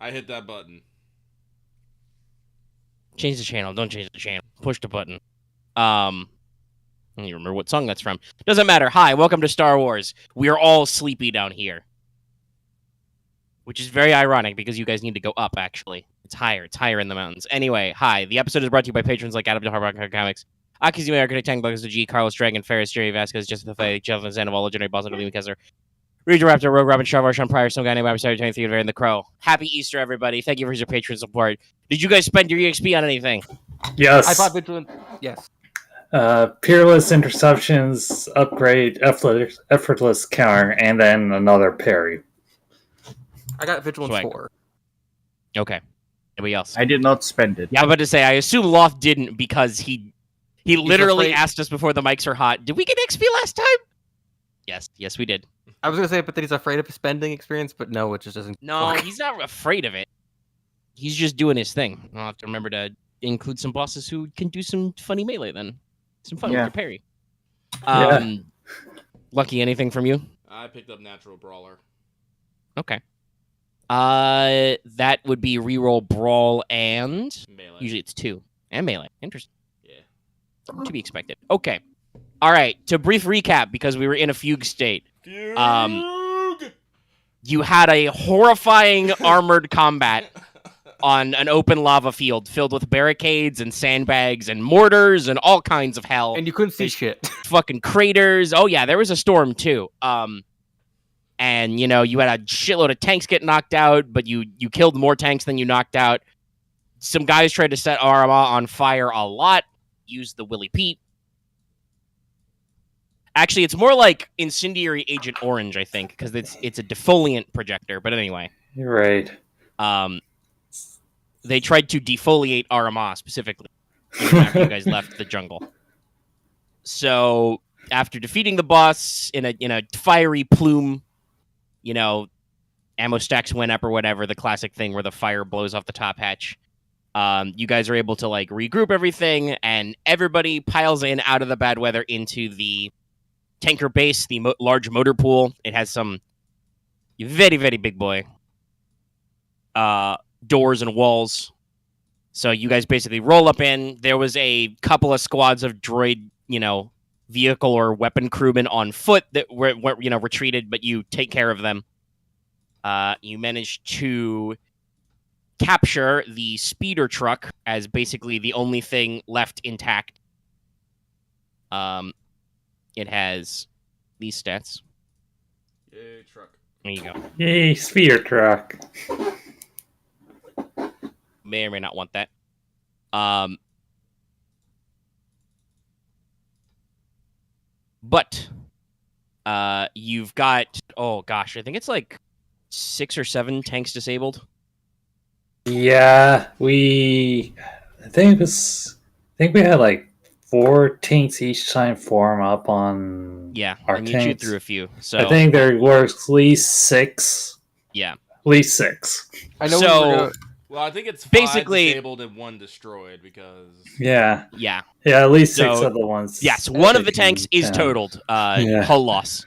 I hit that button. Change the channel. Don't change the channel. Push the button. I don't even remember what song that's from. Doesn't matter. Hi, welcome to Star Wars. We are all sleepy down here. Which is very ironic because you guys need to go up, actually. It's higher. It's higher in the mountains. Anyway, hi. The episode is brought to you by patrons like Adam DeHarbaugh Comics, Akizumi Arctic Tank Bugs, the G, Carlos Dragon, Ferris, Jerry Vasquez, Justin the Faye, Jonathan Sandoval, Legendary Boston, Liam Kessler, Reader Raptor, Rogue Robin, Shavar, Sean Pryor, some guy named Saturday 23rd, and the Crow. Happy Easter, everybody. Thank you for your patron support. Did you guys spend your EXP on anything? Yes. I bought Vigilant. Yes. Peerless interceptions, upgrade, effortless counter, and then another parry. I got Vigilant Swag. 4. Okay. Anybody else? I did not spend it. Yeah, I'm about to say, I assume Loth didn't because he literally afraid- asked us before the mics are hot, did we get XP last time? Yes, we did. I was going to say, but that he's afraid of spending experience, but no, it just doesn't. No, work. he's not afraid of it. He's just doing his thing. I'll have to remember to include some bosses who can do some funny melee then. Some fun with your parry. Lucky, anything from you? I picked up Natural Brawler. Okay. That would be reroll brawl and Melee. usually it's 2. And melee. Interesting. Yeah. To be expected. Okay. All right. To brief recap, because we were in a fugue state. Fugue! You had a horrifying armored combat on an open lava field filled with barricades and sandbags and mortars and all kinds of hell. And you couldn't see There's shit. fucking craters. Oh yeah, there was a storm too. And you know, you had a shitload of tanks get knocked out, but you killed more tanks than you knocked out. Some guys tried to set Aramaa on fire a lot. Used the Willy Pete. Actually, it's more like Incendiary Agent Orange, I think, because it's a defoliant projector. But anyway, You're right. they tried to defoliate Aramaa specifically even after you guys left the jungle. So after defeating the boss in a fiery plume, you know, ammo stacks went up or whatever, the classic thing where the fire blows off the top hatch. You guys are able to like regroup everything, and everybody piles in out of the bad weather into the tanker base, the large motor pool. It has some very, very big boy doors and walls. So you guys basically roll up in. There was a couple of squads of droid, you know, vehicle or weapon crewmen on foot that were you know, retreated, but you take care of them. You managed to capture the speeder truck as basically the only thing left intact. It has these stats. Yay, truck. There you go. Yay, speeder truck. May or may not want that. But you've got, oh gosh, I think it's like 6 or 7 tanks disabled. Yeah, I think we had like 4 tanks each time form up on Yeah, our and you chewed tanks. through a few. So I think there were at least 6. yeah. At least 6. I know. So- we were gonna- Well, I think it's 5 Basically- disabled and 1 destroyed because... Yeah. Yeah. Yeah, at least 6 So- of the ones. Yes, one of the that tanks you is can- totaled. Yeah. Hull loss.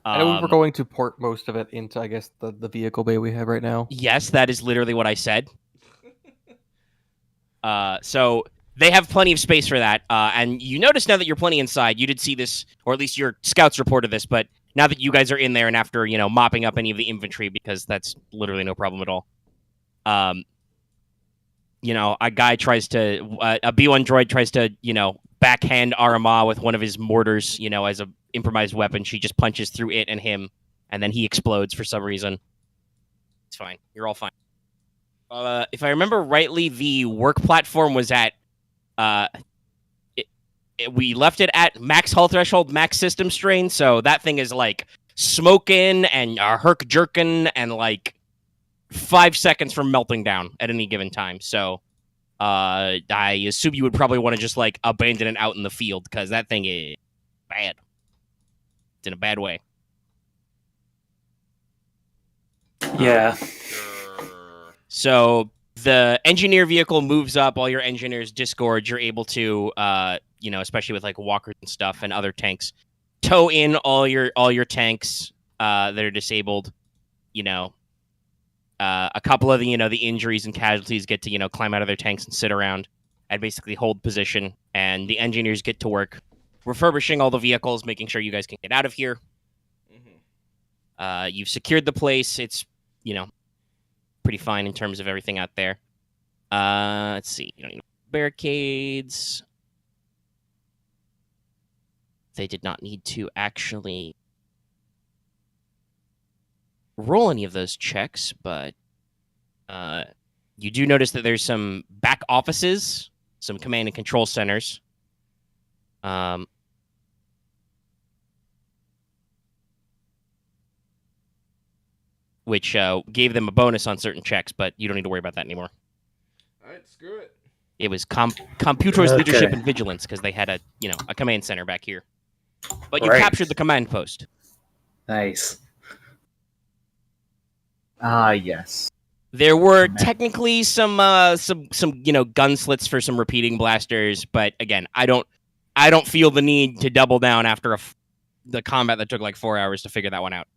I know we were going to port most of it into, I guess, the vehicle bay we have right now. Yes, that is literally what I said. So they have plenty of space for that. And you notice now that you're plenty inside, you did see this, or at least your scouts reported this, but now that you guys are in there and after, you know, mopping up any of the infantry, because that's literally no problem at all. You know, a B1 droid tries to, you know, backhand Aramaa with one of his mortars, you know, as a improvised weapon. She just punches through it and him, and then he explodes for some reason. It's fine. You're all fine. If I remember rightly, the work platform was at we left it at max hull threshold, max system strain, so that thing is like smoking and herc jerking and like 5 seconds from melting down at any given time. So I assume you would probably want to just like abandon it out in the field because that thing is bad. It's in a bad way. Yeah. So the engineer vehicle moves up, all your engineers disgorge, you're able to, you know, especially with like walkers and stuff and other tanks, tow in all your tanks that are disabled, you know, A couple of the injuries and casualties get to climb out of their tanks and sit around and basically hold position, and the engineers get to work refurbishing all the vehicles, making sure you guys can get out of here. You've secured the place. It's pretty fine in terms of everything out there. Let's see. You don't need barricades. They did not need to actually roll any of those checks, but you do notice that there's some back offices, some command and control centers. Which gave them a bonus on certain checks, but you don't need to worry about that anymore. All right, screw it. It was computers, Okay. leadership, and vigilance because they had a command center back here. But you Right. captured the command post. Nice. Ah, yes. There were technically some gun slits for some repeating blasters, but again, I don't feel the need to double down after the combat that took like 4 hours to figure that one out.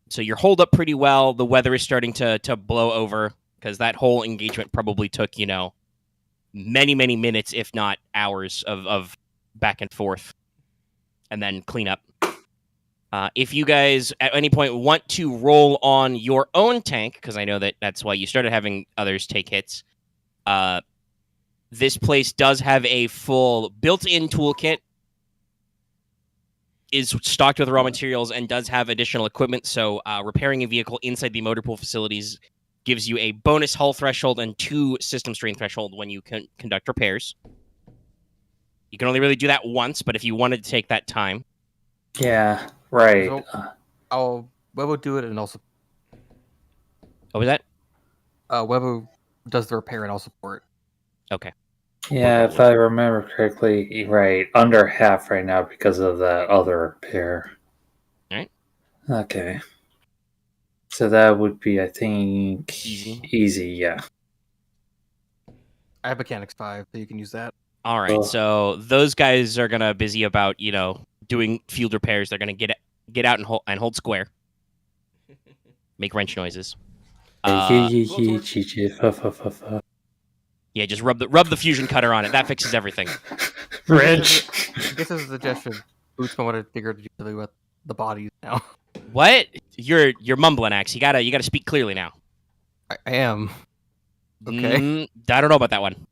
So you're holed up pretty well. The weather is starting to blow over because that whole engagement probably took many minutes, if not hours, of back and forth, and then clean up. If you guys at any point want to roll on your own tank, because I know that's why you started having others take hits, this place does have a full built-in toolkit, is stocked with raw materials, and does have additional equipment, so repairing a vehicle inside the motor pool facilities gives you a bonus hull threshold and 2 system strain threshold when you can conduct repairs. You can only really do that once, but if you wanted to take that time... Yeah, right. So, Wevo do it and also What was that? Wevo does the repair and I'll support. Okay. Yeah, if I remember correctly, right, under half right now because of that other pair. Alright. Okay. So that would be, I think, Easy. Easy, yeah. I have mechanics 5, so you can use that. All right, Oh. so those guys are gonna busy about doing field repairs. They're gonna get out and hold square, make wrench noises. Yeah, just rub the fusion cutter on it. That fixes everything. Wrench. I guess as a suggestion, Boots might want to figure out to do with the bodies now. What? You're mumbling, Axe. You gotta speak clearly now. I am. Okay. I don't know about that one.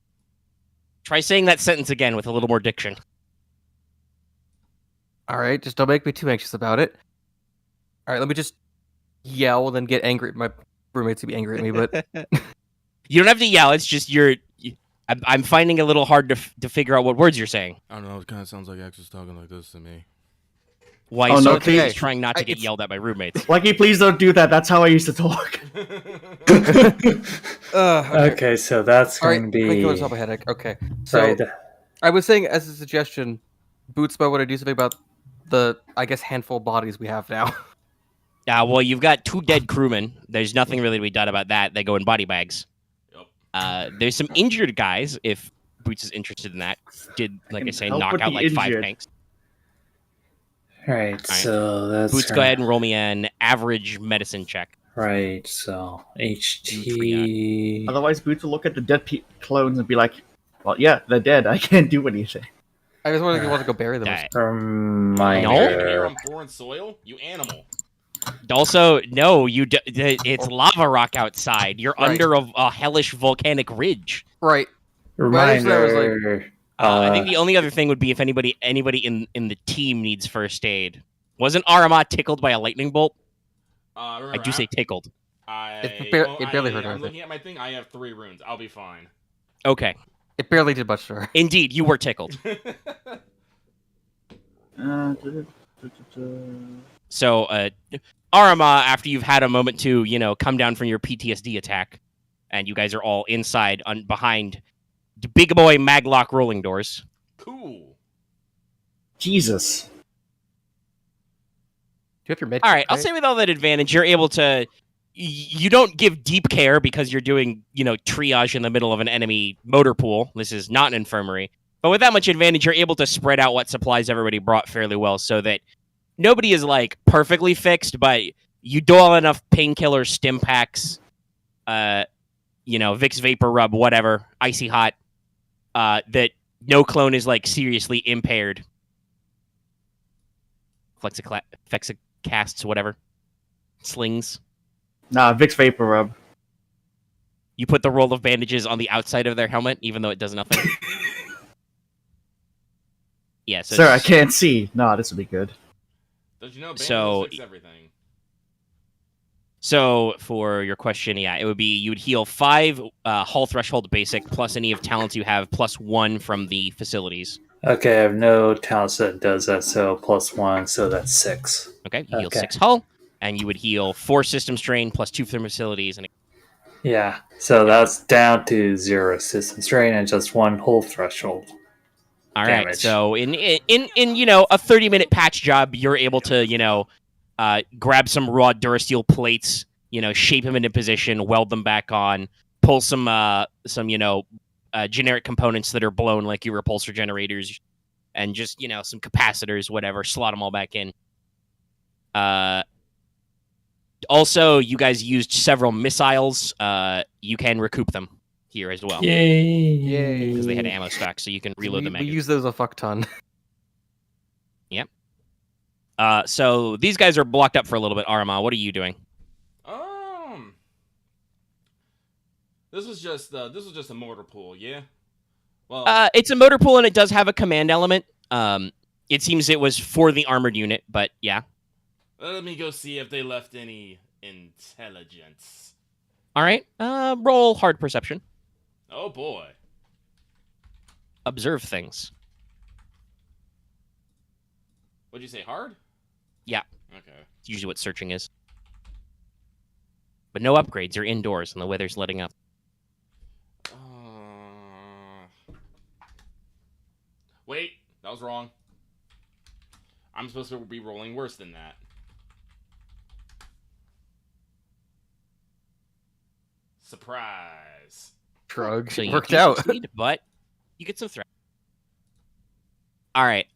Try saying that sentence again with a little more diction. All right, just don't make me too anxious about it. All right, let me just yell, then get angry. My roommates would be angry at me, but You don't have to yell. It's just I'm finding it a little hard to figure out what words you're saying. I don't know. It kind of sounds like X is talking like this to me. Why? Oh, So no, it's please. trying not to get It's- yelled at by roommates. Lucky, please don't do that. That's how I used to talk. Okay, so that's all right, going to make be... yourself a headache. Okay, so Right. I was saying as a suggestion, Boots might want to do something about the, I guess, handful of bodies we have now. Well, you've got 2 dead crewmen. There's nothing really to be done about that. They go in body bags. Yep. There's some injured guys, if Boots is interested in that. Did, like I say, Help knock with out the like 5 injured. tanks. Right, so that's... Boots, go ahead and roll me an average medicine check. Right, so triage. HT... Otherwise, Boots will look at the dead clones and be like, "Well, yeah, they're dead. I can't do anything." I was wondering if you want to go bury them. or That- Reminder... Here on foreign soil, you animal. Also, no, it's lava rock outside. You're Right. under a hellish volcanic ridge. Right. Actually, I was like- Reminder... I think the only other thing would be if anybody in the team needs first aid. Wasn't Aramaa tickled by a lightning bolt? Remember, I do say tickled. It barely hurt I'm anything. looking at my thing. I have 3 runes. I'll be fine. Okay. It barely did much to her. Indeed, you were tickled. So, Aramaa, after you've had a moment to, come down from your PTSD attack, and you guys are all inside behind the big boy maglock rolling doors. Cool. Jesus. Do you have your med? All right, I'll say with all that advantage, you're able to. You don't give deep care because you're doing, triage in the middle of an enemy motor pool. This is not an infirmary. But with that much advantage, you're able to spread out what supplies everybody brought fairly well so that nobody is like perfectly fixed, but you dole enough painkiller stim packs, Vicks Vapor Rub, whatever, Icy Hot, that no clone is like seriously impaired. Flexicasts, whatever. Slings. Nah, Vicks Vapor Rub. You put the roll of bandages on the outside of their helmet, even though it does nothing. Yeah, so Sir, I can't see. Nah, this would be good. Don't you know bandages So- fix everything? So for your question, yeah, it would be you would heal 5 hull threshold basic plus any of talents you have plus 1 from the facilities. Okay, I have no talent that does that, so +1, so that's 6. Okay, you heal Okay. 6 hull, and you would heal 4 system strain plus 2 from facilities. And Yeah, so that's down to 0 system strain and just 1 whole threshold. all right, Damage. so in a 30-minute patch job, you're able to grab some raw Durasteel plates, shape them into position, weld them back on, pull some generic components that are blown, like your repulsor generators, and just some capacitors, whatever, slot them all back in. Also, you guys used several missiles. You can recoup them here as well Yay! because they had ammo stocks, so you can reload the we magazine. use those a fuck ton. So these guys are blocked up for a little bit. Aramaa, what are you doing? This was just a mortar pool, yeah. Well, It's a motor pool, and it does have a command element. It seems it was for the armored unit, but yeah. let me go see if they left any intelligence. All right. Roll hard perception. Oh boy. Observe things. What'd you say? Hard? Yeah. Okay. It's usually what searching is. But no upgrades. You're indoors, and the weather's letting up. Wait, that was wrong. I'm supposed to be rolling worse than that. Surprise. Shrug. So you Worked do out. succeed, but you get some threat. All right.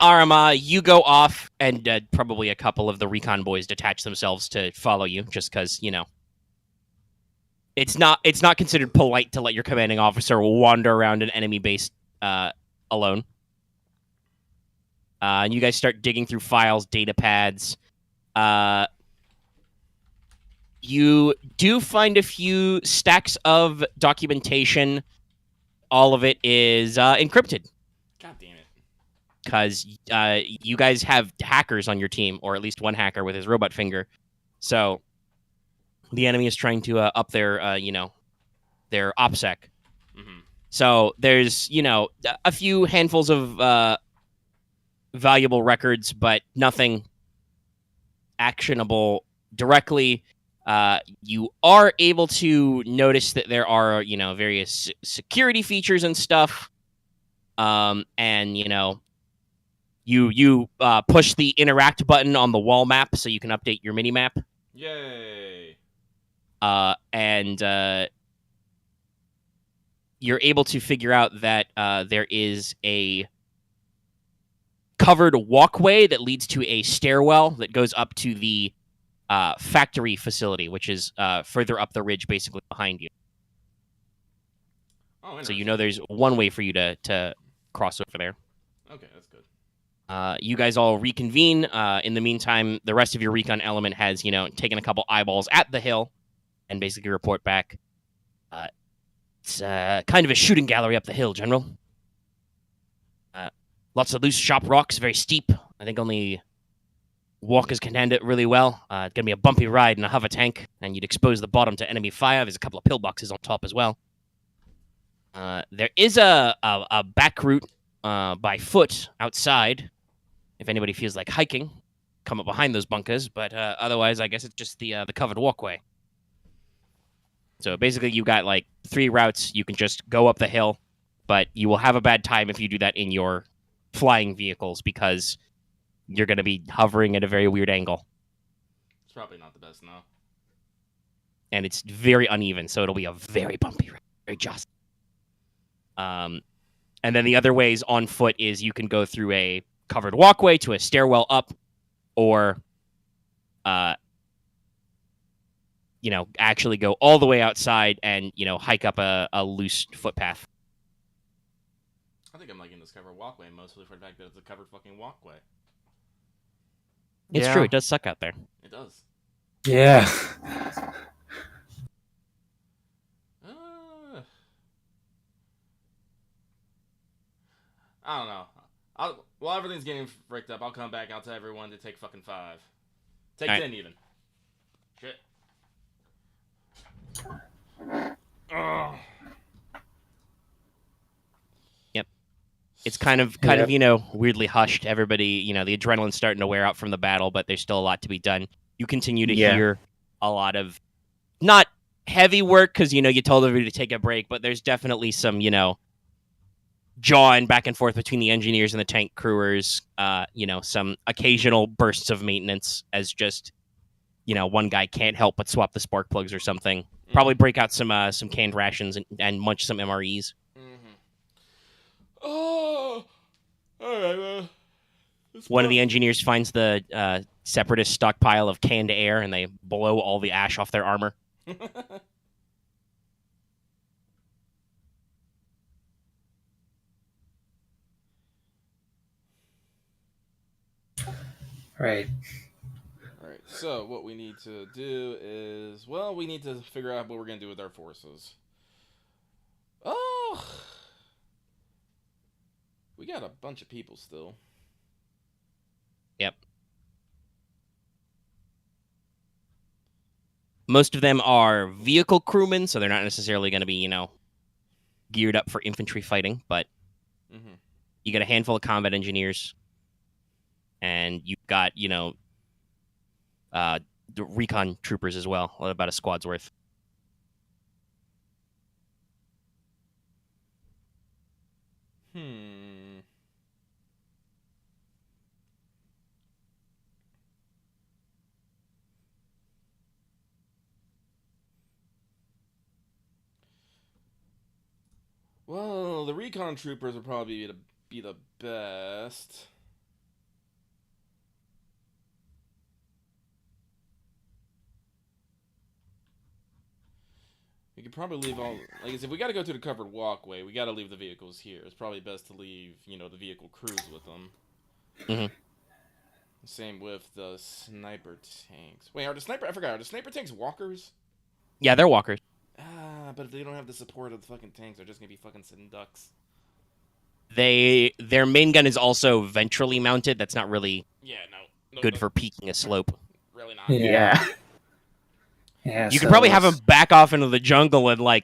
Aramaa, you go off, and probably a couple of the recon boys detach themselves to follow you, just because it's not considered polite to let your commanding officer wander around an enemy base alone. And you guys start digging through files, data pads. You do find a few stacks of documentation. All of it is encrypted. God damn it. Because you guys have hackers on your team, or at least one hacker with his robot finger. So the enemy is trying to up their OPSEC. Mm-hmm. So there's, a few handfuls of valuable records, but nothing actionable directly. You are able to notice that there are, various security features and stuff. And, you push the interact button on the wall map so you can update your mini map. Yay. And you're able to figure out that there is a covered walkway that leads to a stairwell that goes up to the factory facility, which is further up the ridge, basically behind you. Oh, So there's one way for you to cross over there. Okay, that's good. You guys all reconvene. In the meantime, the rest of your recon element has, taken a couple eyeballs at the hill and basically report back. It's kind of a shooting gallery up the hill, General. Lots of loose, sharp rocks, very steep. I think only walkers can handle it really well. It's going to be a bumpy ride in a hover tank, and you'd expose the bottom to enemy fire. There's a couple of pillboxes on top as well. There is a back route by foot outside. If anybody feels like hiking, come up behind those bunkers. But otherwise, I guess it's just the covered walkway. So basically, you got like 3 routes. You can just go up the hill, but you will have a bad time if you do that in your flying vehicles because you're going to be hovering at a very weird angle. It's probably not the best, no. And it's very uneven, so it'll be a very bumpy ride, very jostly. And then the other ways on foot is you can go through a covered walkway to a stairwell up, or actually go all the way outside and hike up a loose footpath. I think I'm liking this covered walkway mostly for the fact that it's a covered fucking walkway. It's true. It does suck out there. It does. Yeah. I don't know. While everything's getting fricked up, I'll come back. I'll tell everyone to take fucking 5. Take 10 even. Shit. Ugh. Yep. It's kind of weirdly hushed. Everybody, the adrenaline's starting to wear out from the battle, but there's still a lot to be done. You continue to hear a lot of not heavy work because you told everybody to take a break, but there's definitely some jawing back and forth between the engineers and the tank crewers. Some occasional bursts of maintenance as just one guy can't help but swap the spark plugs or something. Probably break out some canned rations and munch some MREs. Mm-hmm. Oh, all right, man. One of the engineers finds the separatist stockpile of canned air, and they blow all the ash off their armor. Right. Alright, so what we need to do is, we need to figure out what we're going to do with our forces. Oh! We got a bunch of people still. Yep. Most of them are vehicle crewmen, so they're not necessarily going to be, geared up for infantry fighting, but you got a handful of combat engineers, and you've got, the recon troopers as well, about a squad's worth. Well, the recon troopers would probably be the best. We could probably leave all... Like I said, if we gotta go to the covered walkway, we gotta leave the vehicles here. It's probably best to leave, the vehicle crews with them. Mm-hmm. Same with the sniper tanks. Wait, are the sniper tanks walkers? Yeah, they're walkers. But if they don't have the support of the fucking tanks, they're just gonna be fucking sitting ducks. Their main gun is also ventrally mounted. That's not really good for peaking a slope. Really not. Yeah. Yeah. You could probably have them back off into the jungle and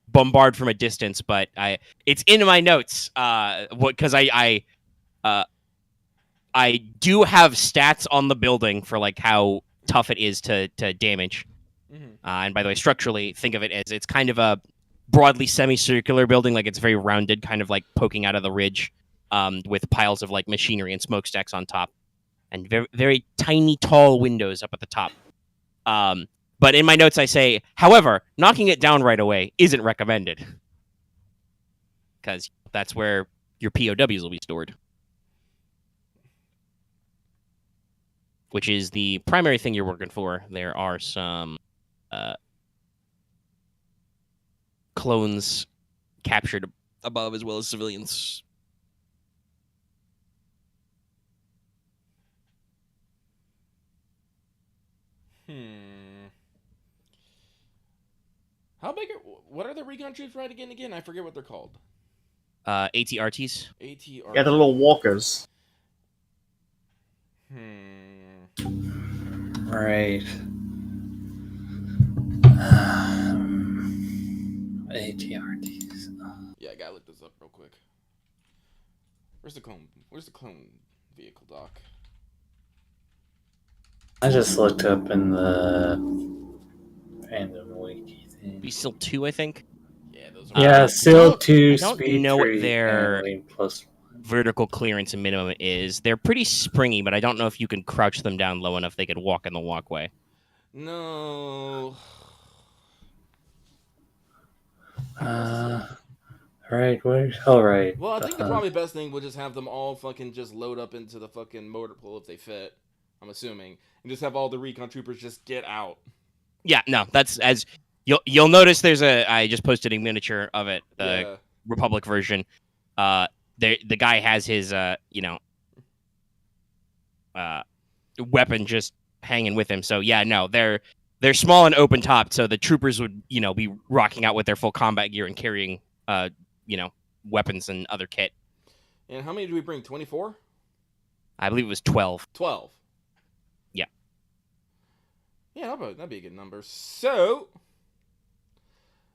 bombard from a distance, but it's in my notes because I do have stats on the building for how tough it is to damage. And by the way, structurally, think of it as it's kind of a broadly semicircular building, it's very rounded, kind of poking out of the ridge, with piles of machinery and smokestacks on top, and very very tiny tall windows up at the top. But in my notes I say, however, knocking it down right away isn't recommended, because that's where your POWs will be stored, which is the primary thing you're working for. There are some clones captured above, as well as civilians. How big what are the recon troops right again? I forget what they're called. ATRTs. ATR. Yeah, the little walkers. Right. ATRTs. Yeah, I gotta look this up real quick. Where's the clone vehicle, Doc? I just looked up in the random wiki thing. Be still 2, I think. Yeah, those are. Yeah, still 2, I don't speed know what 3, their handling +1. vertical clearance and minimum is. They're pretty springy, but I don't know if you can crouch them down low enough they could walk in the walkway. No. Alright, alright. Well, I think the probably best thing would just have them all fucking just load up into the fucking motor pool if they fit. I'm assuming, and just have all the recon troopers just get out. Yeah, no, that's as you'll notice. I just posted a miniature of it, the Republic version. The guy has his weapon just hanging with him. So yeah, no, they're small and open topped, so the troopers would be rocking out with their full combat gear and carrying weapons and other kit. And how many did we bring? 24? I believe it was 12. 12. Yeah. Yeah, that'd be a good number. So,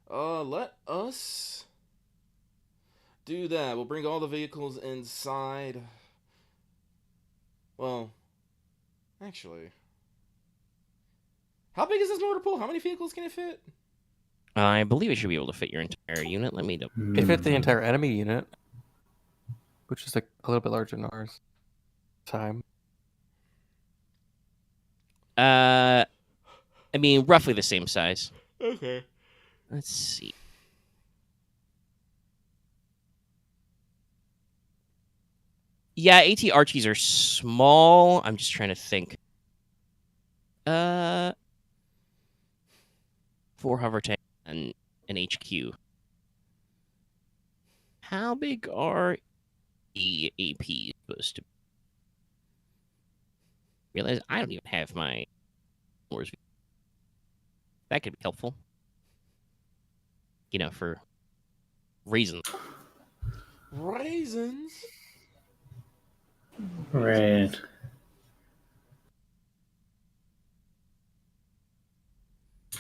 let us do that. We'll bring all the vehicles inside. Well, actually, how big is this motor pool? How many vehicles can it fit? I believe it should be able to fit your entire unit. Let me know. It fit the entire enemy unit, which is like a little bit larger than ours. Time. I mean, roughly the same size. Okay. Let's see. Yeah, AT Archies are small. I'm just trying to think. 4 hover tanks and an HQ. How big are the AP supposed to be? Realize I don't even have my Wars. That could be helpful. For reasons. Raisins? Right.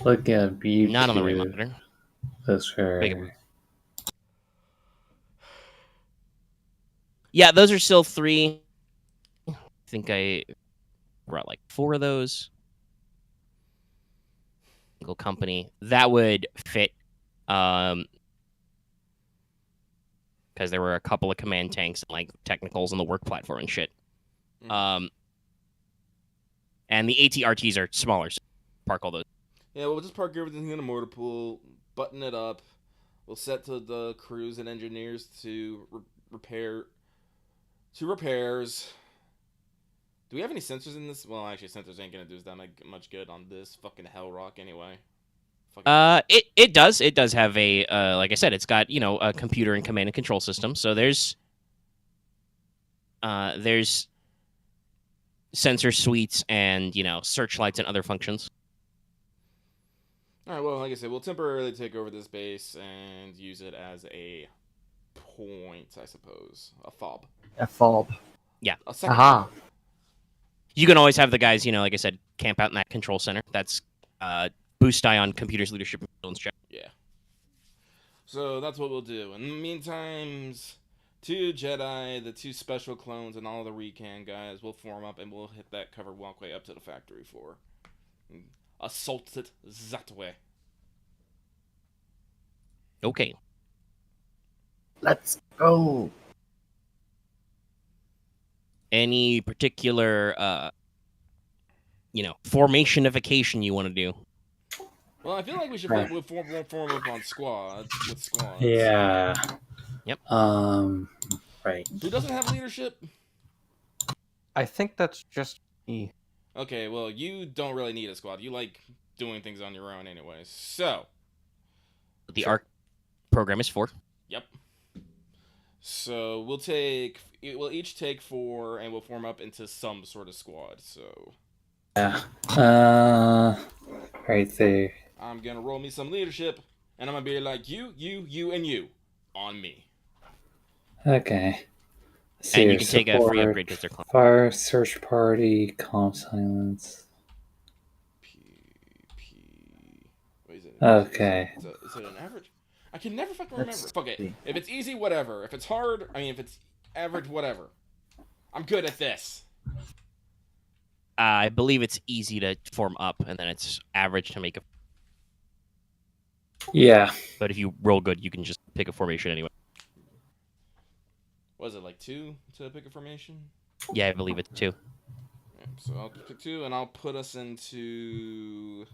Look at beauty. Not on the right monitor. That's right. Yeah, those are still 3. I think I brought like 4 of those. Single company. That would fit. Because there were a couple of command tanks and like technicals on the work platform and shit. And the ATRTs are smaller, so park all those. Yeah, we'll just park everything in a motor pool, button it up. We'll set to the crews and engineers to repairs. Do we have any sensors in this? Well, actually, sensors ain't gonna do us that much good on this fucking hell rock anyway. It does. It does have a like I said, it's got a computer and command and control system. So there's sensor suites and searchlights and other functions. All right. Well, like I said, we'll temporarily take over this base and use it as a point, I suppose, a fob. A fob. Yeah. A second. Aha. You can always have the guys, like I said, camp out in that control center. That's boost die on computers, leadership, and villains check. Yeah. So that's what we'll do. In the meantime, 2 Jedi, the 2 special clones, and all the recon guys will form up, and we'll hit that covered walkway up to the factory floor. Assault it that way. Okay. Let's go. Any particular, formationification you want to do? Well, I feel like we should we'll form up on squads with squads. Yeah. Yep. Right. Who doesn't have leadership? I think that's just me. Okay, well, you don't really need a squad. You like doing things on your own anyway. So. The ARC program is 4. Yep. So we'll each take 4, and we'll form up into some sort of squad. So. Yeah. Right there. I'm gonna roll me some leadership, and I'm gonna be like you, and you, on me. Okay. And you can take a free upgrade because they're clones. Fire, search party, calm silence. What is it? Okay. Is it an average? I can never fucking remember. Fuck it. If it's easy, whatever. If it's hard, if it's average, whatever. I'm good at this. I believe it's easy to form up, and then it's average to make a. Yeah. But if you roll good, you can just pick a formation anyway. Was it like 2 to pick a formation? Yeah, I believe it's 2. Yeah, so I'll pick 2, and I'll put us into.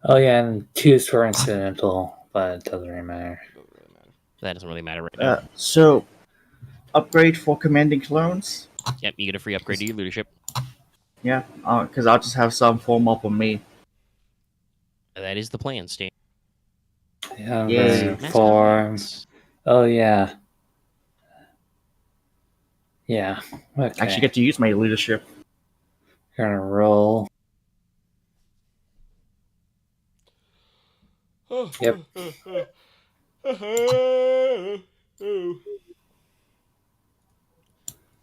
Oh yeah, and 2 is for incidental. but it doesn't really matter. Doesn't really matter. That doesn't really matter right now. So, upgrade for commanding clones? Yep, you get a free upgrade to your leadership. Yeah, because I'll just have some form up on me. That is the plan, Stan. Yeah, Yeah. ready for. Oh yeah. Yeah. Okay. Actually get to use my leadership. Gonna roll. Yep.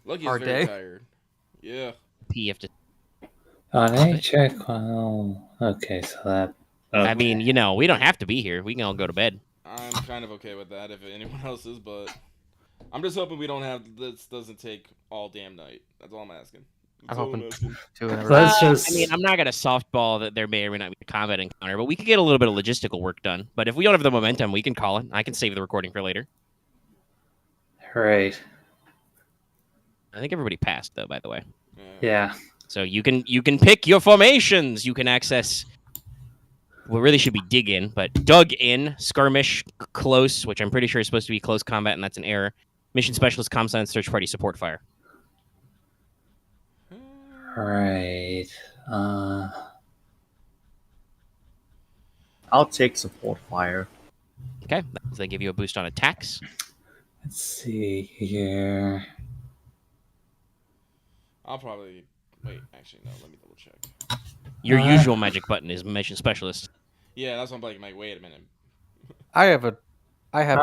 Lucky's Hard very day. tired. Yeah. You have to. On a check. Well, okay, so that. Okay. I mean, you know, we don't have to be here. We can all go to bed. I'm kind of okay with that if anyone else is, but I'm just hoping we don't have this doesn't take all damn night. That's all I'm asking. I'm That's all hoping asking. to whenever. Let's just. I mean, I'm not gonna softball that there may or may not be a combat encounter, but we could get a little bit of logistical work done. But if we don't have the momentum, we can call it. I can save the recording for later. Right. I think everybody passed though, by the way. Yeah. So you can pick your formations. You can access. Well, really should be dig in, but dug in, skirmish, close, which I'm pretty sure is supposed to be close combat, and that's an error. Mission specialist, comm science, search party, support fire. Right. I'll take support fire. Okay, they give you a boost on attacks. Let's see here. I'll probably wait. Actually, no. Let me double check. Your usual magic button is mission specialist. Yeah, that's what I'm like. Wait a minute. I have a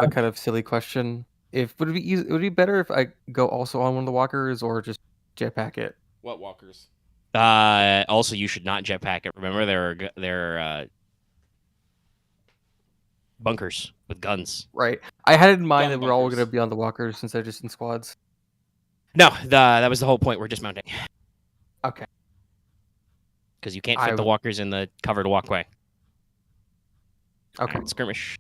kind of silly question. Would it be better if I go also on one of the walkers or just jetpack it? What walkers? Also, you should not jetpack it. Remember, there are bunkers with guns. Right. I had in mind Gun that we're all bunkers. going to be on the walkers since they're just in squads. No, that was the whole point. We're dismounting Okay. because you can't I fit the would- walkers in the covered walkway. Okay. Alright, skirmish.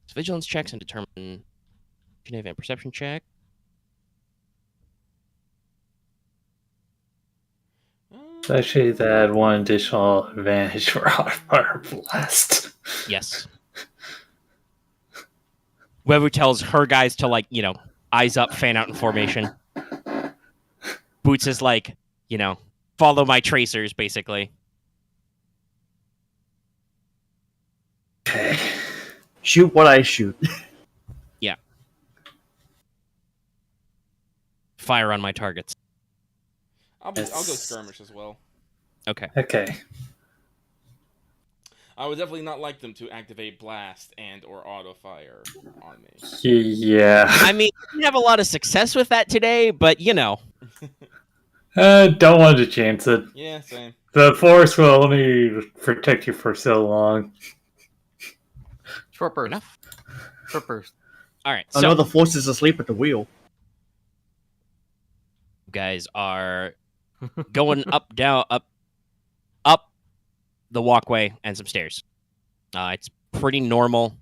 So vigilance checks and determine initiative and perception check. Actually, that one additional advantage for Fire Blast. Yes. Wevuguk tells her guys to, like, you know, eyes up, fan out in formation. Boots is like, you know, follow my tracers, basically. Okay. Shoot what I shoot. Fire on my targets. I'll go skirmish as well. Okay. Okay. I would definitely not like them to activate blast and or auto fire on me. Yeah. I mean, we didn't have a lot of success with that today, but, you know. Don't want to chance it. Yeah, same. The force will only protect you for so long. Short burst. Enough. Short burst. All right, I so know the force is asleep at the wheel. you guys are going up the walkway and some stairs. It's pretty normal.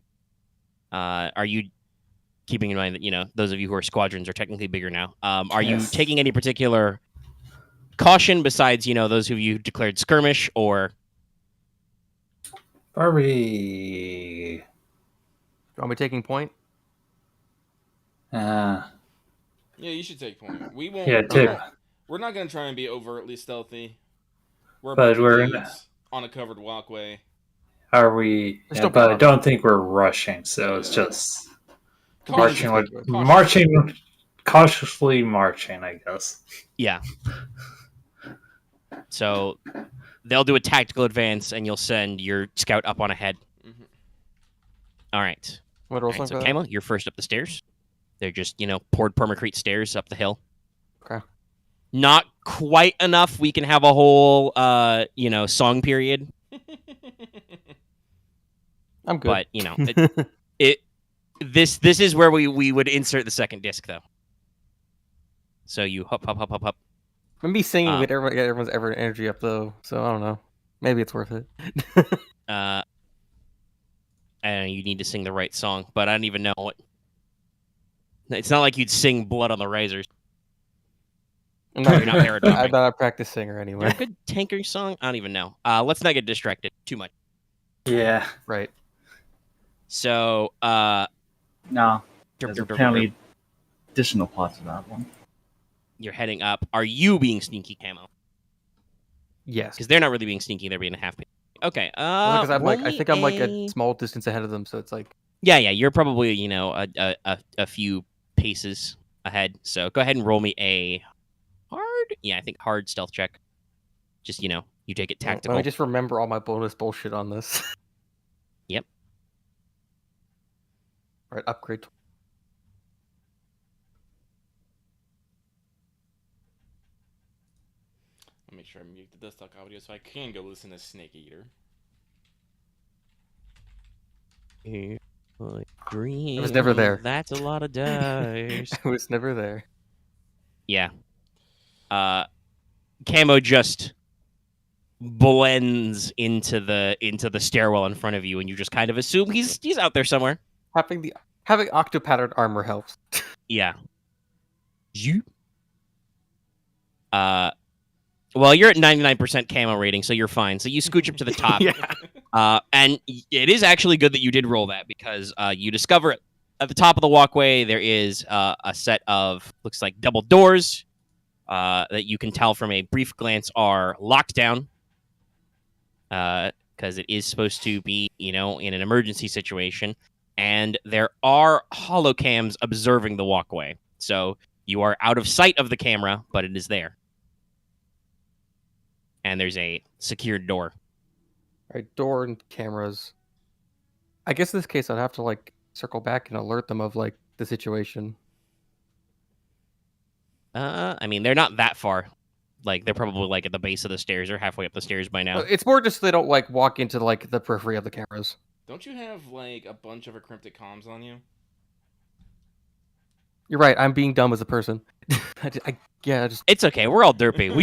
Are you keeping in mind that, you know, those of you who are squadrons are technically bigger now? Are you Yes. taking any particular caution besides, you know, those of you who declared skirmish, or Are we? Are we taking point? Yeah, you should take point. We won't. Yeah, take. We're not gonna try and be overtly stealthy. We're a But bunch of we're in dudes on a covered walkway. Are we? There's Yeah, no but I problem. don't think we're rushing, so it's Yeah. just Cautious. marching, cautiously marching, I guess. yeah. So they'll do a tactical advance, and you'll send your scout up on ahead. Mhm. All right. What All else? right, so Camo, you're first up the stairs. They're just, you know, poured permacrete stairs up the hill. Okay. Not quite enough. We can have a whole, you know, song period. I'm good. But, you know, this is where we would insert the second disc, though. So you hop. Maybe singing would get everyone's energy up though, so I don't know. Maybe it's worth it. And you need to sing the right song, but I don't even know what. It's not like you'd sing "Blood on the Razors." I'm not, You're not paradigmic. I'm not a practice singer You're anyway. a good tanker song. I don't even know. Let's not get distracted too much. Yeah. Right. So, No, there's apparently additional parts of that one. you're heading up. Are you being sneaky, Camo? Yes. Because they're not really being sneaky. They're being a half. Okay. Because I'm roll like, I me think I'm like a small distance ahead of them, so it's like. Yeah. You're probably a few paces ahead. So go ahead and roll me a hard. Yeah, I think hard stealth check. Just you take it tactical. Let me just remember all my bonus bullshit on this. Yep. All right, upgrade. I'll make sure I mute the desktop audio so I can go listen to Snake Eater. Green. I was never there. That's a lot of dice. I was never there. Yeah. Camo just blends into the stairwell in front of you, and you just kind of assume he's out there somewhere. Having octo-patterned armor helps. Yeah. You. Well, you're at 99% camo rating, so you're fine. So you scooch up to the top. Yeah. And it is actually good that you did roll that because you discover at the top of the walkway there is a set of looks like double doors that you can tell from a brief glance are locked down because it is supposed to be in an emergency situation, and there are holocams observing the walkway, so you are out of sight of the camera, but it is there. And there's a secured door. All right, door and cameras. I guess in this case, I'd have to circle back and alert them of the situation. I mean, they're not that far. They're probably at the base of the stairs or halfway up the stairs by now. It's more just they don't walk into the periphery of the cameras. Don't you have a bunch of encrypted comms on you? You're right. I'm being dumb as a person. It's okay. We're all derpy.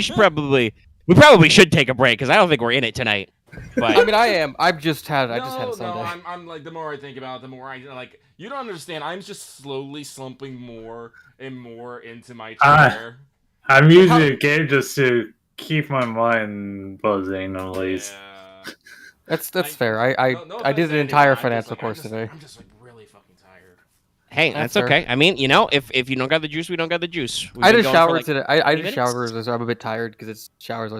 We probably should take a break because I don't think we're in it tonight. But I mean, I am. I just had a Sunday. No, I'm the more I think about it, the more I you don't understand. I'm just slowly slumping more and more into my chair. I'm using the game just to keep my mind buzzing, at least. Yeah. That's fair. I did an entire financial course today. I'm just really fucking tired. Hey, that's okay. I mean, if you don't got the juice, we don't got the juice. I did shower today. I did showers, so I'm a bit tired because it's showers.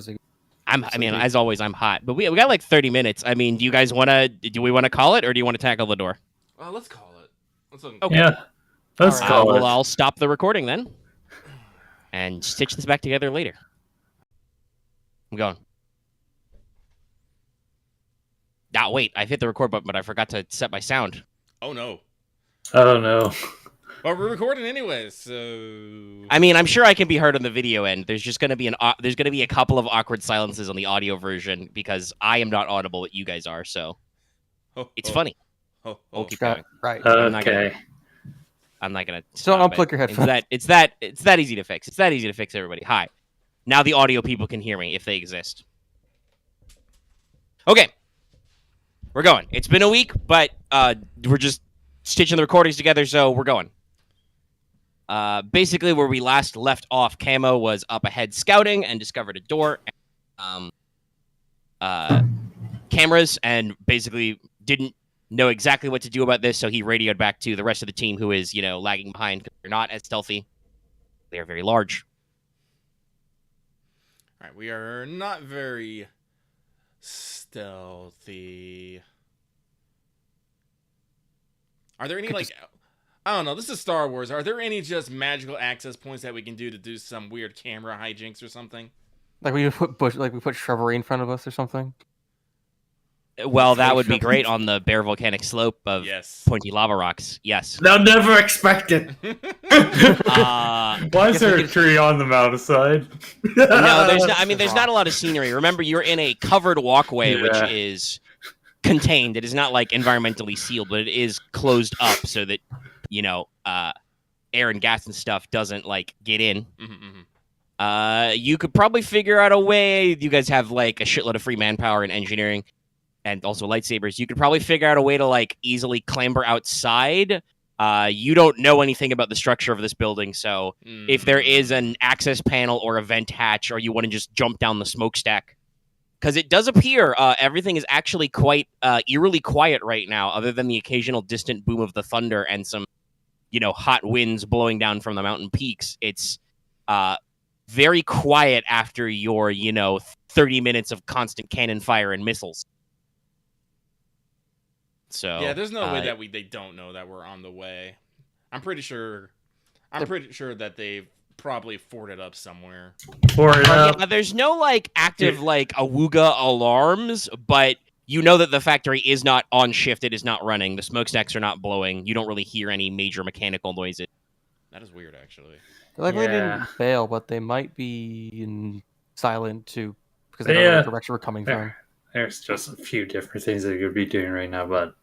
As always, I'm hot. But we got 30 minutes. I mean, do we want to call it, or do you want to tackle the door? Let's call it. Okay. Yeah, let's call it. Well, I'll stop the recording then, and stitch this back together later. I'm going. Wait, I hit the record button, but I forgot to set my sound. Oh no. Oh no. Well, we're recording anyways, so. I mean, I'm sure I can be heard on the video end. There's just gonna be a couple of awkward silences on the audio version because I am not audible, but you guys are. So it's funny. We'll keep going. Right. Okay. I'm not gonna. So unplug your headphones. It's that easy to fix. It's that easy to fix, everybody. Hi. Now the audio people can hear me if they exist. Okay. We're going. It's been a week, but we're just stitching the recordings together, so we're going. Basically, where we last left off, Camo was up ahead scouting and discovered a door, cameras, and basically didn't know exactly what to do about this, so he radioed back to the rest of the team who is, lagging behind because they're not as stealthy. They are very large. All right, we are not very stealthy. Are there any I don't know, this is Star Wars. Are there any just magical access points that we can do to do some weird camera hijinks or something? We put shrubbery in front of us or something? Well, that would be great on the bare volcanic slope of pointy lava rocks. Yes. They'll never expect it. Why is there a tree on the mountainside? No, there's not. I mean, there's not a lot of scenery. Remember, you're in a covered walkway, which is contained. It is not environmentally sealed, but it is closed up so that air and gas and stuff doesn't get in. You could probably figure out a way. You guys have a shitload of free manpower and engineering, and also lightsabers. You could probably figure out a way to easily clamber outside. You don't know anything about the structure of this building, so if there is an access panel or a vent hatch, or you want to just jump down the smokestack, because it does appear everything is actually quite eerily quiet right now, other than the occasional distant boom of the thunder and some, hot winds blowing down from the mountain peaks. It's very quiet after your, 30 minutes of constant cannon fire and missiles. So yeah, there's no way that they don't know that we're on the way. I'm pretty sure that they've probably forwarded up somewhere. Yeah, there's no active awooga alarms, but you know that the factory is not on shift. It is not running. The smokestacks are not blowing. You don't really hear any major mechanical noises. That is weird, actually. They likely didn't fail, but they might be silent too, because they don't know what direction we're coming from. There's just a few different things they could be doing right now, but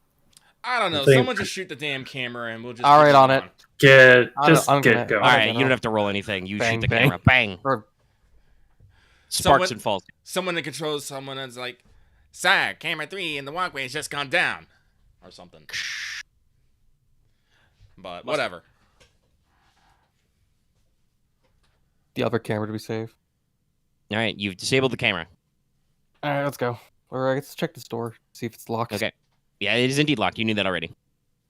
I don't know. Someone just shoot the damn camera and we'll just... All right, on it. Get I'm going. All right, you don't have to roll anything. You Bang, shoot the bang. camera. Bang. Sparks and falls. Someone that controls someone that's like, "Sir, camera 3 in the walkway has just gone down," or something. But whatever. The other camera to be safe. All right, you've disabled the camera. All right, let's go. All right, let's check this door. See if it's locked. Okay. Yeah, it is indeed locked. You knew that already.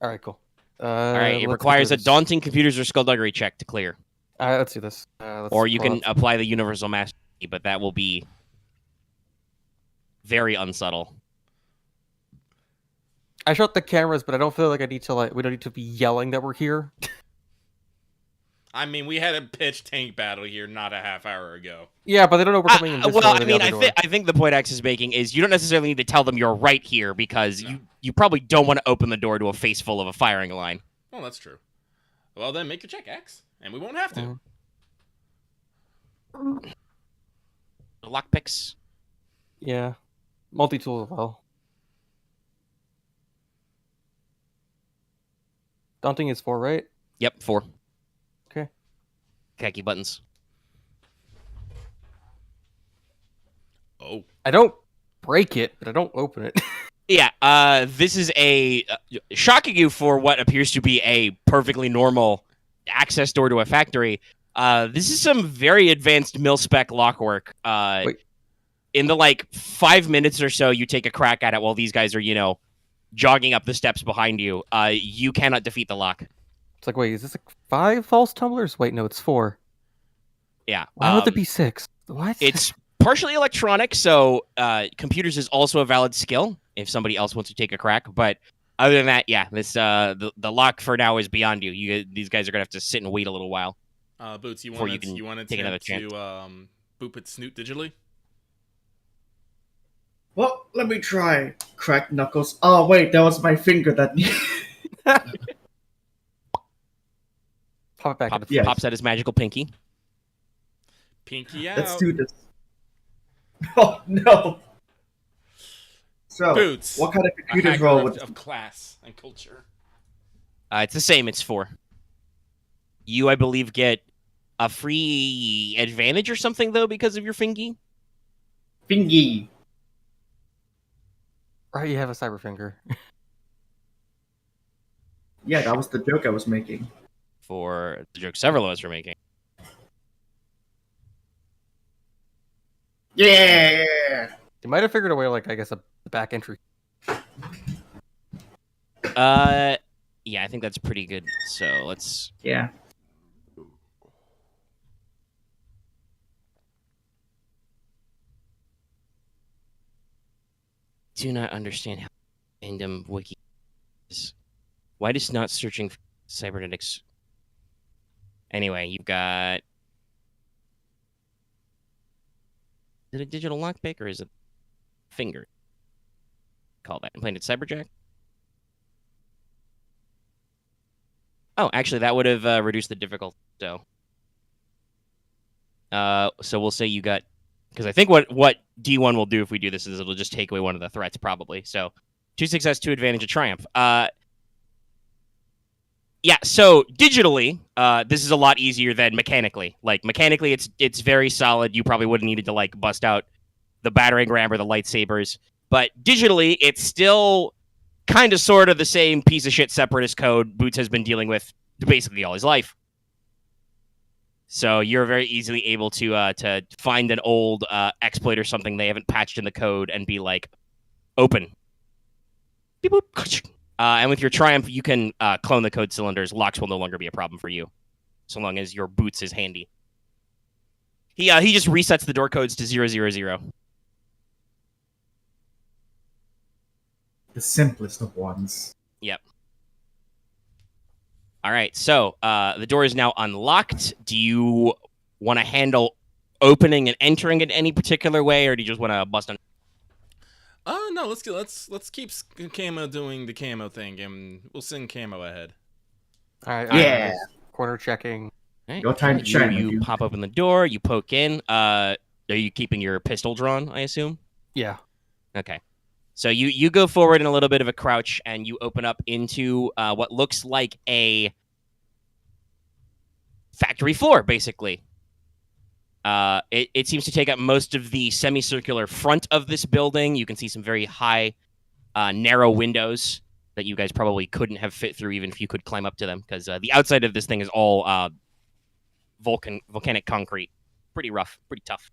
All right, cool. All right, it let's requires do a this. daunting computers or skullduggery check to clear. All right, let's do this. Or you can apply the universal mastery, but that will be very unsubtle. I shut the cameras, but I don't feel like I need to we don't need to be yelling that we're here. I mean, we had a pitched tank battle here not a half hour ago. Yeah, but they don't know we're coming in this well, door or I the mean, other door. I think the point X is making is you don't necessarily need to tell them you're right here because you probably don't want to open the door to a face full of a firing line. Well, that's true. Well, then make your check, X, and we won't have to. Lockpicks. Yeah. Multi-tool as well. Daunting is 4, right? Yep, 4. Okay. Khaki buttons. Oh. I don't break it, but I don't open it. Yeah, this is shocking you for what appears to be a perfectly normal access door to a factory. This is some very advanced mil-spec lock work. Wait. In the 5 minutes or so you take a crack at it while these guys are, jogging up the steps behind you, you cannot defeat the lock. It's like, wait, is this 5 false tumblers? Wait, no, it's 4. Yeah. Why would it be 6? What? It's partially electronic, so computers is also a valid skill if somebody else wants to take a crack. But other than that, yeah, this the lock for now is beyond you. These guys are gonna have to sit and wait a little while. Boots, you Before want you can to take another to boop its snoot digitally? Well, let me try. Crack knuckles. Oh, wait, that was my finger that... Pop it back in the Yeah. Pops out his magical pinky. Pinky out. Let's do this. Oh, no. So, Boots. what kind of A computers hacker roll of, with... of class and culture. It's the same. It's 4. You, I believe, get a free advantage or something though because of your fingy. Fingy. Right, you have a cyber finger. Yeah, that was the joke I was making. For the joke several of us are making. Yeah! You might have figured a way, I guess, a back entry. Yeah, I think that's pretty good. So let's. Yeah. Do not understand how random wiki is. Why is not searching for cybernetics? Anyway, you've got. Is it a digital lockpick or is it finger? Call that. Implanted cyberjack? Oh, actually, that would have reduced the difficulty. So we'll say you got. Because I think what D1 will do if we do this is it'll just take away one of the threats, probably. So 2 success, 2 advantage, a triumph. Yeah, so digitally, this is a lot easier than mechanically. Mechanically, it's very solid. You probably would have needed to, bust out the battering ram or the lightsabers. But digitally, it's still kind of sort of the same piece of shit separatist code Boots has been dealing with basically all his life. So you're very easily able to find an old exploit or something they haven't patched in the code and be like, open. Beep, boop. And with your Triumph, you can clone the code cylinders. Locks will no longer be a problem for you, so long as your boots is handy. He just resets the door codes to 000. The simplest of ones. Yep. All right, so the door is now unlocked. Do you want to handle opening and entering it any particular way, or do you just want to bust on? No, let's keep Camo doing the Camo thing, and we'll send Camo ahead. All right. Yeah. Corner checking. Right. Your time to shine, You dude. pop open the door. You poke in. Are you keeping your pistol drawn? I assume. Yeah. Okay. So you go forward in a little bit of a crouch, and you open up into what looks like a factory floor, basically. It seems to take up most of the semicircular front of this building. You can see some very high, narrow windows that you guys probably couldn't have fit through even if you could climb up to them, because the outside of this thing is all volcanic concrete. Pretty rough, pretty tough.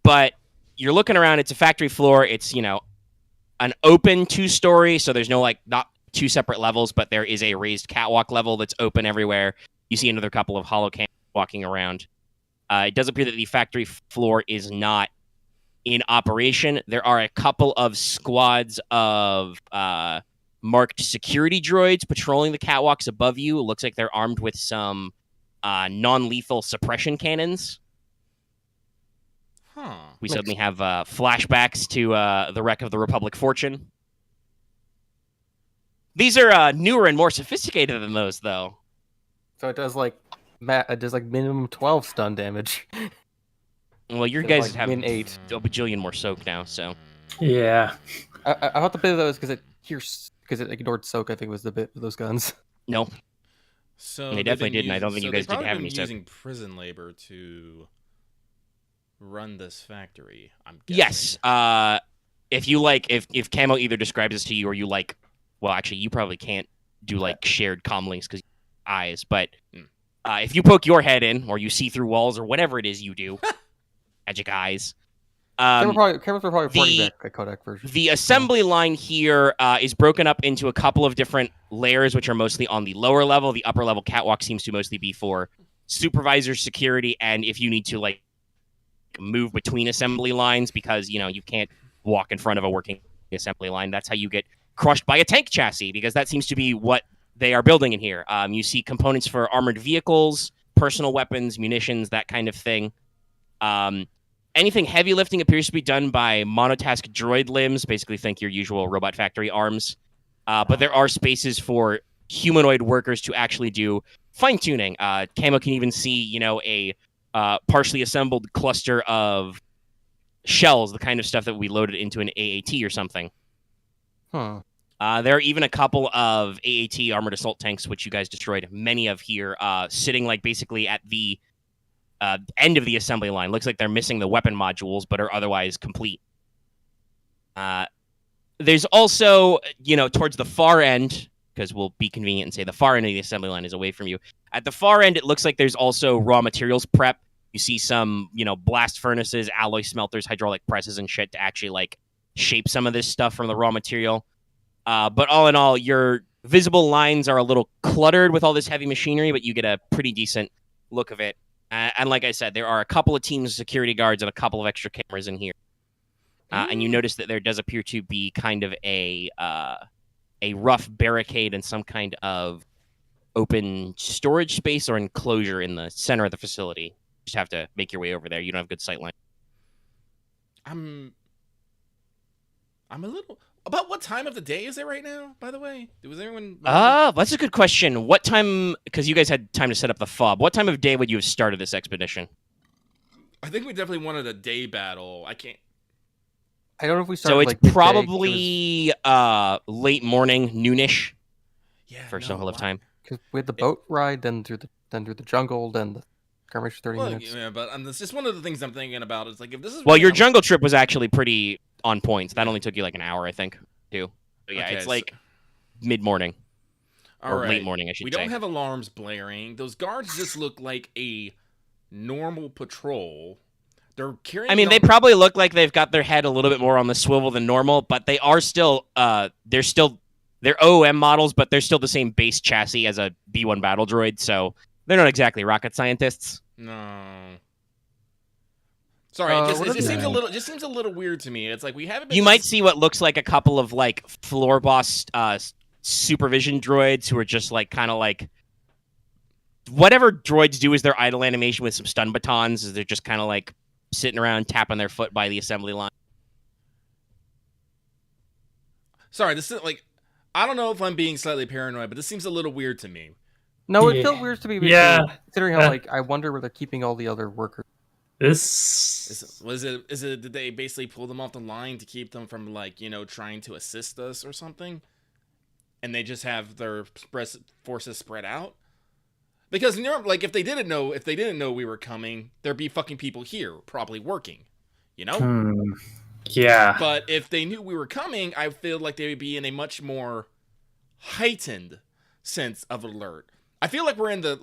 But you're looking around, it's a factory floor. It's, an open 2-story, so there's no, not 2 separate levels, but there is a raised catwalk level that's open everywhere. You see another couple of hollow cams walking around. It does appear that the factory floor is not in operation. There are a couple of squads of marked security droids patrolling the catwalks above you. It looks like they're armed with some non-lethal suppression cannons. Huh. We suddenly have flashbacks to the wreck of the Republic Fortune. These are newer and more sophisticated than those, though. So it does minimum 12 stun damage. Well, your Instead of, guys have min 8. a bajillion more soak now, so. Yeah. I thought the bit of those because it ignored soak. I think was the bit with those guns. No. So They definitely didn't. I don't think you guys did have any soak. Using prison labor to run this factory. I'm guessing. Yes. If you if Camo either describes this to you or you well, actually, you probably can't do shared comm links because eyes. But if you poke your head in or you see through walls or whatever it is you do, magic eyes. Cameras were probably porting back the codec version. The assembly line here is broken up into a couple of different layers, which are mostly on the lower level. The upper level catwalk seems to mostly be for supervisor security, and if you need to move between assembly lines because you can't walk in front of a working assembly line. That's how you get crushed by a tank chassis, because that seems to be what they are building in here. You see components for armored vehicles, personal weapons, munitions, that kind of thing. Anything heavy lifting appears to be done by monotask droid limbs, basically think your usual robot factory arms. But there are spaces for humanoid workers to actually do fine-tuning. Camo can even see, a partially assembled cluster of shells, the kind of stuff that we loaded into an AAT or something. Huh. There are even a couple of AAT armored assault tanks, which you guys destroyed many of here, sitting basically at the end of the assembly line. Looks like they're missing the weapon modules, but are otherwise complete. There's also, towards the far end, because we'll be convenient and say the far end of the assembly line is away from you. At the far end, it looks like there's also raw materials prep. You see some, blast furnaces, alloy smelters, hydraulic presses, and shit to actually, shape some of this stuff from the raw material. But all in all, your visible lines are a little cluttered with all this heavy machinery, but you get a pretty decent look of it. And like I said, there are a couple of teams of security guards and a couple of extra cameras in here. And you notice that there does appear to be kind of a rough barricade and some kind of open storage space or enclosure in the center of the facility. You just have to make your way over there. You don't have good sight line. I'm a little... About what time of the day is it right now, by the way? Was everyone... That's a good question. What time... Because you guys had time to set up the fob. What time of day would you have started this expedition? I think we definitely wanted a day battle. I don't know if we started. So it's midday, probably late morning, noonish. Yeah. For some of time. because we had the boat ride, then through the jungle, then the skirmish for 30 minutes. Yeah, but it's just one of the things I'm thinking about. Is if this is well, your jungle trip was actually pretty on point. That only took you an hour, I think, too. So yeah, Okay, it's mid morning. All or right. late morning, I should We say. don't have alarms blaring. Those guards just look like a normal patrol. They're carrying. I mean, they probably look like they've got their head a little bit more on the swivel than normal, but they are still they're OOM models, but they're still the same base chassis as a B1 battle droid, so they're not exactly rocket scientists. No. Sorry, it just seems a little weird to me. It's like we haven't been. You might see what looks like a couple of like floor boss supervision droids who are just like kind of like whatever droids do is their idle animation with some stun batons. Is they're just kind of like sitting around tapping their foot by the assembly line. Sorry, this is like I don't know if I'm being slightly paranoid, but this seems a little weird to me. No, it felt weird to me. Yeah. Considering how like I wonder where they're keeping all the other workers. This Is it did they basically pull them off the line to keep them from like, trying to assist us or something? And they just have their forces spread out? Because like if they didn't know we were coming, there'd be fucking people here probably working, Yeah. But if they knew we were coming, I feel like they would be in a much more heightened sense of alert. I feel like we're in the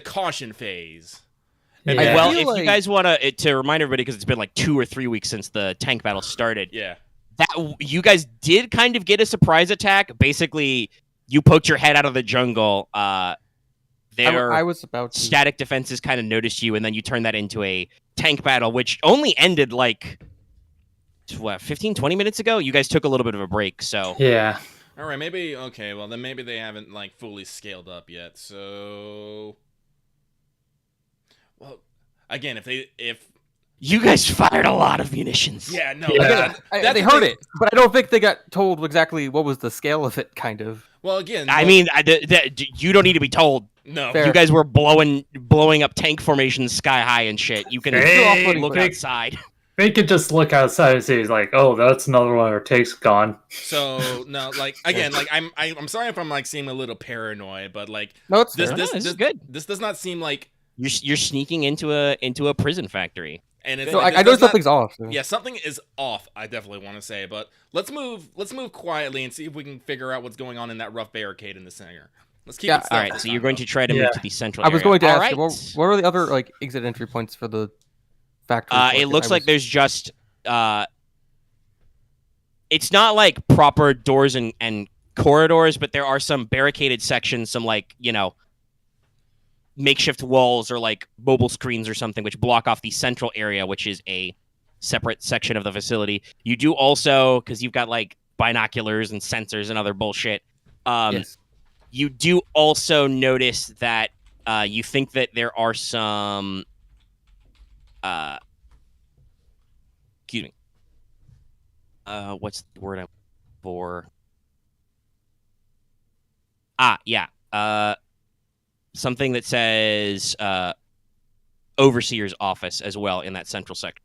caution phase. Yeah. Well, if you guys want to remind everybody, because it's been like 2 or 3 weeks since the tank battle started. Yeah. That you guys did kind of get a surprise attack. Basically, you poked your head out of the jungle. I was about to. Static defenses kind of noticed you, and then you turned that into a tank battle, which only ended like 15, 20 minutes ago. You guys took a little bit of a break, so Yeah. All right, maybe well then maybe they haven't like fully scaled up yet. So well, again, if you guys fired a lot of munitions. yeah, no, Yeah. They heard it, but I don't think they got told exactly what was the scale of it. Kind of. well, again, I mean, you don't need to be told. no. Fair. You guys were blowing up tank formations sky high and shit. You can Hey, look big- outside. They could just look outside and see, like, oh, that's another one of our takes gone. So no, like again, like I'm sorry if I'm like seeming a little paranoid, but like No, it's this fair. this is good. This does not seem like You're sneaking into a prison factory. and it's So like, I know something's off. So. Yeah, something is off. I definitely want to say, but let's move quietly and see if we can figure out what's going on in that rough barricade in the center. Let's keep Yeah, it stealth All right, this so time, you're going though. to try to Yeah. move to the central I was area. going to All ask right. you, what are the other like exit entry points for the factory? It looks like there's just it's not like proper doors and corridors, but there are some barricaded sections, some like, makeshift walls or like mobile screens or something which block off the central area, which is a separate section of the facility. You do also, because you've got like binoculars and sensors and other bullshit, Yes. you do also notice that you think that there are some excuse me. What's the word I'm for? Yeah. Something that says overseer's office as well in that central sector.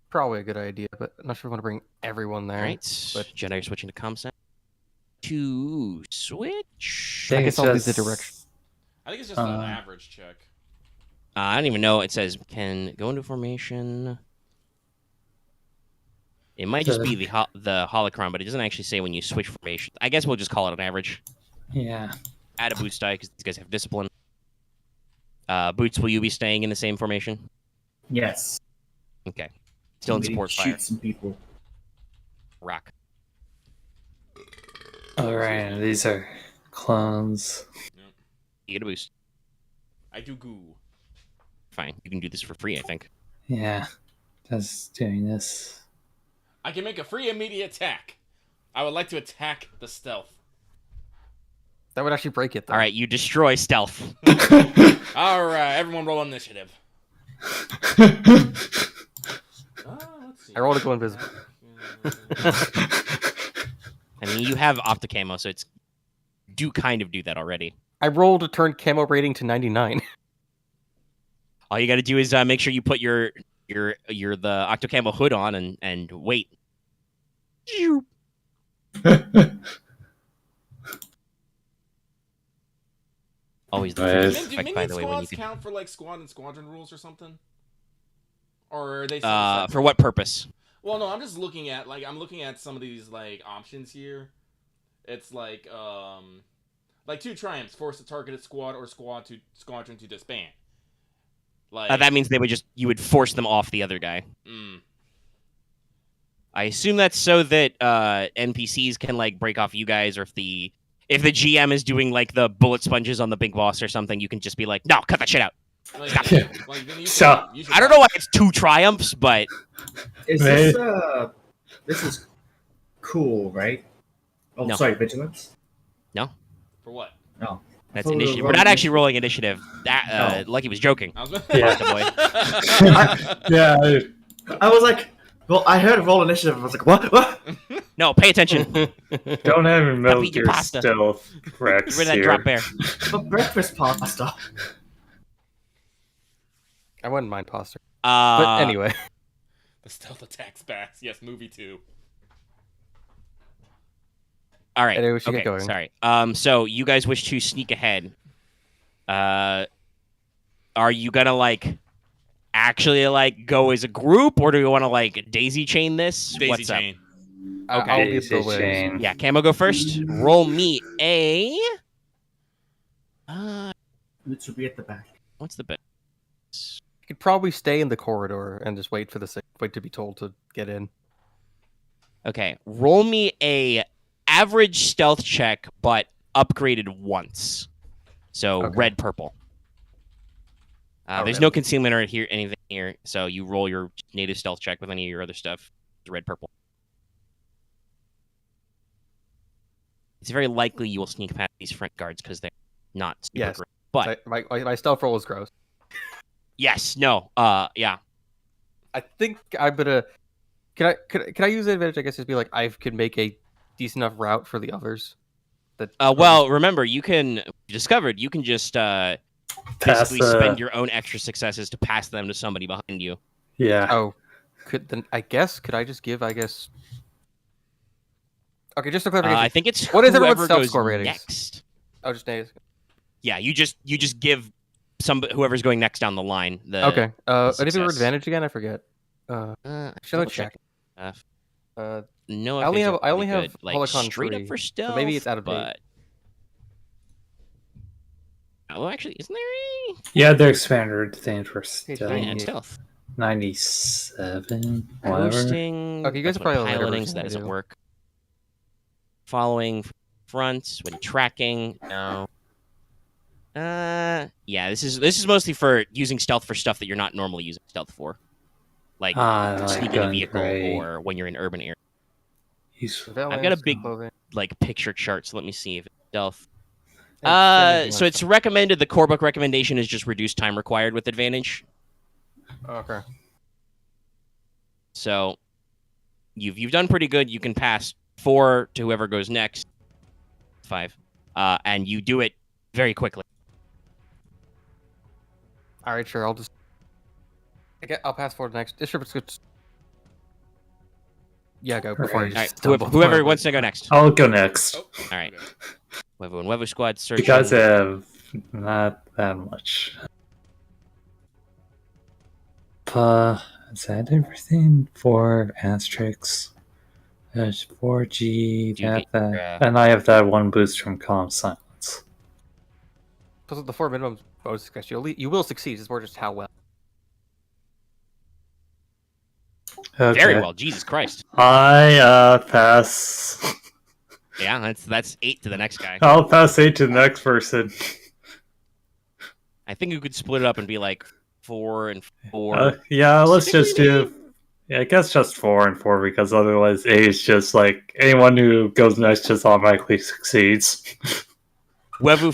Probably a good idea, but I'm not sure if I want to bring everyone there. All right. But Jedi are switching to comsat. To switch. I guess it's I'll do the just- direction. I think it's just an average check. I don't even know. It says can go into formation. It might just be the holocron, but it doesn't actually say when you switch formation. I guess we'll just call it an average. Yeah. Add a boots die because these guys have discipline. Boots, will you be staying in the same formation? Yes. Okay. Still in Maybe support shoot fire. some people. Rock. All right, these are clones. You get a boost. I do goo. Fine. You can do this for free, I think. Yeah, just doing this. I can make a free immediate attack. I would like to attack the stealth. That would actually break it, though. All right, you destroy stealth. All right, everyone roll initiative. Let's see. I rolled to go invisible. I mean, you have Opticamo, so it's do kind of do that already. I rolled to turn camo rating to 99. All you got to do is make sure you put your the Octocamo hood on and wait. Always the Nice. first Do effect, minion by the way, when you squads can, count for like squad and squadron rules or something? Or are they? for what purpose? Well, no, I'm just looking at I'm looking at some of these like options here, It's like 2 triumphs force a targeted squad or squadron to disband. Like That means you would force them off the other guy. I assume that's so that NPCs can like break off you guys, or if the GM is doing like the bullet sponges on the big boss or something, you can just be like, no, cut that shit out. Like, then you should I don't know why it's 2 triumphs, but This is cool, right? Oh, No. sorry, vigilance. For what? No, that's thought we were initiative. We're rolling not actually initiative. rolling initiative. That Lucky was joking. I was Yeah. Yeah. I was like, well, I heard roll initiative. I was like, what? No, pay attention. Don't have him Stop milk eating your your pasta. stealth, Rex. Get rid of that here. drop bear. For breakfast pasta. I wouldn't mind pasta. But anyway, The stealth attacks back. Yes, movie 2. All right. anyway, we should Okay, get going. sorry. So you guys wish to sneak ahead. Are you gonna like actually like go as a group, or do you want to like daisy chain this? Daisy What's chain. Okay. I'll lead Daisy the way. chain. up? Yeah, Camo, go first. Roll me a. It should be at the back. What's the best? You could probably stay in the corridor and just wait to be told to get in. Okay, roll me a average stealth check, but upgraded once. So Okay. red, purple. There's red. no concealment or anything here, so you roll your native stealth check with any of your other stuff. Red, purple. It's very likely you will sneak past these front guards because they're not super Yes. great. But My stealth roll is gross. yes, no, yeah. I think I'm gonna. Can I use the advantage? I guess just be like I could make a decent enough route for the others. That Well, remember you can just Pass basically the- spend your own extra successes to pass them to somebody behind you. Yeah. Oh, could I just give Okay, just to clarify. I think it's What is everyone's whoever stealth goes score ratings? next. Oh, just names. Yeah, you just give whoever's going next down the line. Okay. Anything for success. advantage again? I forget. Should I check? No, I only upgrades are have pretty good. Like Holocron straight 3, up for so stealth. maybe it's out of date. but... Oh, actually, isn't there any? Yeah, they're expanded things for Okay, stealth. Yeah, stealth. 97, whatever. Boosting. Okay, you guys that's are probably when later piloting, version so that we doesn't do. work. Following fronts when tracking. No. Yeah, this is mostly for using stealth for stuff that you're not normally using stealth for, like Like sneaking a gun vehicle gray. or when you're in urban area. Useful. I've got a big like picture chart, so let me see if it's stealth. And So it's recommended. The core book recommendation is just reduced time required with advantage. okay. So you've done pretty good. You can pass 4 to whoever goes next. 5, and you do it very quickly. All right, sure. I'll pass forward next. This trip is good. Yeah, go before you All right, just whoever wants to go next. I'll go next. Oh, All right. okay. Wevu and Wevu squad searching. Because I have not that much. Is that everything? 4 asterisks. There's 4G, Do you get that. your, And I have that one boost from Calm Silence. Plus the 4 minimum bonus success. You will succeed. It's more just how well. Okay. Very well. Jesus Christ. I pass. Yeah, that's 8 to the next guy. I'll pass 8 to the next person. I think you could split it up and be like 4 and 4. Yeah, let's just Maybe. do. Yeah, I guess just 4 and 4 because otherwise 8 is just like anyone who goes next just automatically succeeds. Wevu,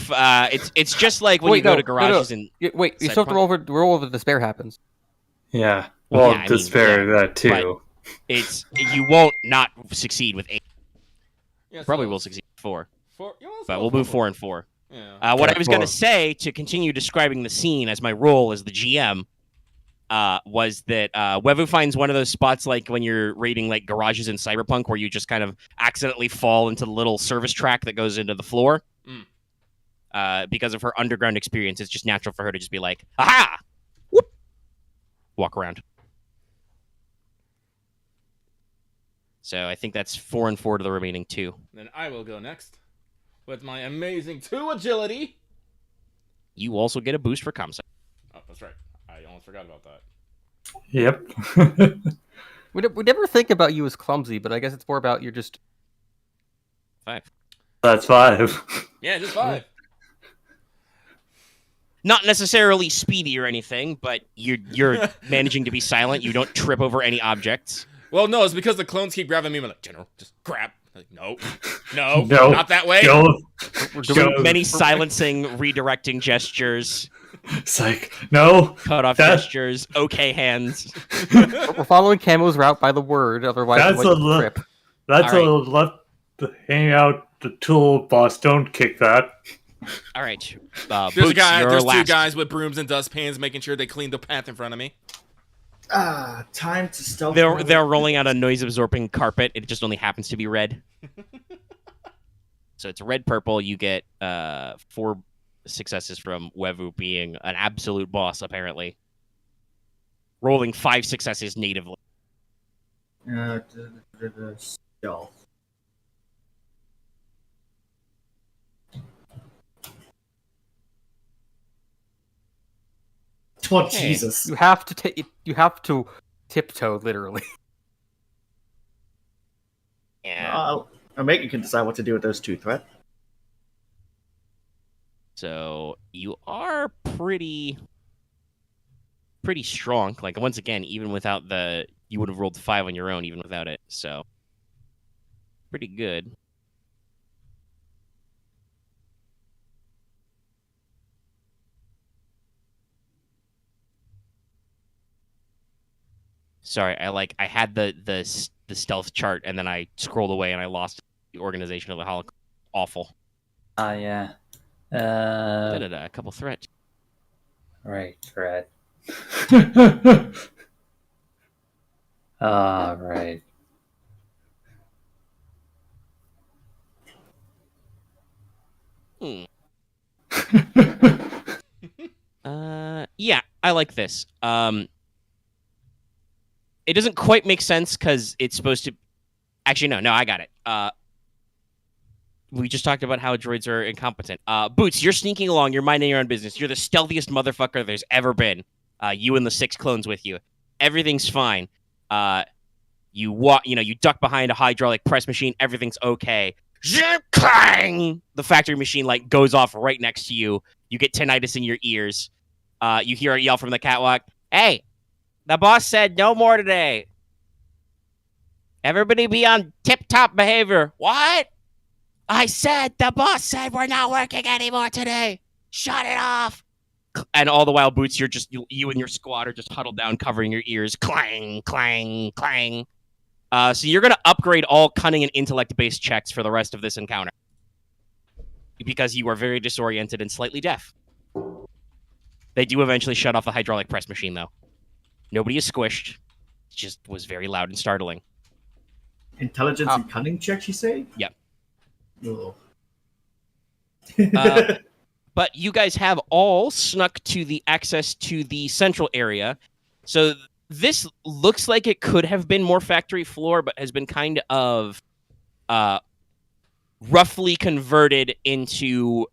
it's just like when Wait, you go no, to garages and Wait, you still have to roll over the despair happens. Yeah. Well, Yeah, I mean, despair yeah, that too. you won't not succeed with 8. Yeah, Probably so will succeed with 4, 4. Yeah, let's but go we'll move 4 and 4. Yeah. What Okay, I was going to 4. say to continue describing the scene as my role as the GM was that Wevu finds one of those spots like when you're raiding like garages in Cyberpunk where you just kind of accidentally fall into the little service track that goes into the floor. Because of her underground experience, it's just natural for her to just be like, aha! Whoop! Walk around. So I think that's 4 and 4 to the remaining 2. Then I will go next with my amazing 2 agility. You also get a boost for comms. Oh, that's right. I almost forgot about that. Yep. We never think about you as clumsy, but I guess it's more about you're just 5. That's 5. Yeah, just 5. Not necessarily speedy or anything, but you're managing to be silent. You don't trip over any objects. Well, no, it's because the clones keep grabbing me. I'm like, General, just grab. Like, no, No, not that way. Go. we're doing Go. Many silencing, redirecting gestures, It's like, no. cut off That- gestures, okay hands. we're following Camo's route by the word, otherwise That's we'll a lo- trip. That's All a left hang out the tool boss. Don't kick that. All right, There's Boots, you're there's last. 2 guys with brooms and dustpans making sure they clean the path in front of me. Time to stealth. They're rolling out a noise-absorbing carpet. It just only happens to be red. So it's red-purple. You get 4 successes from Wevuguk being an absolute boss, apparently. Rolling 5 successes natively. Stealth. Oh Hey. Jesus! You have to tiptoe literally. Yeah. Omega can decide what to do with those 2 threats. So you are pretty strong. Like, once again, even without you would have rolled 5 on your own, even without it. So pretty good. Sorry, I had the stealth chart and then I scrolled away and I lost the organization of the Holocaust. Awful. Yeah. A couple threats. Right, right. Right. Hmm. Yeah, I like this. It doesn't quite make sense because it's supposed to. Actually, no, I got it. We just talked about how droids are incompetent. Boots, you're sneaking along. You're minding your own business. You're the stealthiest motherfucker there's ever been. You and the 6 clones with you. Everything's fine. You walk. You duck behind a hydraulic press machine. Everything's okay. Clang! The factory machine goes off right next to you. You get tinnitus in your ears. You hear a yell from the catwalk. Hey, the boss said no more today. Everybody be on tip-top behavior. What? I said, the boss said we're not working anymore today. Shut it off. And all the while, Boots, you and your squad are just huddled down, covering your ears. Clang, clang, clang. So you're going to upgrade all cunning and intellect-based checks for the rest of this encounter. Because you are very disoriented and slightly deaf. They do eventually shut off the hydraulic press machine, though. Nobody is squished. It just was very loud and startling. Intelligence and cunning check, you say? Yep. Ugh. But you guys have all snuck to the access to the central area. So this looks like it could have been more factory floor, but has been kind of roughly converted into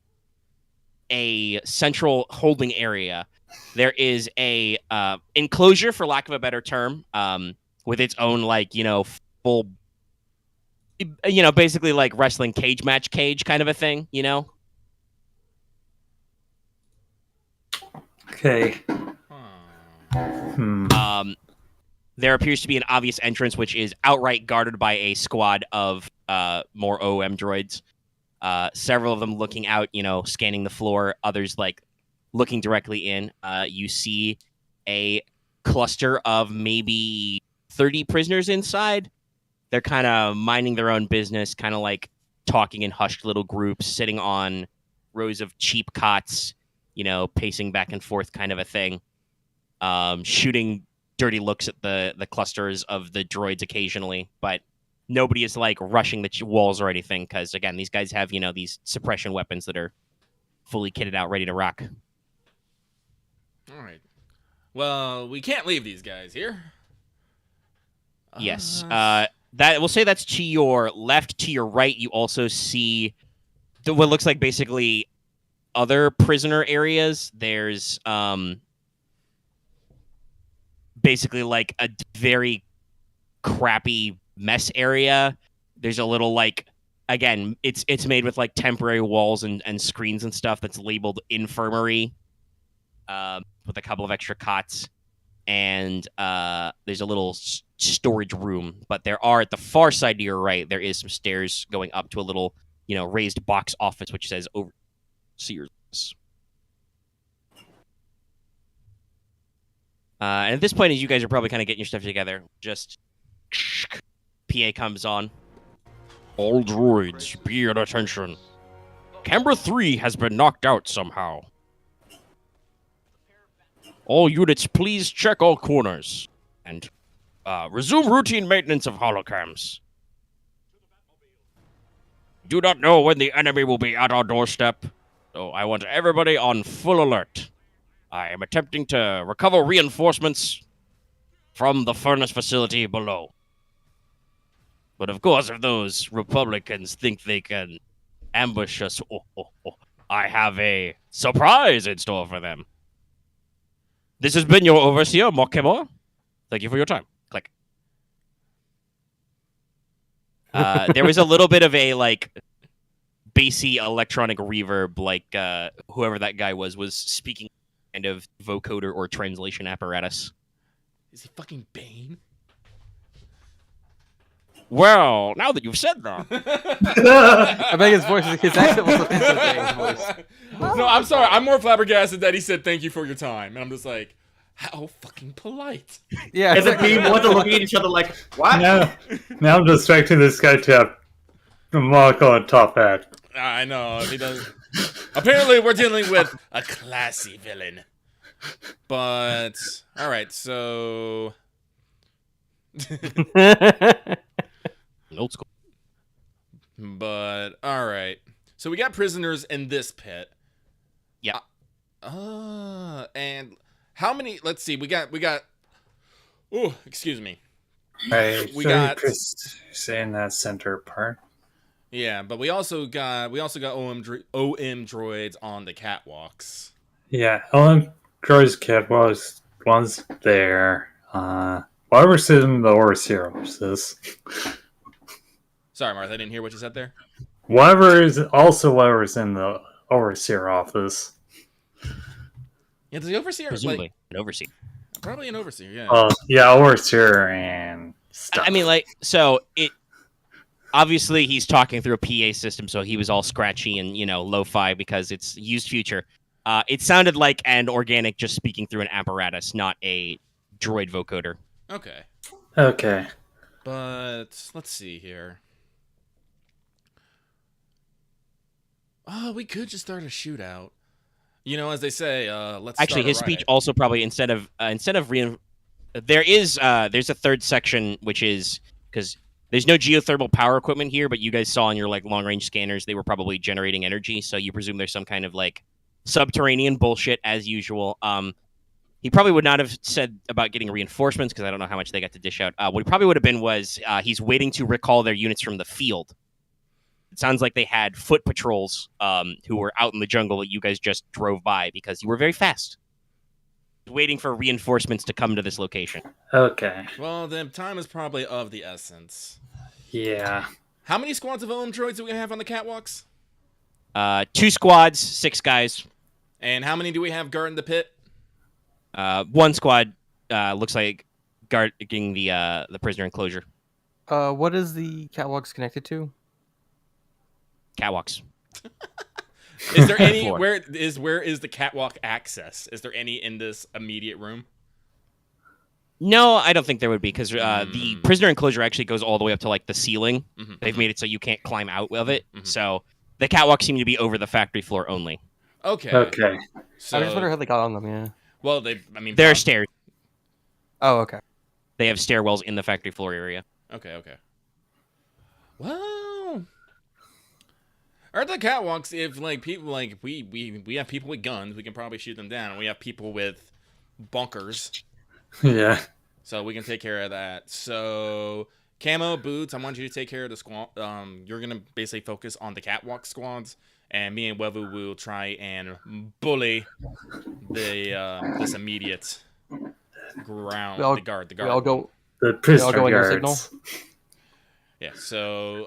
a central holding area. There is a enclosure, for lack of a better term, with its own full, basically like wrestling cage match cage kind of a thing, Okay. There appears to be an obvious entrance, which is outright guarded by a squad of more OM droids. Several of them looking out, scanning the floor. Others looking directly in. You see a cluster of maybe 30 prisoners inside. They're kind of minding their own business, kind of talking in hushed little groups, sitting on rows of cheap cots, pacing back and forth kind of a thing. Shooting dirty looks at the clusters of the droids occasionally, but nobody is rushing the walls or anything because, again, these guys have, these suppression weapons that are fully kitted out, ready to rock. All right. Well, we can't leave these guys here. Yes. that we'll say that's to your left. To your right, you also see what looks like basically other prisoner areas. There's basically like a very crappy mess area. There's a little like, again, it's made with like temporary walls and screens and stuff that's labeled infirmary, with a couple of extra cots, and there's a little storage room. But there are, at the far side to your right, there is some stairs going up to a little, raised box office which says overseers. And at this point, as you guys are probably kind of getting your stuff together, just PA comes on. All droids, be at attention. Canberra 3 has been knocked out somehow. All units, please check all corners. And resume routine maintenance of holocams. Do not know when the enemy will be at our doorstep, so I want everybody on full alert. I am attempting to recover reinforcements from the furnace facility below. But of course, if those Republicans think they can ambush us, I have a surprise in store for them. This has been your overseer, Camo. Thank you for your time. Click. There was a little bit of a, like, bassy electronic reverb, like whoever that guy was speaking kind of vocoder or translation apparatus. Is he fucking Bane? Well, now that you've said that. I bet his accent was his voice. No, I'm sorry. I'm more flabbergasted that he said thank you for your time. And I'm just like, how fucking polite. Yeah. As if we want to look at each other like, what? Now I'm distracting this guy to have a monocle and top hat. I know. He does. Apparently, we're dealing with a classy villain. But, alright, so... Old school. But, alright. So we got prisoners in this pit. Yeah. And how many... Let's see, we got... Oh, excuse me. Right, We got... in that center part. Yeah, but we also got OM droids on the catwalks. Yeah, Ellen Crow's catwalks one's there. Whatever's in the overseer offices. Sorry, Marth, I didn't hear what you said there. Whatever's in the overseer office. Yeah, does the overseer... Presumably, like, an overseer. probably an overseer, yeah. Yeah, overseer and stuff. I mean, like, so it... Obviously, he's talking through a PA system, so he was all scratchy and, lo-fi because it's used future. It sounded like an organic just speaking through an apparatus, not a droid vocoder. Okay. Okay. But, let's see here. Oh, we could just start a shootout. As they say, let's Actually, start a his speech riot. also probably, there's a third section, which is, because there's no geothermal power equipment here, but you guys saw in your, like, long-range scanners, they were probably generating energy, so you presume there's some kind of, like, subterranean bullshit, as usual. He probably would not have said about getting reinforcements, because I don't know how much they got to dish out. What he probably would have been was, he's waiting to recall their units from the field. It sounds like they had foot patrols, who were out in the jungle that you guys just drove by, because you were very fast. Waiting for reinforcements to come to this location. Okay. Well, then time is probably of the essence. Yeah. How many squads of OM droids do we have on the catwalks? 2 squads, 6 guys. And how many do we have guarding the pit? 1 squad looks like guarding the prisoner enclosure. What is the catwalks connected to? Catwalks. Is there any where is the catwalk access? Is there any in this immediate room? No, I don't think there would be, because the prisoner enclosure actually goes all the way up to, like, the ceiling. Mm-hmm, They've made it so you can't climb out of it. Mm-hmm. So the catwalks seem to be over the factory floor only. Okay. Okay. So, I just wonder how they got on them. Yeah. well, There are stairs. Oh, okay. They have stairwells in the factory floor area. Okay. Well, are the catwalks, if, like, people, like, we have people with guns, we can probably shoot them down. And we have people with bunkers. Yeah. So we can take care of that. So Camo, Boots, I want you to take care of the squad. You're gonna basically focus on the catwalk squads, and me and Wevu will try and bully the this immediate ground. We all- the guard. We all go. The We all prisoner go on your guards. signal. Yeah. So,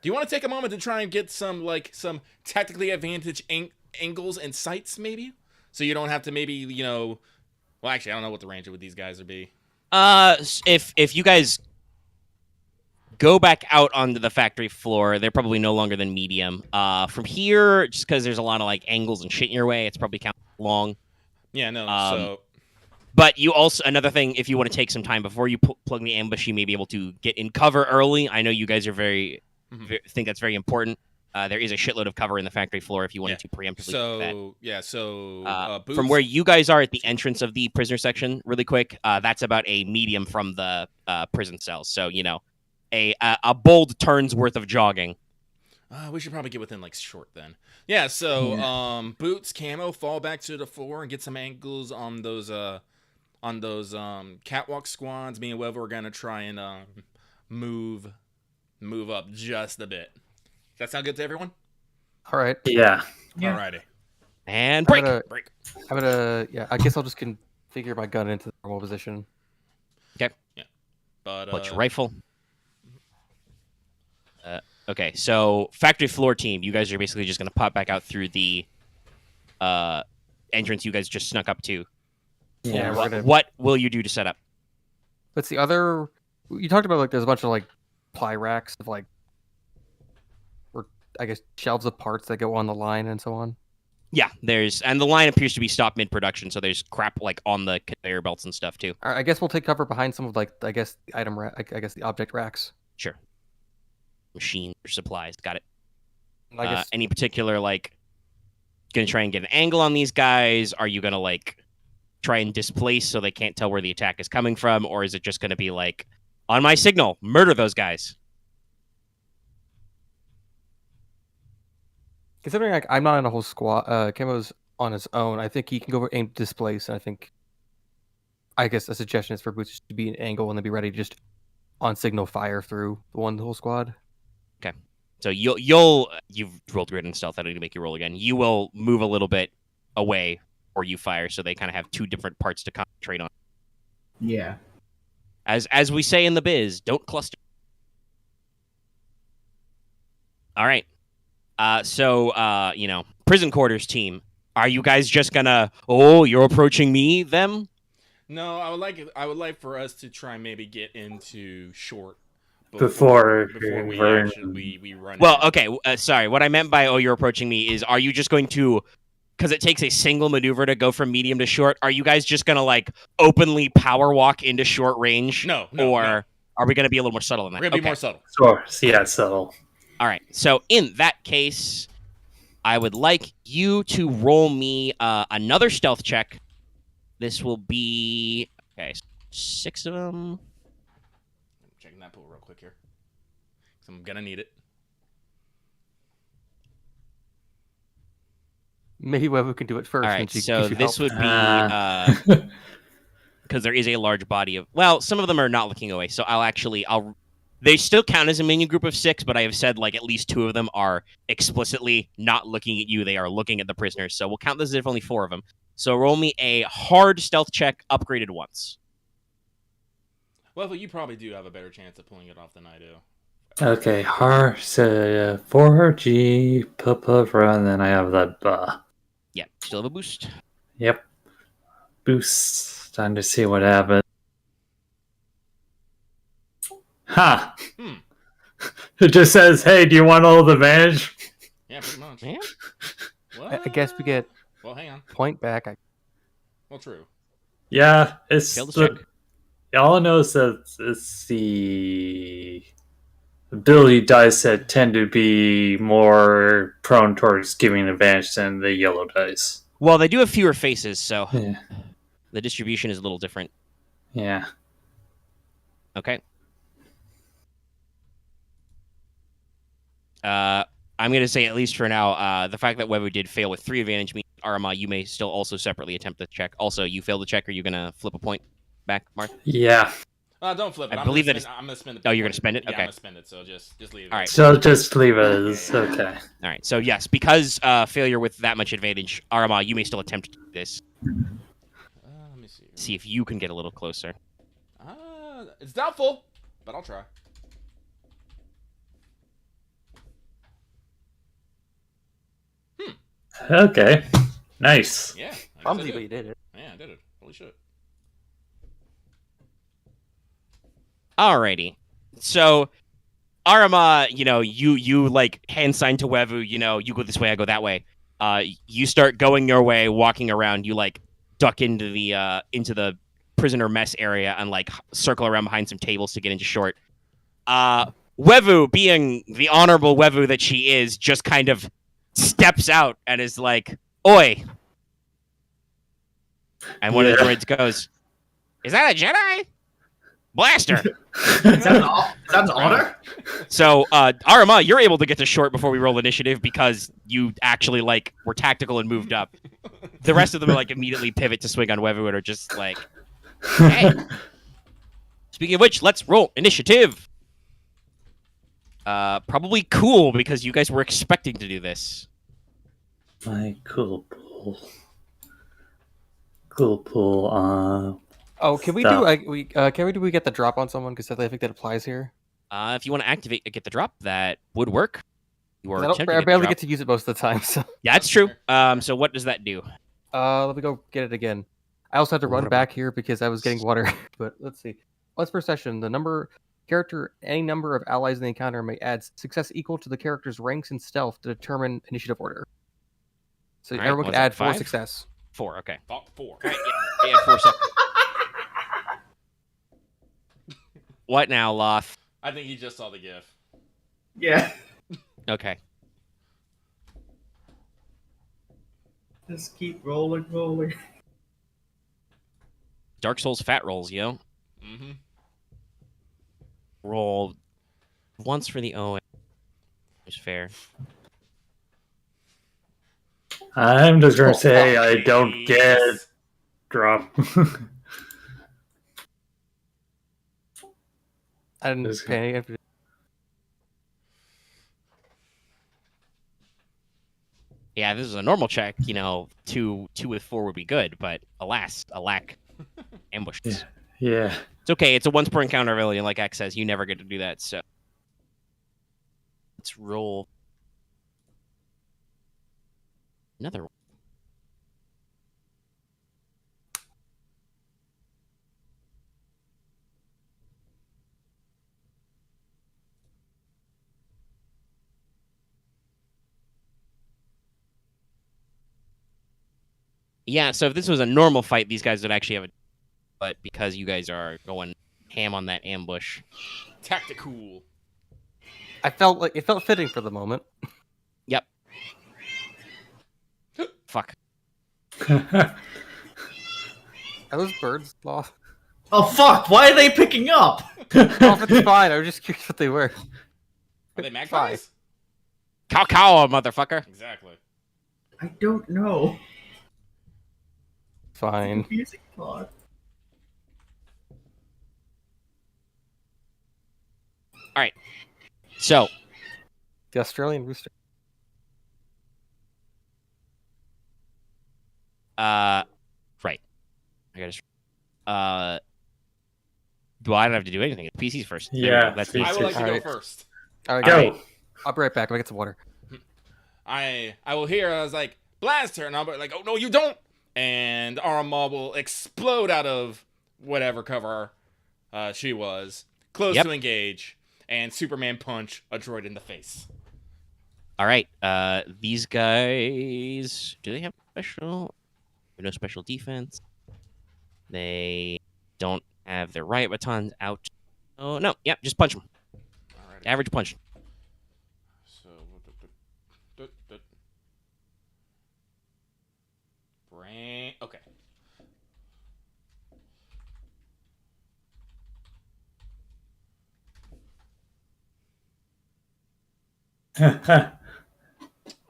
do you want to take a moment to try and get some tactically advantaged angles and sights, maybe, so you don't have to well, actually, I don't know what the range with these guys would be. If you guys go back out onto the factory floor, they're probably no longer than medium. From here, just because there's a lot of angles and shit in your way, it's probably kind of long. Yeah, no. So, but you also, another thing, if you want to take some time before you plug the ambush, you may be able to get in cover early. I know you guys are think that's very important. There is a shitload of cover in the factory floor if you wanted to preemptively do that. Boots, from where you guys are at the entrance of the prisoner section, really quick, that's about a medium from the prison cells. So, a bold turn's worth of jogging. we should probably get within short then. Yeah, so Boots, Camo, fall back to the floor and get some angles on those catwalk squads. Me and Wev are gonna try and move up just a bit. Does that sound good to everyone? All right. Yeah. Alrighty. And break. Break. I'm gonna. Yeah. I guess I'll just configure my gun into the normal position. Okay. Yeah. But Put your rifle. Okay, so factory floor team, you guys are basically just going to pop back out through the entrance you guys just snuck up to. Yeah. What will you do to set up? What's the other? You talked about there's a bunch of ply racks of or I guess shelves of parts that go on the line and so on. Yeah, and the line appears to be stopped mid-production, so there's crap on the conveyor belts and stuff too. All right, I guess we'll take cover behind some of I guess the item I guess the object racks. Sure. Machines or supplies, got it. I guess Any particular gonna try and get an angle on these guys? Are you gonna try and displace so they can't tell where the attack is coming from, or is it just gonna be on my signal, murder those guys? considering I'm not in a whole squad, Camo's on his own. I think he can go aim displace, and I guess a suggestion is for Boots to be an angle and then be ready to just on signal fire through the whole squad. Okay. So you've rolled grid and stealth. I don't need to make you roll again. You will move a little bit away or you fire, so they kind of have two different parts to concentrate on. Yeah. As we say in the biz, don't cluster. All right. Prison quarters team. Are you guys just gonna? Oh, you're approaching me, them? No, I would like for us to try and maybe get into short before we run. Well, in. okay. Sorry. What I meant by "oh, you're approaching me" is, are you just going to? Because it takes a single maneuver to go from medium to short. Are you guys just gonna openly power walk into short range? No. Are we gonna be a little more subtle than that? We're gonna be more subtle. Sure. Yeah, subtle. All right. So in that case, I would like you to roll me another stealth check. This will be 6 of them. I'm checking that pool real quick here. So I'm gonna need it. Maybe Wevu can do it first. All right. Since So this would be because there is a large body of. Well, some of them are not looking away. So I'll. They still count as a minion group of 6, but I have said at least 2 of them are explicitly not looking at you. They are looking at the prisoners. So we'll count this as if only 4 of them. So roll me a hard stealth check, upgraded once. Well, you probably do have a better chance of pulling it off than I do. Okay, hard, so 4G, and then I have that. Yeah, still have a boost. Yep. Boost. Time to see what happens. Ha! It just says, hey, do you want all the advantage? Yeah, pretty much. Yeah. I guess we get hang on. point back. Well, true. Yeah, it's Failed to check. all I know is that it's the ability dice that tend to be more prone towards giving advantage than the yellow dice. Well, they do have fewer faces, so Yeah. the distribution is a little different. Yeah. Okay. I'm going to say, at least for now, the fact that Wevu did fail with 3 advantage means, Aramaa, you may still also separately attempt the check. Also, you failed the check. Are you going to flip a point back, Marth? Yeah. Don't flip it. I believe that I'm gonna spend it. Oh, you're gonna spend it? Yeah, Okay. I'm gonna spend it. So just leave it. All right. So just leave it as okay. All right. So yes, because failure with that much advantage, Aramaa, you may still attempt to do this. Let me see. See if you can get a little closer. It's doubtful, but I'll try. Okay, nice. Yeah. I guess I Clumsy, did. but you did it. Yeah, I did it. Holy shit. Alrighty. So, Aramaa, you like hand sign to Wevu, you go this way, I go that way. You start going your way, walking around, you like duck into the prisoner mess area and like circle around behind some tables to get into short. Wevu, being the honorable Wevu that she is, just kind of steps out and is like, "Oi!" And one of the droids goes, "Is that a Jedi? Blaster!" Is that an order? So, Aramaa, you're able to get to short before we roll initiative because you actually like were tactical and moved up. The rest of them are like immediately pivot to swing on Wevu and are just like, "Hey." Speaking of which, let's roll initiative. Probably cool because you guys were expecting to do this. My cool pool. Cool pool. Oh, can we Stop. do like we get the drop on someone because I think that applies here. If you want to activate get the drop, that would work. You are 'Cause I barely get to use it most of the time. So Yeah, that's true. So what does that do? let me go get it again. I also have to run What back here because I was getting water. But let's see. Once per session, any number of allies in the encounter may add success equal to the character's ranks and stealth to determine initiative order. So All right, everyone what can was add that, 4 5? success. 4, okay. 4. All right, yeah, 4 seconds. What now, Loth? I think he just saw the GIF. Yeah. Okay. Just keep rolling. Dark Souls fat rolls, yo. Mm-hmm. Roll once for the OA. It's fair. I'm just gonna say I don't get drop. I didn't pay any attention. Yeah, this is a normal check. 2 with 4 would be good, but alas, a lack. Ambushes. Yeah. It's okay. It's a once per encounter ability, and like X says, you never get to do that. So let's roll another one. Yeah, so if this was a normal fight, these guys would actually have a... But because you guys are going ham on that ambush... Tactical. I felt like it felt fitting for the moment. Yep. Fuck. Are those birds, Loth? Oh fuck! Why are they picking up? Oh, it's fine. I was just curious what they were. Are they magpies? Cow, motherfucker. Exactly. I don't know. Fine. Confusing part. Alright. So, The Australian rooster. right. I gotta... well, I don't have to do anything. It's PCs first. There we Yeah, go. That's PCs. I would like to go Alright. first. All right, Go. go. I'll be right back. I'll get some water. I will hear. I was like, blast her, and I'll be like, oh no, you don't. And Aramaa will explode out of whatever cover she was, close Yep. to engage, and Superman punch a droid in the face. Alright. These guys... Do they have special... No special defense. They don't have their riot batons out. Oh, no. Yep, just punch them. Alrighty. Average punch. So, brain. Okay.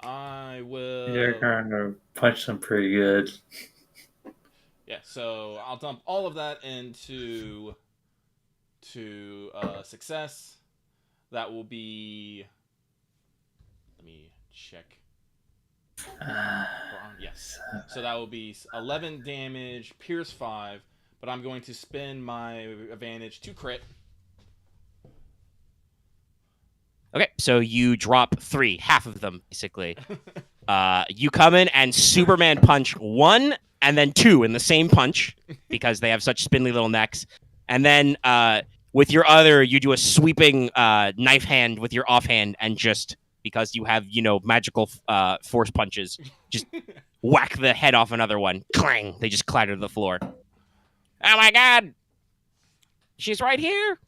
I will. You're gonna punch them pretty good. Yeah, so I'll dump all of that into to success. That will be. Let me check. Yes. So that will be 11 damage, pierce 5, but I'm going to spend my advantage to crit. Okay, so you drop 3, half of them, basically. You come in and Superman punch 1 and then 2 in the same punch because they have such spindly little necks. And then with your other, you do a sweeping knife hand with your offhand and just, because you have, magical force punches, just whack the head off another one. Clang! They just clatter to the floor. Oh my god! She's right here!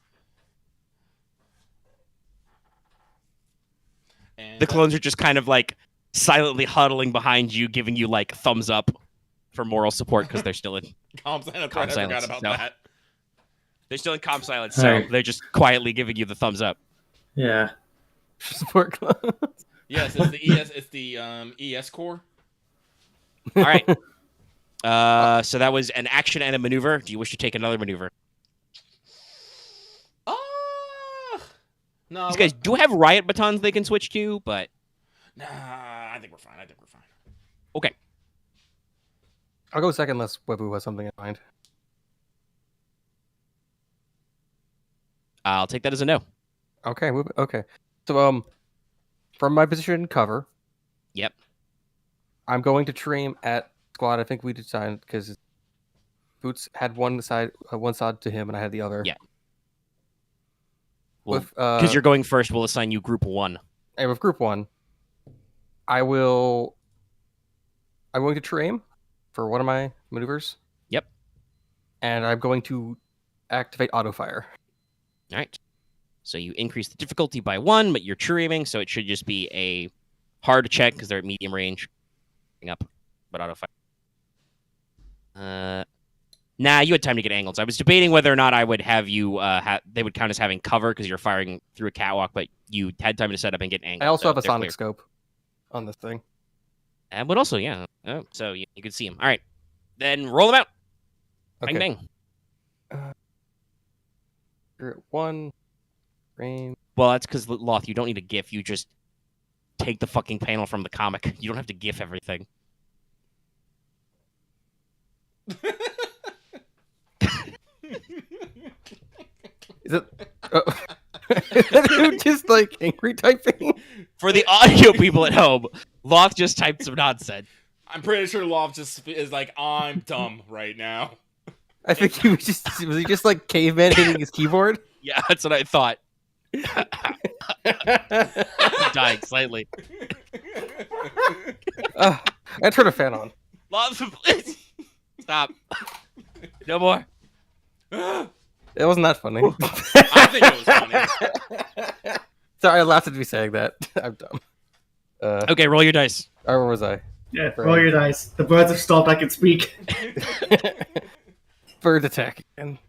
And The clones are just kind of like silently huddling behind you, giving you like thumbs up for moral support because they're still in calm silence. Calm I forgot silence, about no. that. they're still in calm silence, so Right. they're just quietly giving you the thumbs up. Yeah. Support clones. Yes, it's the ES. It's the ES core. All right. So that was an action and a maneuver. Do you wish to take another maneuver? No. These guys do have riot batons they can switch to, but Nah, I think we're fine. okay. I'll go second unless Webu has something in mind. I'll take that as a no. Okay, okay. So from my position in cover, Yep. I'm going to trim at squad. I think we decided because Boots had one side to him, and I had the other. Yeah. Well, With because you're going first, we'll assign you group 1. and with group 1, I'm going to trim for one of my maneuvers. Yep. And I'm going to activate auto fire. All right. So you increase the difficulty by 1, but you're true aiming, so it should just be a hard check because they're at medium range. Up, but auto fire. Nah, you had time to get angles. I was debating whether or not I would have you. They would count as having cover because you're firing through a catwalk, but you had time to set up and get angles. I also so have a they're sonic clear. scope on this thing. But also, yeah. Oh, so you can see them. All right, then roll them out. Okay. Bang bang. You're at 1. Frame. Well, that's because Loth, you don't need a GIF. You just take the fucking panel from the comic. You don't have to GIF everything. Is it? Is that just like angry typing? For the audio people at home, Loth just typed some nonsense. I'm pretty sure Loth just is like, I'm dumb right now. I think he was he just like caveman hitting his keyboard? Yeah, that's what I thought. I'm dying slightly. I turned a fan on. Loth, please stop. No more. It wasn't that funny. I think it was funny. Sorry, I laughed at me saying that. I'm dumb. Okay, roll your dice. Where was I? Yeah, roll your dice. The birds have stopped. I can speak. Bird attack again.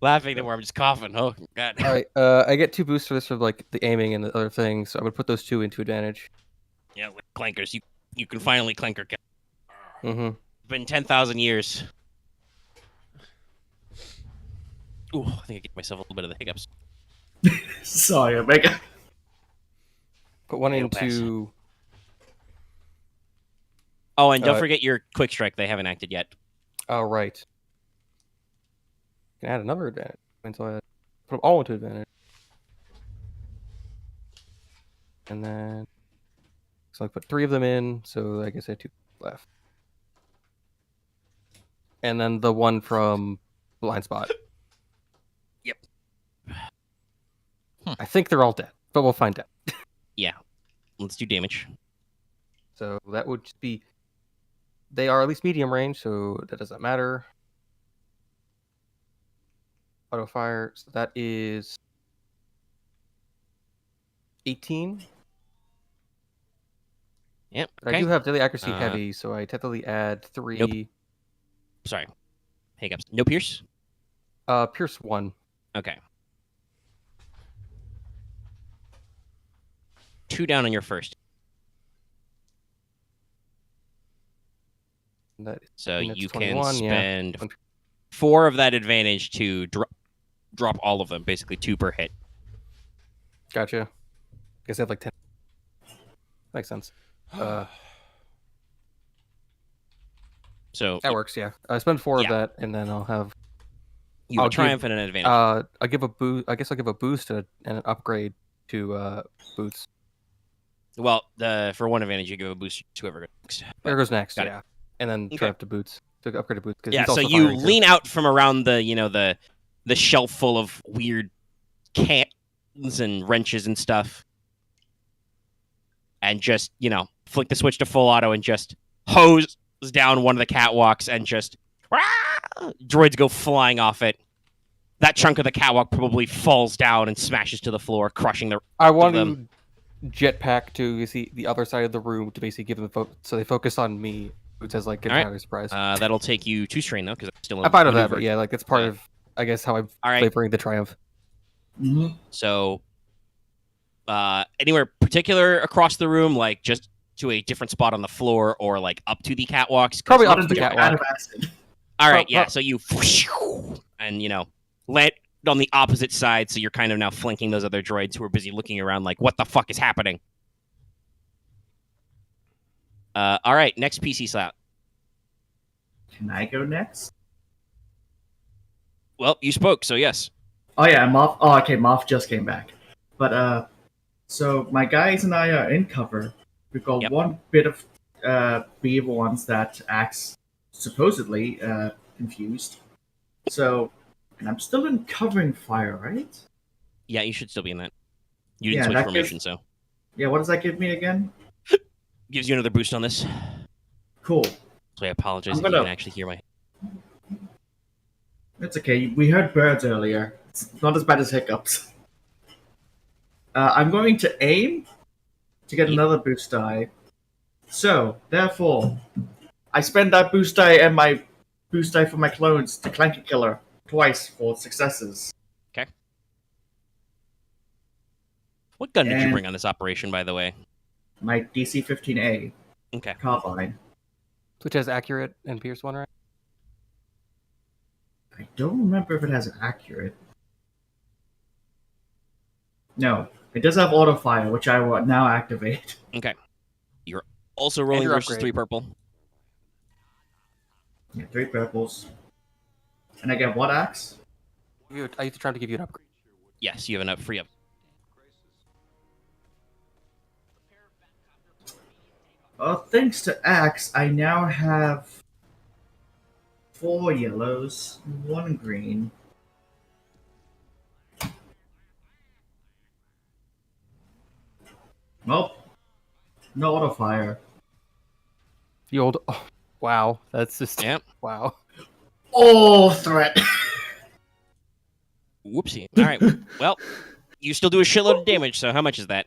Laughing no more. I'm just coughing. Oh god. All right, I get 2 boosts for this for like the aiming and the other things, so I'm gonna put those 2 into advantage. Yeah, with clankers. You can finally clanker. Mm-hmm. It's been 10,000 years. Ooh, I think I gave myself a little bit of the hiccups. Sorry, Omega. Put 1 It'll pass. into. Oh, and don't forget your quick strike. They haven't acted yet. Oh, right. Can add another advantage. And so I put them all into advantage. And then. So I put 3 of them in, so I guess I have 2 left. And then the one from Blind Spot. Yep. I think they're all dead, but we'll find out. Yeah. Let's do damage. So that would just be. They are at least medium range, so that doesn't matter. Auto fire. So that is 18. Yep. But Okay. I do have daily accuracy Uh, heavy, so I technically add 3. Nope. Sorry. Hiccups. No pierce? Pierce 1. Okay. 2 down on your first. And that, So and that's you 21, can yeah. spend 4 of that advantage to drop all of them, basically 2 per hit. Gotcha. Guess I have like 10. Makes sense. So That works, yeah. I spend 4 Yeah. of that, and then I'll have. you have I'll a triumph and an advantage. I'll give a boost. I guess I'll give a boost and an upgrade to boots. Well, for 1 advantage, you give a boost to whoever goes next. There goes next, got it. yeah. And then Okay. triumph to boots. To upgrade to boots. 'Cause Yeah, he's so also you firing, too. lean out from around the shelf full of weird cans and wrenches and stuff, and just flick the switch to full auto and just hose down one of the catwalks and just droids go flying off it. That chunk of the catwalk probably falls down and smashes to the floor, crushing the. I want them. to jetpack to see the other side of the room to basically give them so they focus on me, which has like All right. entirely surprise. That'll take you 2 strain though, because I'm still. I'm fine with that, maneuver. but yeah, like it's part of I guess how I'm All right. flavoring the triumph. Mm-hmm. So, anywhere particular across the room, like just to a different spot on the floor, or like up to the catwalks? 'Cause Probably up Out to of the the out catwalk. of acid. All right, Well, yeah. well- So you and land on the opposite side, so you're kind of now flanking those other droids who are busy looking around, like, what the fuck is happening? All right, next PC slot. Can I go next? Well, you spoke, so yes. Oh yeah, Marth. Oh, okay, Marth just came back. But so my guys and I are in cover. We've got Yep. one bit of evil ones that acts supposedly confused. So, and I'm still in covering fire, right? Yeah, you should still be in that. You didn't Yeah, switch that formation, so Yeah. What does that give me again? gives you another boost on this. Cool. So I apologize I'm if you gonna- can actually hear my. It's okay. We heard birds earlier. It's not as bad as hiccups. I'm going to aim to get Yeah. another boost die. So, therefore, I spend that boost die and my boost die for my clones to Clanky Killer twice for successes. What gun did you And- bring on this operation, by the way? My DC 15A Okay. carbine. Which has accurate and pierce one, right? I don't remember if it has accurate. No, it does have auto fire, which I will now activate. Okay. You're also rolling your versus upgrade. 3 purple. Yeah, 3 purples. And I get what axe? I used to try to give you an upgrade. Yes, you have enough free up. Thanks to axe, I now have 4 yellows, 1 green. Nope. No auto fire. The old. Oh, wow, that's just. Yep. Wow. Oh, threat! Whoopsie. All right. Well, you still do a shitload of damage, so how much is that?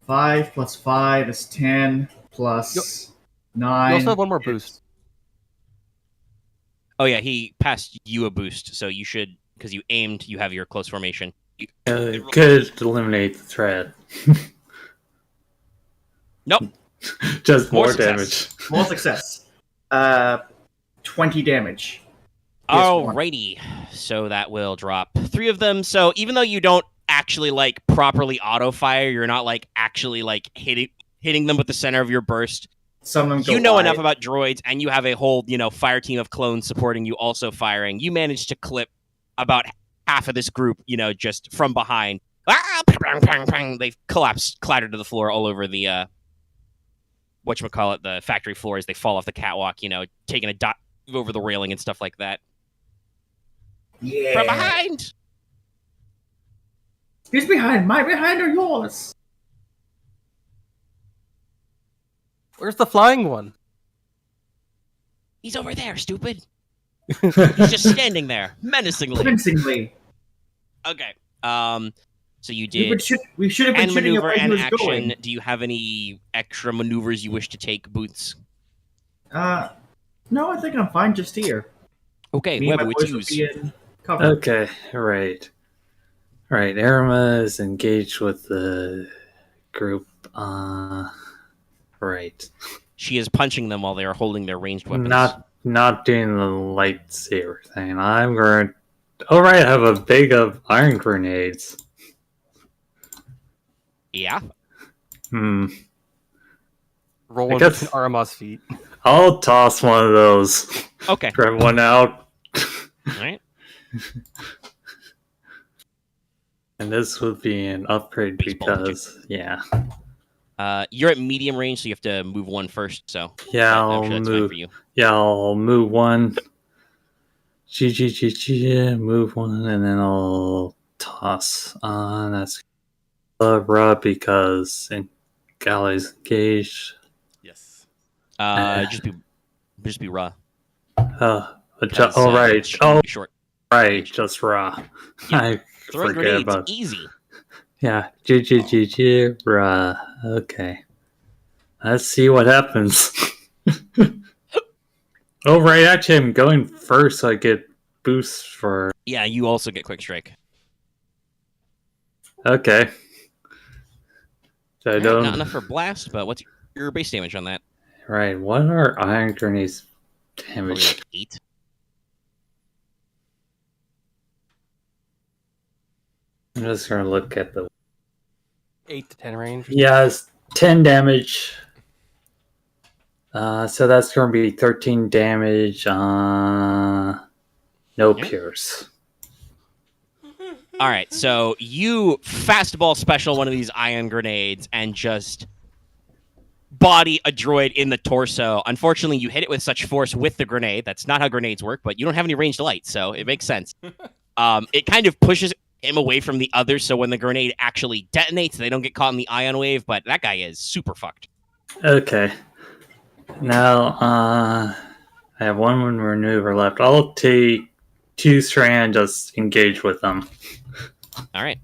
5 plus 5 is 10 plus 9. You also have one more boost. Oh, yeah, he passed you a boost, so you should, because you aimed, you have your close formation. Could eliminate the threat. Nope. Just More more success. damage. More success. 20 damage. Yes, one. Alrighty. So that will drop 3 of them. So even though you don't actually like properly auto fire, you're not like actually like hitting them with the center of your burst. Some of them go You know wide. enough about droids, and you have a whole fire team of clones supporting you, also firing. You managed to clip about half of this group, just from behind. Ah! Pang, pang, pang. They've collapsed, clattered to the floor all over the whatchamacallit, the factory floor as they fall off the catwalk, taking a dot over the railing and stuff like that. Yeah. From behind! Who's behind? My behind or yours? Where's the flying one? He's over there, stupid. He's just standing there, menacingly. Convincingly. Okay. So you We, did we should have been and shooting maneuver at where and he was action. going. Do you have any extra maneuvers you wish to take, Boots? No, I think I'm fine just here. Okay, Me and my Webu, it's boys will yours. be in cover. Okay, right. Right, Aramaa is engaged with the group. Right. She is punching them while they are holding their ranged weapons. Not doing the lightsaber thing. I'm going to Alright, I have a bag of iron grenades. Yeah. Hmm. Roll I one guess- between Aramaa's feet. I'll toss one of those. Okay. Grab one out. All right. And this would be an upgrade Baseball because, yeah. You're at medium range, so you have to move one first. So Yeah, but I'm I'll sure that's fine move. for you. Yeah, I'll move one. Move one, and then I'll toss. That's Rub because Galley's engaged. Yes. Just be raw. Oh, Because, right. it's Oh, short. right. Just raw. Yeah. I Throwing forget grenades about. easy. Yeah. Raw. Okay. Let's see what happens. Oh, right. Actually, I'm going first, so I get boosts for. Yeah, you also get quick strike. Okay. So I All right, don't. not enough for blast, but what's your base damage on that? Right. What are iron grenades Probably damage? like 8. I'm just gonna look at the. 8 to 10 range. Yeah, it's 10 damage. So that's going to be 13 damage. No Yeah. pierce. All right, so you fastball special one of these ion grenades and just body a droid in the torso. Unfortunately, you hit it with such force with the grenade. That's not how grenades work, but you don't have any ranged light, so it makes sense. It kind of pushes him away from the others, so when the grenade actually detonates, they don't get caught in the ion wave, but that guy is super fucked. Okay. Now, I have one maneuver left. I'll take 2 strand, just engage with them. All right.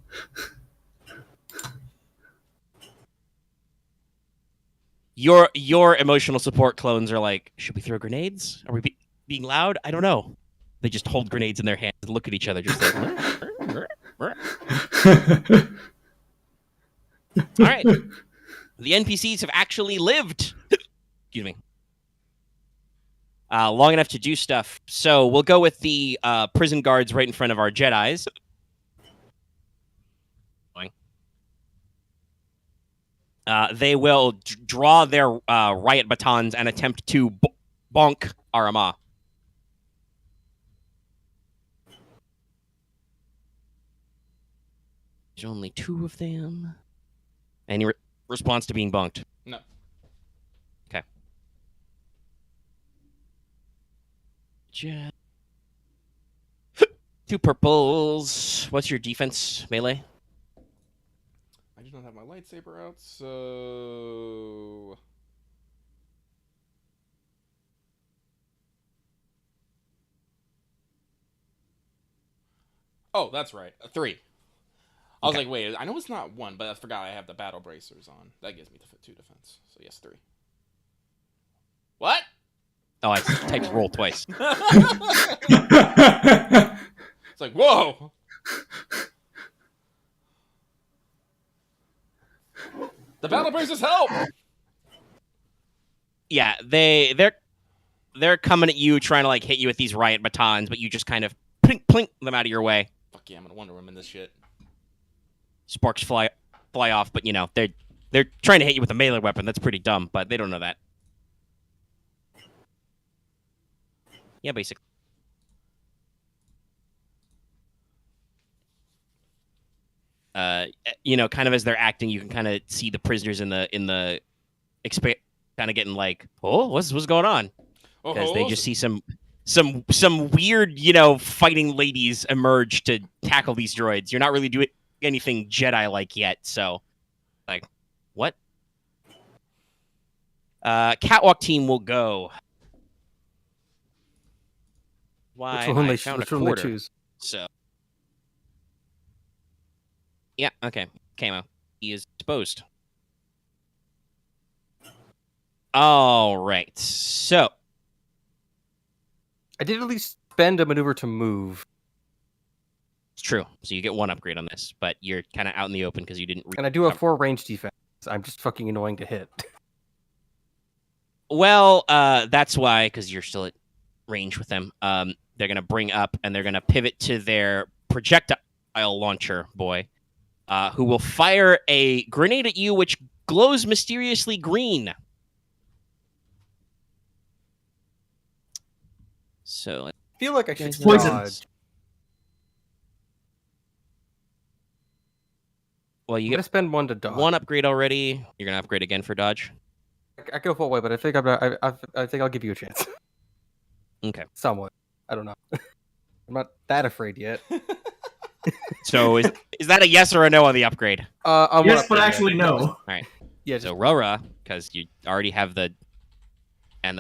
Your emotional support clones are like, should we throw grenades? Are we being loud? I don't know. They just hold grenades in their hands and look at each other, just like. All right. The NPCs have actually lived. Excuse me. Long enough to do stuff. So we'll go with the prison guards right in front of our Jedis. They will draw their riot batons and attempt to bonk Aramaa. There's only 2 of them. Any response to being bonked? No. Okay. 2 purples. What's your defense, melee? I do not have my lightsaber out, so. Oh, that's right. A 3. I was Okay. like, wait, I know it's not 1, but I forgot I have the battle bracers on. That gives me 2 defense. So, yes, 3. What? Oh, I typed roll twice. It's like, whoa! The battle bracers help! Yeah, they're coming at you, trying to like hit you with these riot batons, but you just kind of plink plink them out of your way. Fuck yeah, I'm gonna Wonder Woman this shit. Sparks fly off, but you know they're trying to hit you with a melee weapon. That's pretty dumb, but they don't know that. Yeah, basically. You know, kind of as they're acting, you can kind of see the prisoners in the kind of getting like, oh, what's going on? Because they just see some weird, you know, fighting ladies emerge to tackle these droids. You're not really doing anything Jedi-like yet, so like, what? Catwalk team will go. Why? Which one I found a which one they quarter. choose? So, yeah, okay. Camo. He is exposed. All right. So, I did at least spend a maneuver to move, it's true. So you get 1 upgrade on this, but you're kind of out in the open because you didn't. and I do have 4 range defense. I'm just fucking annoying to hit. Well, that's why, because you're still at range with them. they're going to bring up, and they're going to pivot to their projectile launcher boy, who will fire a grenade at you, which glows mysteriously green. So I feel like I should poison. dodge. Well, I'm you gonna get spend one to dodge. one upgrade already. You're going to upgrade again for dodge. I go full way, but I think I think I'll give you a chance. Okay. Somewhat. I don't know. I'm not that afraid yet. So is that a yes or a no on the upgrade? I'm Yes, not but upgrading actually yet. no. Yeah, So Rora, because you already have the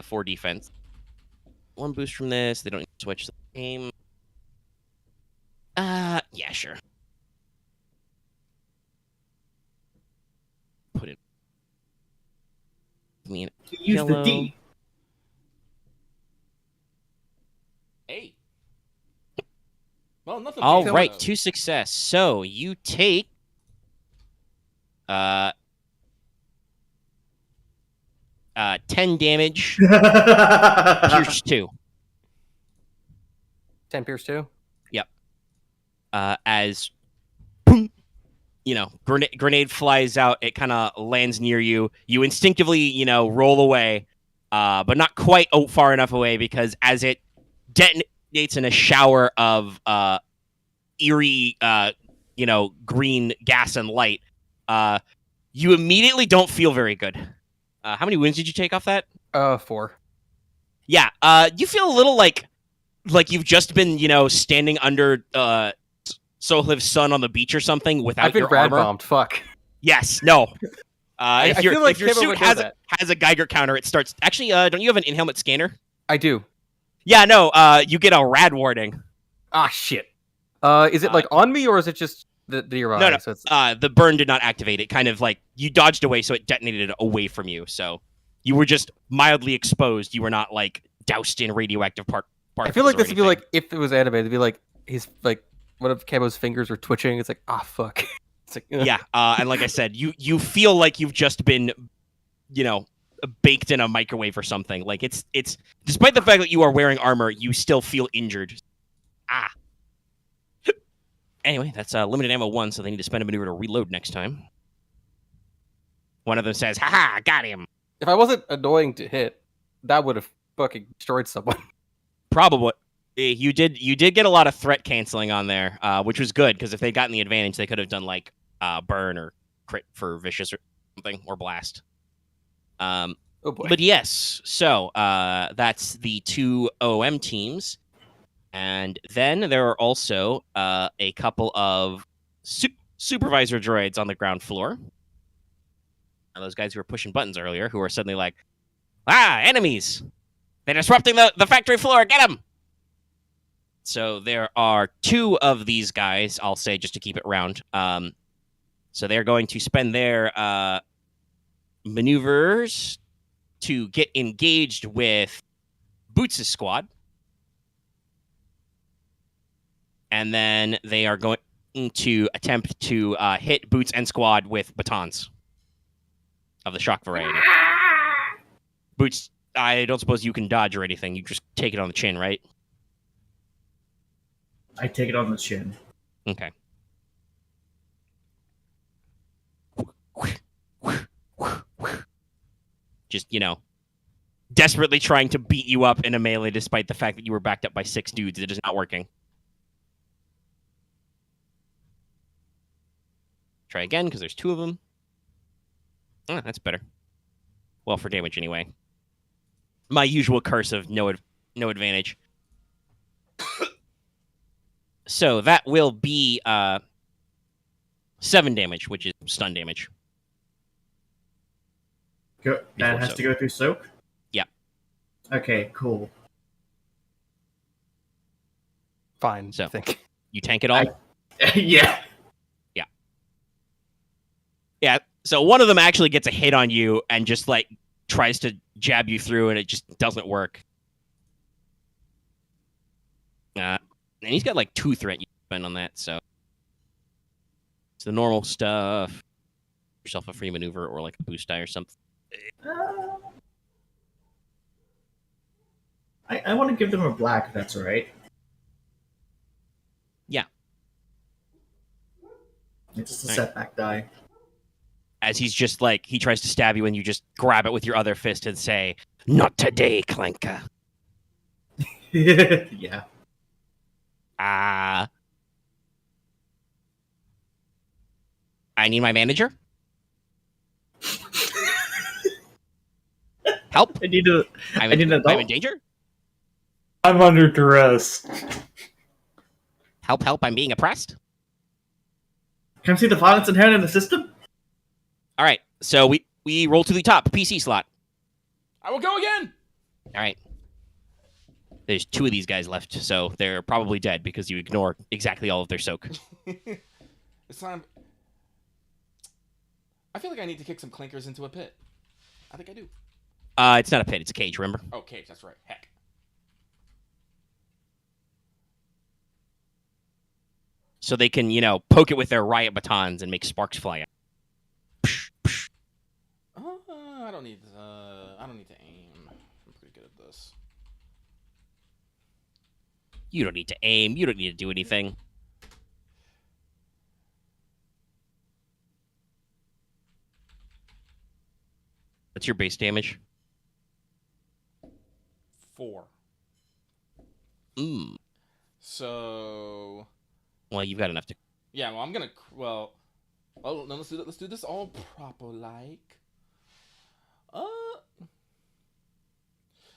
4 defense. One boost from this. They don't need to switch the game. Yeah, sure. Put it. I mean, Use the Yellow. D. Hey. Well, nothing. all bad, right, though. 2 success. So you take 10 damage. Pierce 2. 10 Pierce 2? As boom, grenade flies out. It kind of lands near you. You instinctively, roll away, but not quite far enough away, because as it detonates in a shower of eerie, green gas and light, you immediately don't feel very good. How many wounds did you take off that? 4. Yeah. You feel a little like you've just been, standing under Sohliv's sun on the beach or something without I've been your rad armor. bombed. Fuck. Yes. No. I If your feel like Camo suit would know has that. a Geiger counter, it starts. Actually, don't you have an in-helmet scanner? I do. Yeah. No. You get a rad warning. Ah, shit. Is it like on me, or is it just the nearby? No. So it's... The burn did not activate. It kind of like you dodged away, so it detonated away from you. So you were just mildly exposed. You were not like doused in radioactive particles. I feel like or this would be anything. like if it was animated. It'd be like he's like one of Camo's fingers are twitching. It's like fuck. It's like Yeah, and like I said, you feel like you've just been, baked in a microwave or something. Like it's despite the fact that you are wearing armor, you still feel injured. Anyway, that's limited ammo 1, so they need to spend a maneuver to reload next time. One of them says, "Haha, got him." If I wasn't annoying to hit, that would have fucking destroyed someone. Probably. You did get a lot of threat canceling on there, which was good, because if they'd gotten the advantage, they could have done like burn or crit for vicious or something, or blast. Oh boy. But yes, so that's the 2 OM teams. And then there are also a couple of supervisor droids on the ground floor. Now, those guys who were pushing buttons earlier, who are suddenly like, enemies! They're disrupting the factory floor! Get them! So there are 2 of these guys, I'll say, just to keep it round. So they're going to spend their maneuvers to get engaged with Boots' squad. And then they are going to attempt to hit Boots and squad with batons of the shock variety. Boots, I don't suppose you can dodge or anything. You just take it on the chin, right? I take it on the chin. Okay. Just, desperately trying to beat you up in a melee despite the fact that you were backed up by 6 dudes. It is not working. Try again, because there's 2 of them. That's better. Well, for damage anyway. My usual curse of no advantage. So that will be 7 damage, which is stun damage. That Before has soak. to go through soak? Yeah. Okay, cool. Fine. So. I think. You tank it all? Yeah. Yeah, so one of them actually gets a hit on you and just, tries to jab you through, and it just doesn't work. And he's got, 2 threat you can spend on that, so... It's the normal stuff. Yourself a free maneuver or, a boost die or something. I want to give them a black, if that's alright. It's just a Right. setback die. As he's just like, he tries to stab you and you just grab it with your other fist and say, "Not today, Clanker." Yeah. I need my manager. Help! I need a. I'm I need an I'm adult. in danger. I'm under duress. Help! Help! I'm being oppressed. Can I see the violence inherent in the system? All right, so we roll to the top PC slot. I will go again. All right. There's 2 of these guys left, so they're probably dead because you ignore exactly all of their soak. It's time. I feel like I need to kick some clinkers into a pit. I think I do. It's not a pit; it's a cage. Remember? Oh, cage. That's right. Heck. So they can, poke it with their riot batons and make sparks fly out. I don't need. I don't need to aim. I'm pretty good at this. You don't need to aim. You don't need to do anything. What's your base damage? 4. Mm. So. Well, you've got enough to. Yeah. Well, I'm gonna. Well. Oh no. Let's do this all proper like.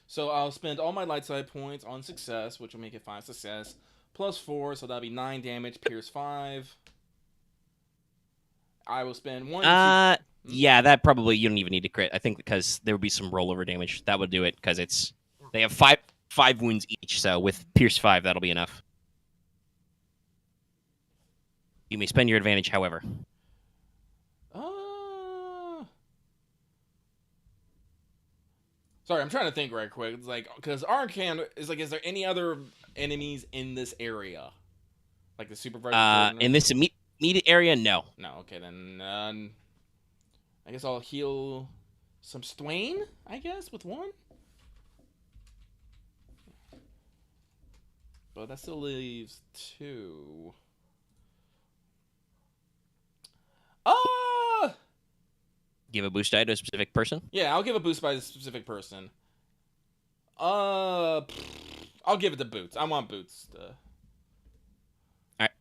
So I'll spend all my light side points on success, which will make it 5 success, plus 4, so that'll be 9 damage, pierce 5. I will spend 1. Yeah, that probably you don't even need to crit. I think because there would be some rollover damage that would do it because they have five wounds each. So with pierce 5, that'll be enough. You may spend your advantage, however. Sorry, I'm trying to think right quick. It's like, because Arcan is like, is there any other enemies in this area? Like the supervisor? In this immediate area, no. No, okay, then I guess I'll heal some Swain, I guess, with 1. But that still leaves 2. Give a boost die to a specific person. Yeah, I'll give a boost by a specific person. I'll give it to Boots. I want Boots to... Alright.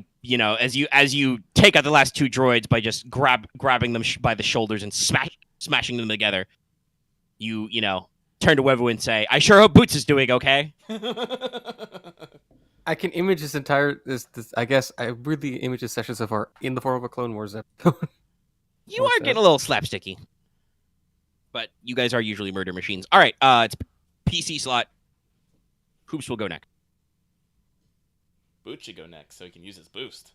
Yeah. As you take out the last 2 droids by just grabbing them by the shoulders and smashing them together, you turn to Wevuguk and say, "I sure hope Boots is doing okay." I can image this entire this. I guess I really image this session so far in the form of a Clone Wars episode. You are getting a little slapsticky, but you guys are usually murder machines. All right, it's PC slot. Hoops will go next. Boots should go next so he can use his boost.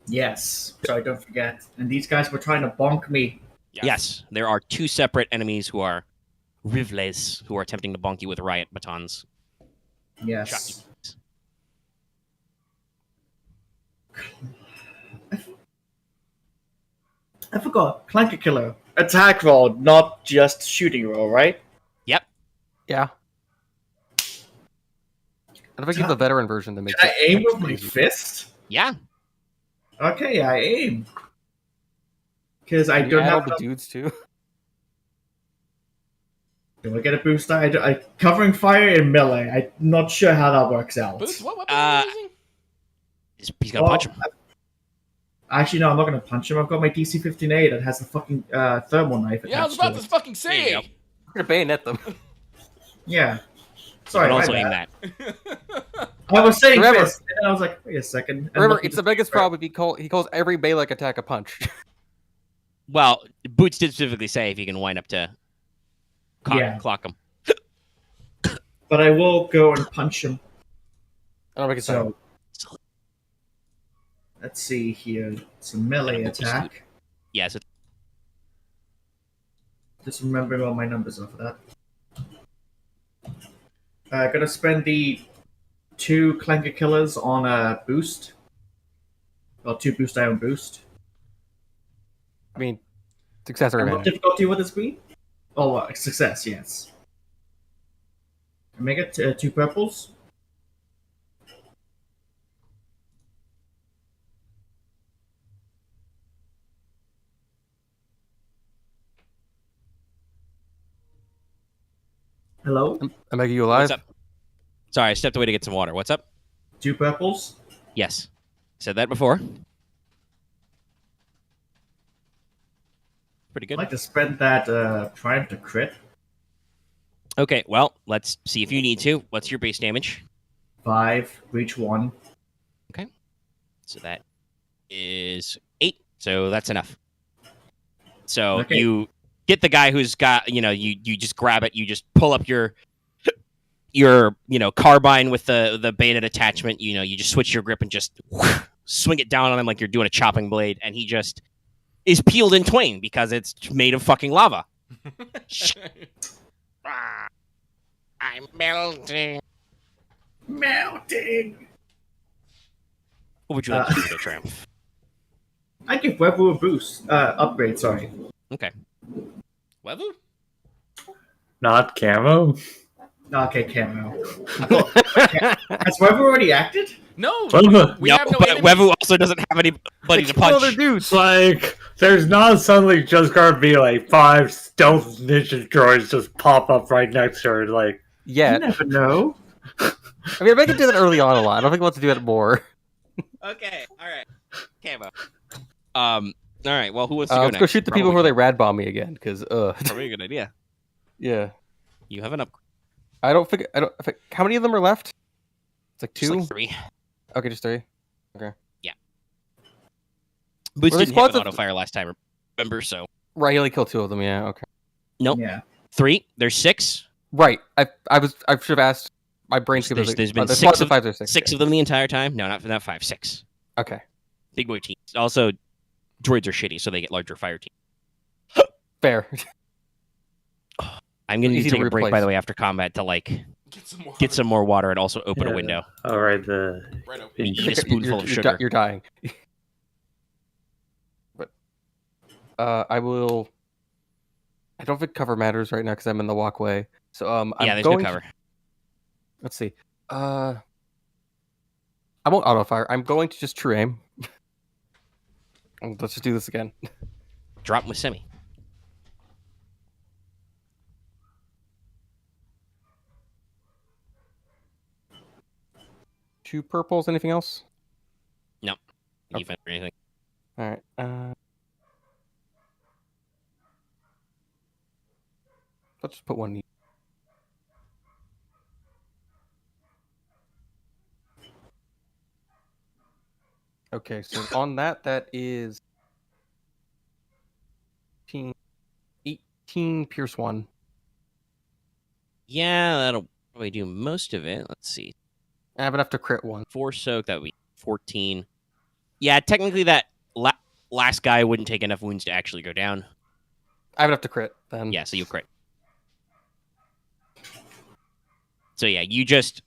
Yes. Sorry, don't forget. And these guys were trying to bonk me. Yes, there are 2 separate enemies who are Rivles who are attempting to bonk you with riot batons. Yes. I forgot. Clanker Killer. Attack roll, not just shooting roll, right? Yep. Yeah. And if I give the veteran version, that makes Can I aim extra with my easy. fist? Yeah. Okay, I aim. Because I You don't add all have the enough... dudes too. Do I get a boost? I covering fire in melee. I'm not sure how that works out. Boots, what weapon are you using? He's gonna punch him. Actually, no, I'm not going to punch him. I've got my DC-15A that has a fucking thermal knife Yeah, I was attached about to to fucking There you say. go. We're gonna bayonet them. Yeah. You Sorry, can my also aim bad. that. I was saying Remember- fist, and then I was like, wait a second. And Remember, looking it's to- the biggest problem. He calls every melee attack a punch. Well, Boots did specifically say if you can wind up to clock him. But I will go and punch him. I don't make it sound. So, let's see here. It's a melee attack. Yeah, so Just remembering all my numbers are for that. Gonna spend the 2 Clanker Killers on a boost. Well, 2 boost die on boost. I mean, success or And what advantage. difficulty would this be? Oh, success, yes. I make it 2 purples. Hello? Omega, you alive? What's up? Sorry, I stepped away to get some water. What's up? 2 purples? Yes. Said that before. Pretty I'd good. like to spend that triumph to crit. Okay, well, let's see if you need to. What's your base damage? 5, reach 1. So that is 8. So that's enough. So Okay. you get the guy who's got, you just grab it. You just pull up your carbine with the bayonet attachment. You just switch your grip and just swing it down on him like you're doing a chopping blade. And he just is peeled in twain because it's made of fucking lava. I'm melting. Melting! What would you like to do to Triumph? I give Wevuguk a boost. Upgrade, sorry. Okay. Wevu? Not Camo? Okay, Camo. Has Wevuguk already acted? No, Wevu. we no, have no but enemies. Wevu also doesn't have anybody to punch. Other dudes. It's like, there's not suddenly just gonna be like 5 stealth ninja droids just pop up right next to her. Like, Yeah. You never know. I mean, Omega did that early on a lot. I don't think he wants to do that more. Okay, all right. Camo. All right. Well, who wants to go Let's next? go shoot the people Probably- before they rad bomb me again. Because Probably a good idea. yeah, You have an upgrade. I don't think. How many of them are left? It's like 2. Just like 3. Okay, just 3. Boots Were they didn't hit squads with of- auto fire last time. Remember? So Right, he only killed 2 of them. Yeah. Okay. Nope. Yeah. 3. There's 6. Right. I should have asked. My brain skipped. There's been the 6 squads of- of 5 or 6. 6 of them the entire time. No, not 5. 6. Okay. Big boy teams. Also, droids are shitty, so they get larger fire teams. Fair. I'm gonna need Easy to to take a break, by replace. the way, after combat to Get some more water and also open a Yeah. window. alright, the. Right over. Eat a spoonful of you're, sugar. You're dying. But I will. I don't think cover matters right now because I'm in the walkway. So I'm Yeah, there's going no to- cover. let's see. I won't auto fire. I'm going to just true aim. Let's just do this again. Drop with semi. Two purples. Anything else? Defense or anything. All right. Let's just put one. Okay, so on that is 18 Pierce 1. Yeah, that'll probably do most of it. Let's see. I have enough to crit 1. 4 soak, that would be 14. Yeah, technically that last guy wouldn't take enough wounds to actually go down. I have enough to crit then. Yeah, so you'll crit. So yeah, you just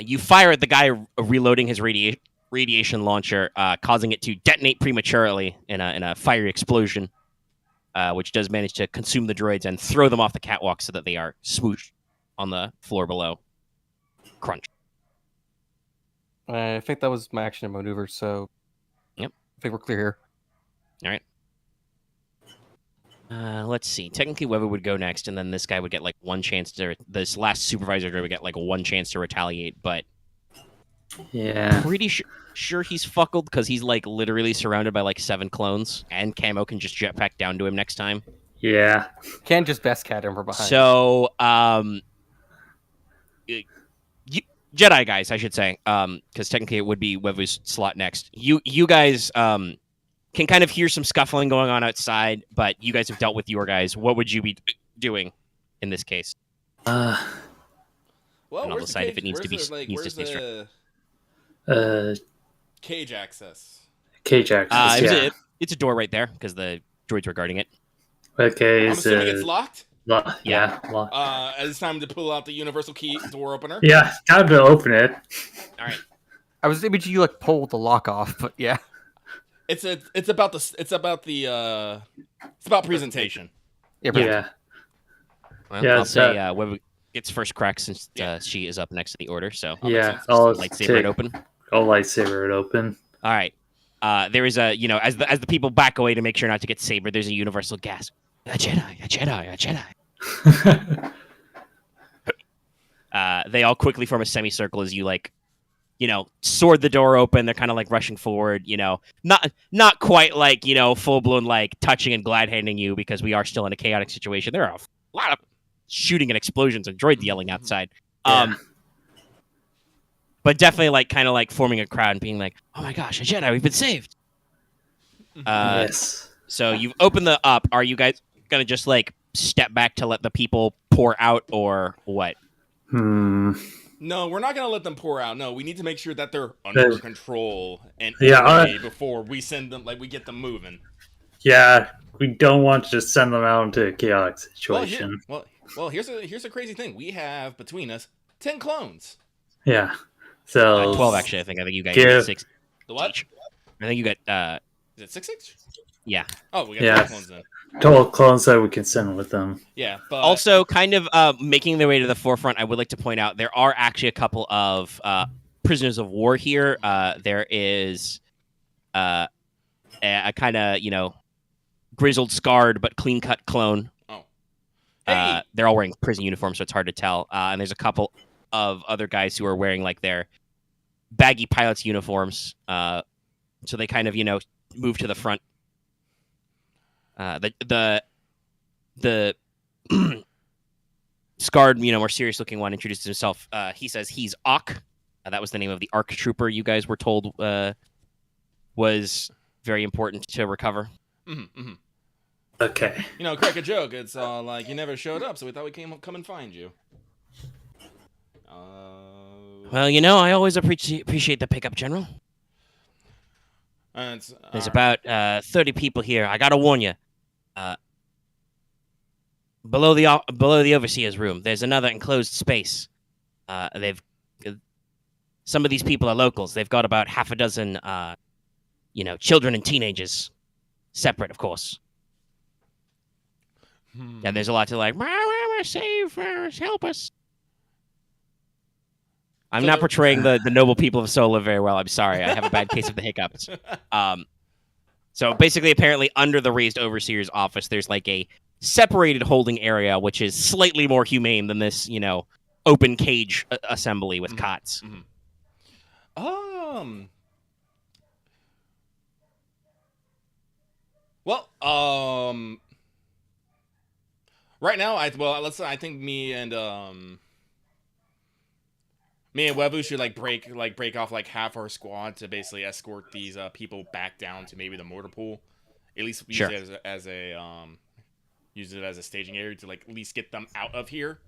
you fire at the guy reloading his radiation launcher, causing it to detonate prematurely in a fiery explosion, which does manage to consume the droids and throw them off the catwalk so that they are swooshed on the floor below. Crunch. I think that was my action and maneuver, so Yep. I think we're clear here. Let's see. Technically, Weber would go next, and then this guy would get like one chance to. This last supervisor would get like one chance to retaliate, but Yeah. pretty sure he's fuckled because he's like literally surrounded by like 7 clones, and Camo can just jetpack down to him next time. Yeah. Can just best cat him from behind. So, Jedi guys, I should say, because technically it would be Wevu's slot next. You guys can kind of hear some scuffling going on outside, but you guys have dealt with your guys. What would you be doing in this case? Well, And I'll where's the decide if cage- it needs to where's be- the, like, needs to where's stay the Uh, cage access? cage access. Yeah. It's a door right there because the droids were guarding it. Okay, I'm is assuming it's locked. yeah. It's time to pull out the universal key door opener. Yeah, time to open it. All right. I was imaging you like pull the lock off, but yeah. It's about presentation. Yeah, but Yeah. Well, Yeah, I'll it's, say Webu gets first crack since she is up next to the order. So Yeah. sense. I'll lightsaber it open. I'll lightsaber it open. All right. There is a as the people back away to make sure not to get sabered. There's a universal gasp. A Jedi, a Jedi, a Jedi. They all quickly form a semicircle as you sword the door open. They're kind of like rushing forward. Not quite like full blown like touching and glad handing you because we are still in a chaotic situation. There are a lot of shooting and explosions and droid yelling outside. Yeah. But definitely kind of forming a crowd and being like, "Oh my gosh, a Jedi! We've been saved!" Yes. So you've opened the up. Are you guys gonna just step back to let the people pour out, or what? No, we're not gonna let them pour out. No, we need to make sure that they're under control and before we send them. We get them moving. Yeah, we don't want to just send them out into a chaotic situation. Well, here's a crazy thing. We have between us 10 clones. Yeah. So 12 actually. I think you guys get 6. The what? Each. I think you got. Is it 6 each? Yeah. Oh, we got 12 clones then. 12 clones that we can send with them. Yeah, but also kind of making their way to the forefront. I would like to point out there are actually a couple of prisoners of war here. There is a kind of grizzled, scarred but clean cut clone. Oh, hey. They're all wearing prison uniforms, so it's hard to tell. And there's a couple of other guys who are wearing their baggy pilot's uniforms. So they kind of move to the front. The scarred, more serious looking one introduces himself. He says he's Ock. That was the name of the ARC trooper you guys were told was very important to recover. Mm-hmm. Okay. Crack a joke. It's you never showed up, so we thought we'd come and find you. Well, I always appreciate the pickup, General. There's about 30 people here. I gotta warn you. Below the overseer's room, there's another enclosed space. Some of these people are locals. They've got about half a dozen, children and teenagers, separate, of course. And there's a lot to save, help us. I'm not portraying the noble people of Sola very well. I'm sorry. I have a bad case of the hiccups. So basically, apparently, under the raised overseer's office, there's a separated holding area, which is slightly more humane than this, open cage assembly with cots. Well, right now, I think me and Webu should break off half our squad to basically escort these people back down to maybe the mortar pool. At least use it use it as a staging area to at least get them out of here.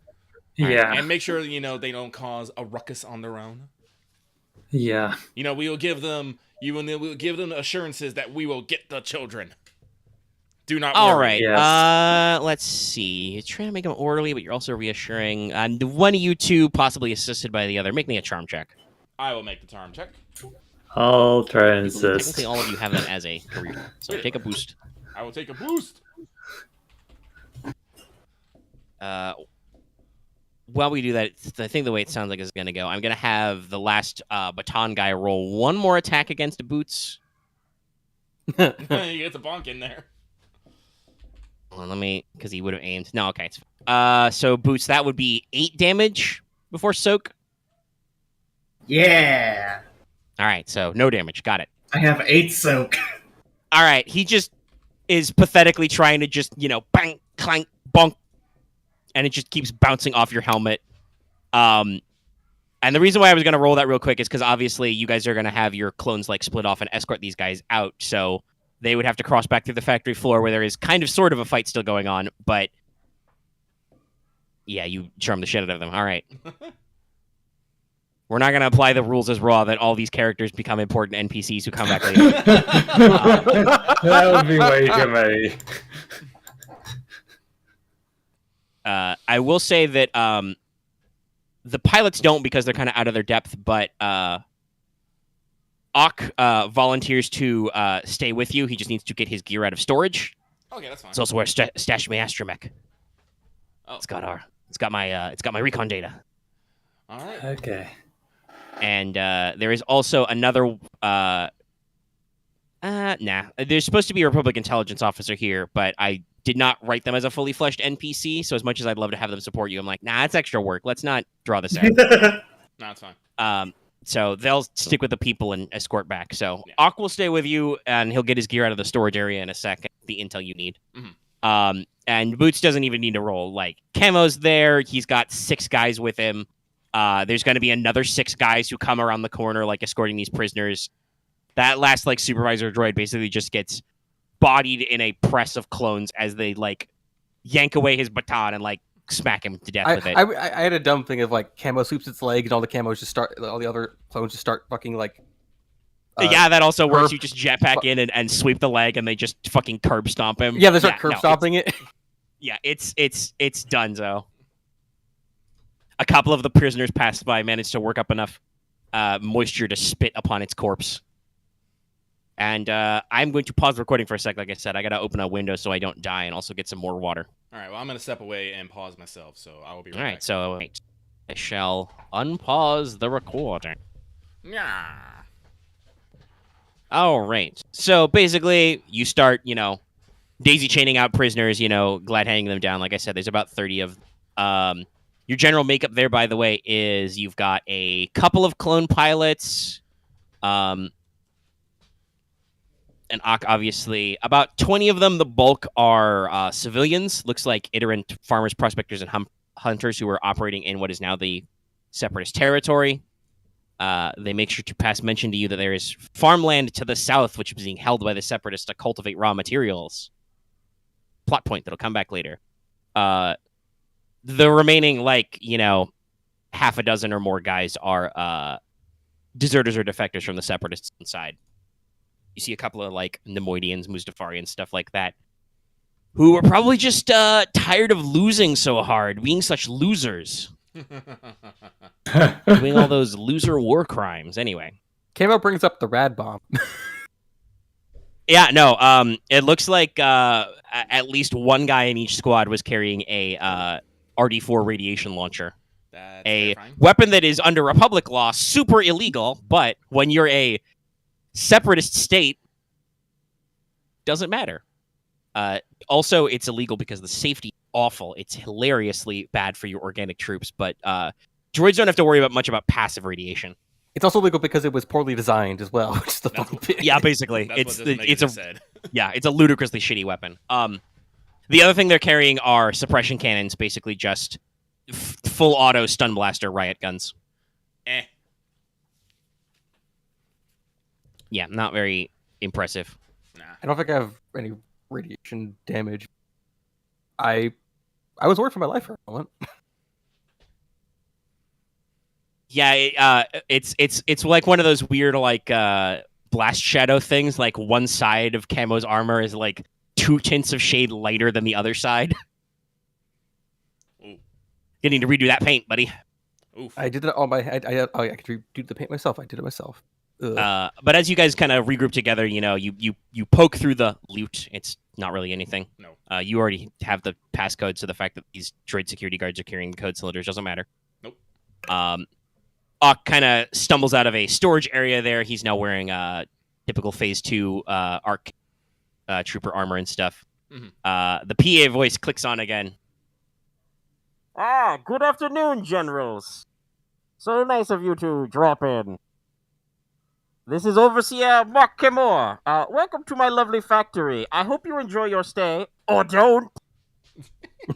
Yeah. And make sure they don't cause a ruckus on their own. Yeah. We will give them assurances that we will get the children. Do not worry. All right. Yes. Let's see. You're trying to make them orderly, but you're also reassuring. And one of you two, possibly assisted by the other, make me a charm check. I will make the charm check. I'll try and assist. Technically, all of you have that as a career. So take a boost. I will take a boost. While we do that, I think the way it sounds like it's going to go, I'm going to have the last baton guy roll one more attack against Boots. You get the bonk in there. Hold on, because he would have aimed. No, okay. So Boots, that would be 8 damage before soak. Yeah. All right, so no damage. Got it. I have 8 soak. All right, he just is pathetically trying to just, bang, clank, bonk, and it just keeps bouncing off your helmet. And the reason why I was going to roll that real quick is because obviously you guys are going to have your clones split off and escort these guys out, so they would have to cross back through the factory floor where there is sort of a fight still going on, but yeah, you charm the shit out of them. All right. We're not going to apply the rules as raw that all these characters become important NPCs who come back later. That would be way too many. I will say that the pilots don't because they're kind of out of their depth, but Ock volunteers to stay with you. He just needs to get his gear out of storage. Okay, that's fine. It's also where stashed my astromech. Oh. It's got my recon data. All right. Okay. And there is also another. There's supposed to be a Republic intelligence officer here, but I did not write them as a fully fleshed NPC. So as much as I'd love to have them support you, I'm like, nah, it's extra work. Let's not draw this out. No, it's fine. So they'll stick with the people and escort back. So Ak will stay with you, and he'll get his gear out of the storage area in a second. The intel you need. Mhm. And Boots doesn't even need to roll. Like, Camo's there. He's got 6 guys with him. There's going to be another 6 guys who come around the corner, like, escorting these prisoners. That last, like, supervisor droid basically just gets bodied in a press of clones as they, like, yank away his baton and, like, smack him to death with it. I had a dumb thing of like Camo sweeps its leg and all the camos just start, all the other clones just start fucking like. Yeah, that also works. You just jetpack in and sweep the leg, and they just fucking curb stomp him. Yeah, they start curb stomping it. Yeah, it's donezo. A couple of the prisoners passed by, managed to work up enough moisture to spit upon its corpse. And I'm going to pause the recording for a sec. Like I said, I got to open a window so I don't die and also get some more water. All right, well, I'm going to step away and pause myself, so I will be right All right, back. so I shall unpause the recording. Yeah. All right. So basically, you start, daisy chaining out prisoners, glad handing them down. Like I said, there's about 30 of your general makeup there, by the way, is you've got a couple of clone pilots, and Ak, obviously. About 20 of them, the bulk are civilians. Looks like iterant farmers, prospectors, and hunters who are operating in what is now the Separatist territory. They make sure to pass mention to you that there is farmland to the south, which is being held by the Separatists to cultivate raw materials. Plot point that'll come back later. The remaining, half a dozen or more guys are deserters or defectors from the Separatists inside. You see a couple of, Nemoidians, Mustafarians, stuff like that, who are probably just tired of losing so hard, being such losers. Doing all those loser war crimes. Anyway. Camo brings up the rad bomb. Yeah, no, it looks like at least one guy in each squad was carrying a RD-4 radiation launcher. That's a terrifying. weapon that is under Republic law super illegal, but when you're a separatist state, doesn't matter. Also, it's illegal because the safety is awful. It's hilariously bad for your organic troops, but droids don't have to worry much about passive radiation. It's also legal because it was poorly designed as well, which is the fun bit. Yeah, basically, That's it's a ludicrously shitty weapon. The other thing they're carrying are suppression cannons, basically just full auto stun blaster riot guns. Yeah, not very impressive. Nah. I don't think I have any radiation damage. I was worried for my life for a moment. Yeah, it's like one of those weird blast shadow things. Like one side of Camo's armor is like 2 tints of shade lighter than the other side. Ooh. Getting to redo that paint, buddy. Oof. I did it on my head. I could redo the paint myself. I did it myself. But as you guys kind of regroup together, you poke through the loot. It's not really anything. No. You already have the passcode, so the fact that these droid security guards are carrying the code cylinders doesn't matter. Nope. Ak kind of stumbles out of a storage area there. He's now wearing typical Phase 2 ARC trooper armor and stuff. Mm-hmm. The PA voice clicks on again. Good afternoon, generals. So nice of you to drop in. This is Overseer Mark Camo. Welcome to my lovely factory. I hope you enjoy your stay, or don't.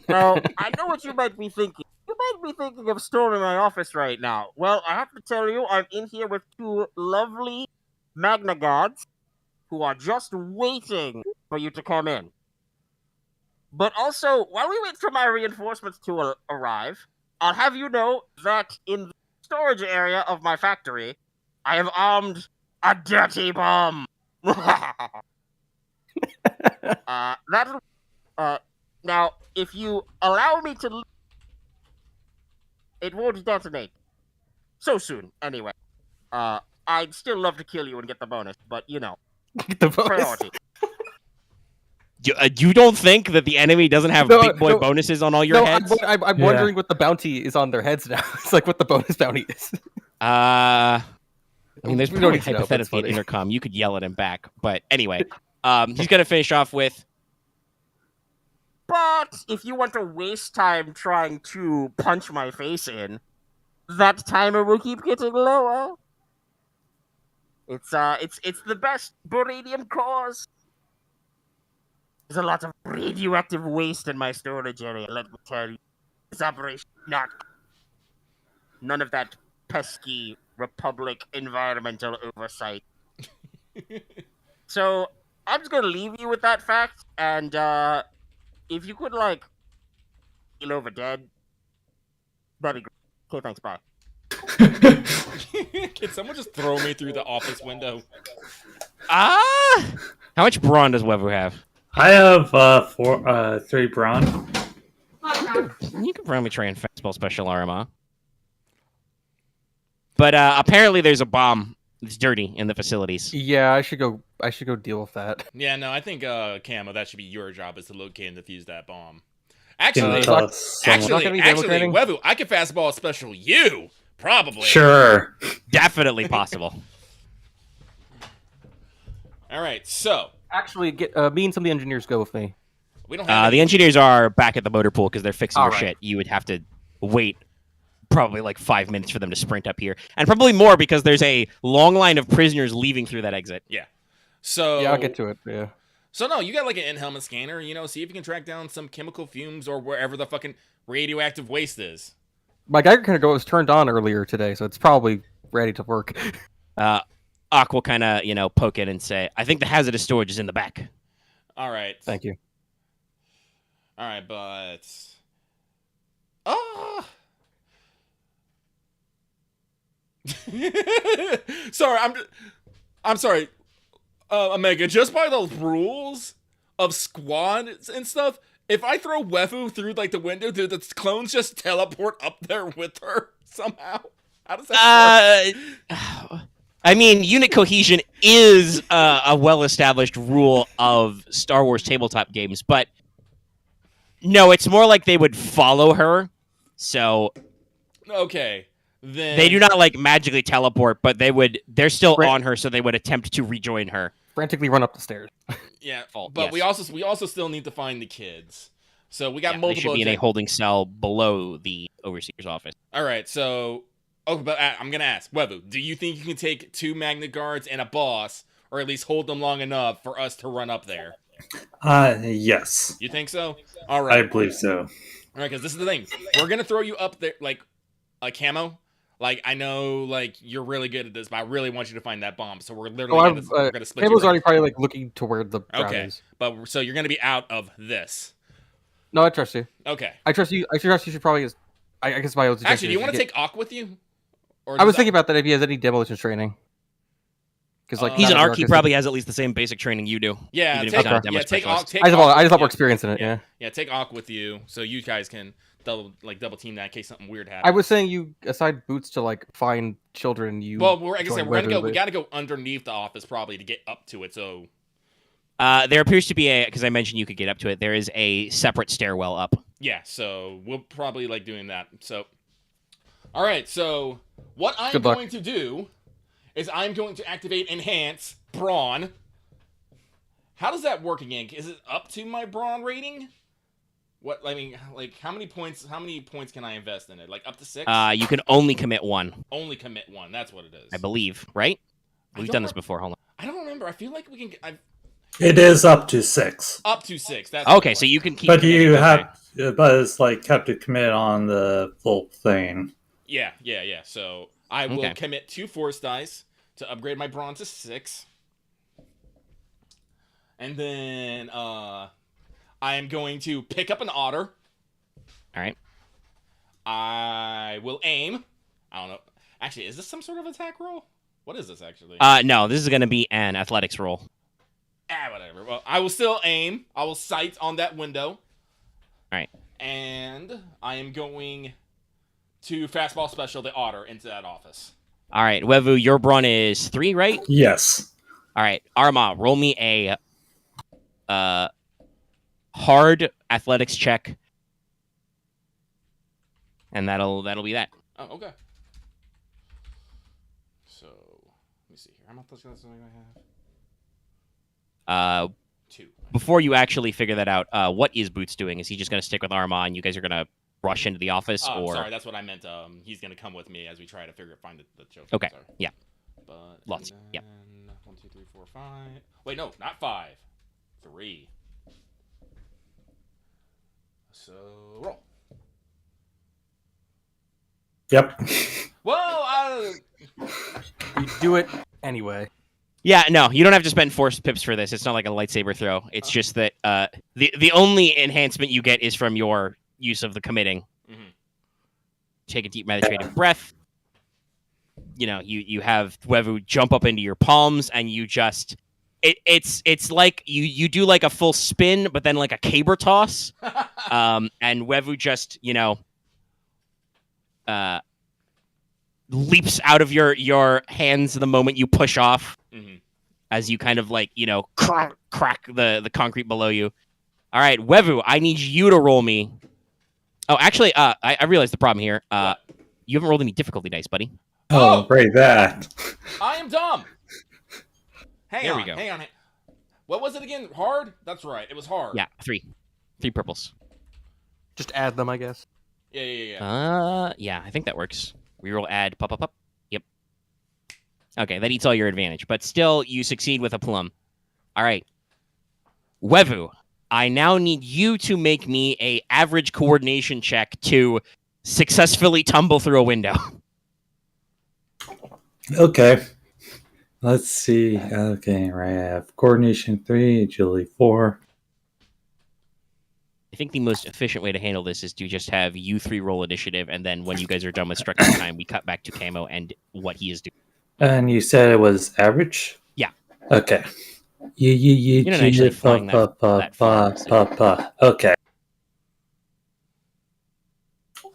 Now, I know what you might be thinking. You might be thinking of storming my office right now. Well, I have to tell you, I'm in here with 2 lovely Magna Guards who are just waiting for you to come in. But also, while we wait for my reinforcements to arrive, I'll have you know that in the storage area of my factory, I have armed a dirty bomb. Now, if you allow me to, it won't detonate so soon. Anyway, I'd still love to kill you and get the bonus, but the bonus. priority. You don't think that the enemy doesn't have big boy bonuses on all your heads? I'm wondering what the bounty is on their heads now. It's like what the bonus bounty is. I mean, there's We probably don't need to know, but it's hypothetically an funny. intercom. You could yell at him back. But anyway, he's going to finish off with, But if you want to waste time trying to punch my face in, that timer will keep getting lower. It's the best beradium cause. There's a lot of radioactive waste in my storage area, let me tell you. This operation not none of that pesky Republic environmental oversight. So I'm just gonna leave you with that fact, and if you could keel over dead, that'd be great. Okay, thanks, bye. Can someone just throw me through the office window? How much brawn does Wevuguk have? I have 3 brawn. You can probably try and fastball special Aramaa. But apparently there's a bomb that's dirty in the facilities. Yeah, I should go deal with that. Yeah, no, I think Camo, that should be your job, is to locate and defuse that bomb. Can you Actually, tell us someone- Wevu, I could fastball special you, probably. Sure. Definitely possible. All right, so Actually, me and some of the engineers go with me. we don't have The engineers are back at the motor pool because they're fixing All their right. shit. You would have to wait probably 5 minutes for them to sprint up here. And probably more because there's a long line of prisoners leaving through that exit. So Yeah, I'll get to it. Yeah. So no, you got an in-helmet scanner, see if you can track down some chemical fumes or wherever the fucking radioactive waste is. My Geiger counter was turned on earlier today, so it's probably ready to work. Ak will kind of, poke it and say, I think the hazardous storage is in the back. All right. Thank you. All right, but sorry, I'm sorry. Omega, just by the rules of squad and stuff, if I throw Wevu through the window, do the clones just teleport up there with her somehow? How does that work? I mean, unit cohesion is a well-established rule of Star Wars tabletop games, but no, it's more like they would follow her. So Okay, then they do not magically teleport, but they're still Right. on her, so they would attempt to rejoin her. Frantically run up the stairs. Yeah, Fault, but yes. we also still need to find the kids. So we got They multiple. should be in a objectives. holding cell below the overseer's office. All right, so but I'm gonna ask Webu, do you think you can take 2 Magna Guards and a boss, or at least hold them long enough for us to run up there? Yes. You think so? All I right, believe so. all right, because this is the thing, we're gonna throw you up there like a Camo. I know you're really good at this, but I really want you to find that bomb. So we're literally we're gonna split. Cable's you already probably looking to where the route Okay. is. But so you're gonna be out of this. No, I trust you. Okay. I trust you. I trust you should probably. I guess my own suggestion. Actually, do you is want to get- take Ak with you? Or I was does thinking about that if he has any demolitions training. Because He's an not arc. He probably has at least the same basic training you do. Yeah, even if take, he's not a demo yeah, take Ak. specialist. Take I just Ak- have more yeah. experience in it. Yeah. Yeah, take Ak with you so you guys can double team that in case something weird happens. I was saying you aside Boots to find children. You Well, like I said, join we're gonna go. Wevu, We but- got to go underneath the office probably to get up to it. So There appears to be because I mentioned you could get up to it. There is a separate stairwell up. yeah, so we'll probably doing that. So, all right. So what I'm Good luck. going to do is I'm going to activate Enhance Brawn. How does that work again? Is it up to my Brawn rating? What I mean, how many points? How many points can I invest in it? Up to 6? You can only commit 1, Only commit 1. That's what it is. I believe. Right? I We've don't done this re- before. Hold on. I don't remember. I feel like we can. It is up to 6. Up to 6. That's Okay, what so it you can keep. But committing, you okay. have, but it's have to commit on the full thing. Yeah. So I will Okay. commit 2 force dice to upgrade my brawn to 6. And then I am going to pick up an otter. All right. I will aim. I don't know. Actually, is this some sort of attack roll? What is this actually? No, this is going to be an athletics roll. Whatever. Well, I will still aim. I will sight on that window. All right. And I am going to fastball special the otter into that office. All right, Wevu, your brawn is 3, right? Yes. All right, Aramaa, roll me a hard athletics check, and that'll be that. Oh, okay. So, let me see here. How much something I have? 2. Before you actually figure that out, what is Boots doing? Is he just going to stick with Aramaa and you guys are going to rush into the office? Oh, or sorry, that's what I meant. He's gonna come with me as we try to find the trophy. Okay, Sorry. yeah. But Lots, yeah. 1, 2, 3, 4, 5. Wait, no, not 5. 3. So roll. Yep. Well, You do it anyway. Yeah, no, you don't have to spend force pips for this. It's not like a lightsaber throw. It's just that the only enhancement you get is from your use of the committing. Mhm. Take a deep meditative breath. You know, you have Wevu jump up into your palms, and you just it's like you do like a full spin, but then like a caber toss. And Wevu just leaps out of your hands the moment you push off. Mhm. As you kind of like crack the concrete below you. All right, Wevu, I need you to roll me. Oh, actually, I realized the problem here. You haven't rolled any difficulty dice, buddy. Oh, right, that. I am dumb. There we go. Hang on. What was it again? Hard? That's right. It was hard. Yeah, three purples. Just add them, I guess. Yeah. Yeah, I think that works. Reroll, add, pop. Yep. Okay, that eats all your advantage, but still, you succeed with a plum. All right, Wevu, I now need you to make me a average coordination check to successfully tumble through a window. Okay. Let's see. Okay, right. I have coordination 3, agility 4. I think the most efficient way to handle this is to just have you three roll initiative, and then when you guys are done with structure time, we cut back to Camo and what he is doing. And you said it was average? Yeah. Okay. You're not actually flying that far, Okay.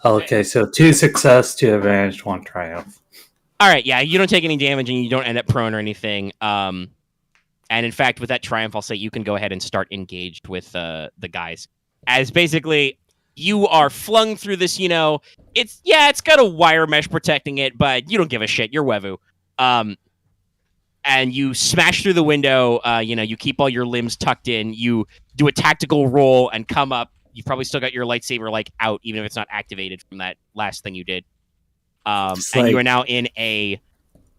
Okay, so 2 success, 2 advantage, 1 triumph. All right, yeah, you don't take any damage and you don't end up prone or anything. And in fact, with that triumph, I'll say you can go ahead and start engaged with the guys. As basically, you are flung through this, it's got a wire mesh protecting it, but you don't give a shit. You're Wevu. And you smash through the window. You keep all your limbs tucked in. You do a tactical roll and come up. You've probably still got your lightsaber out, even if it's not activated from that last thing you did. And you are now in a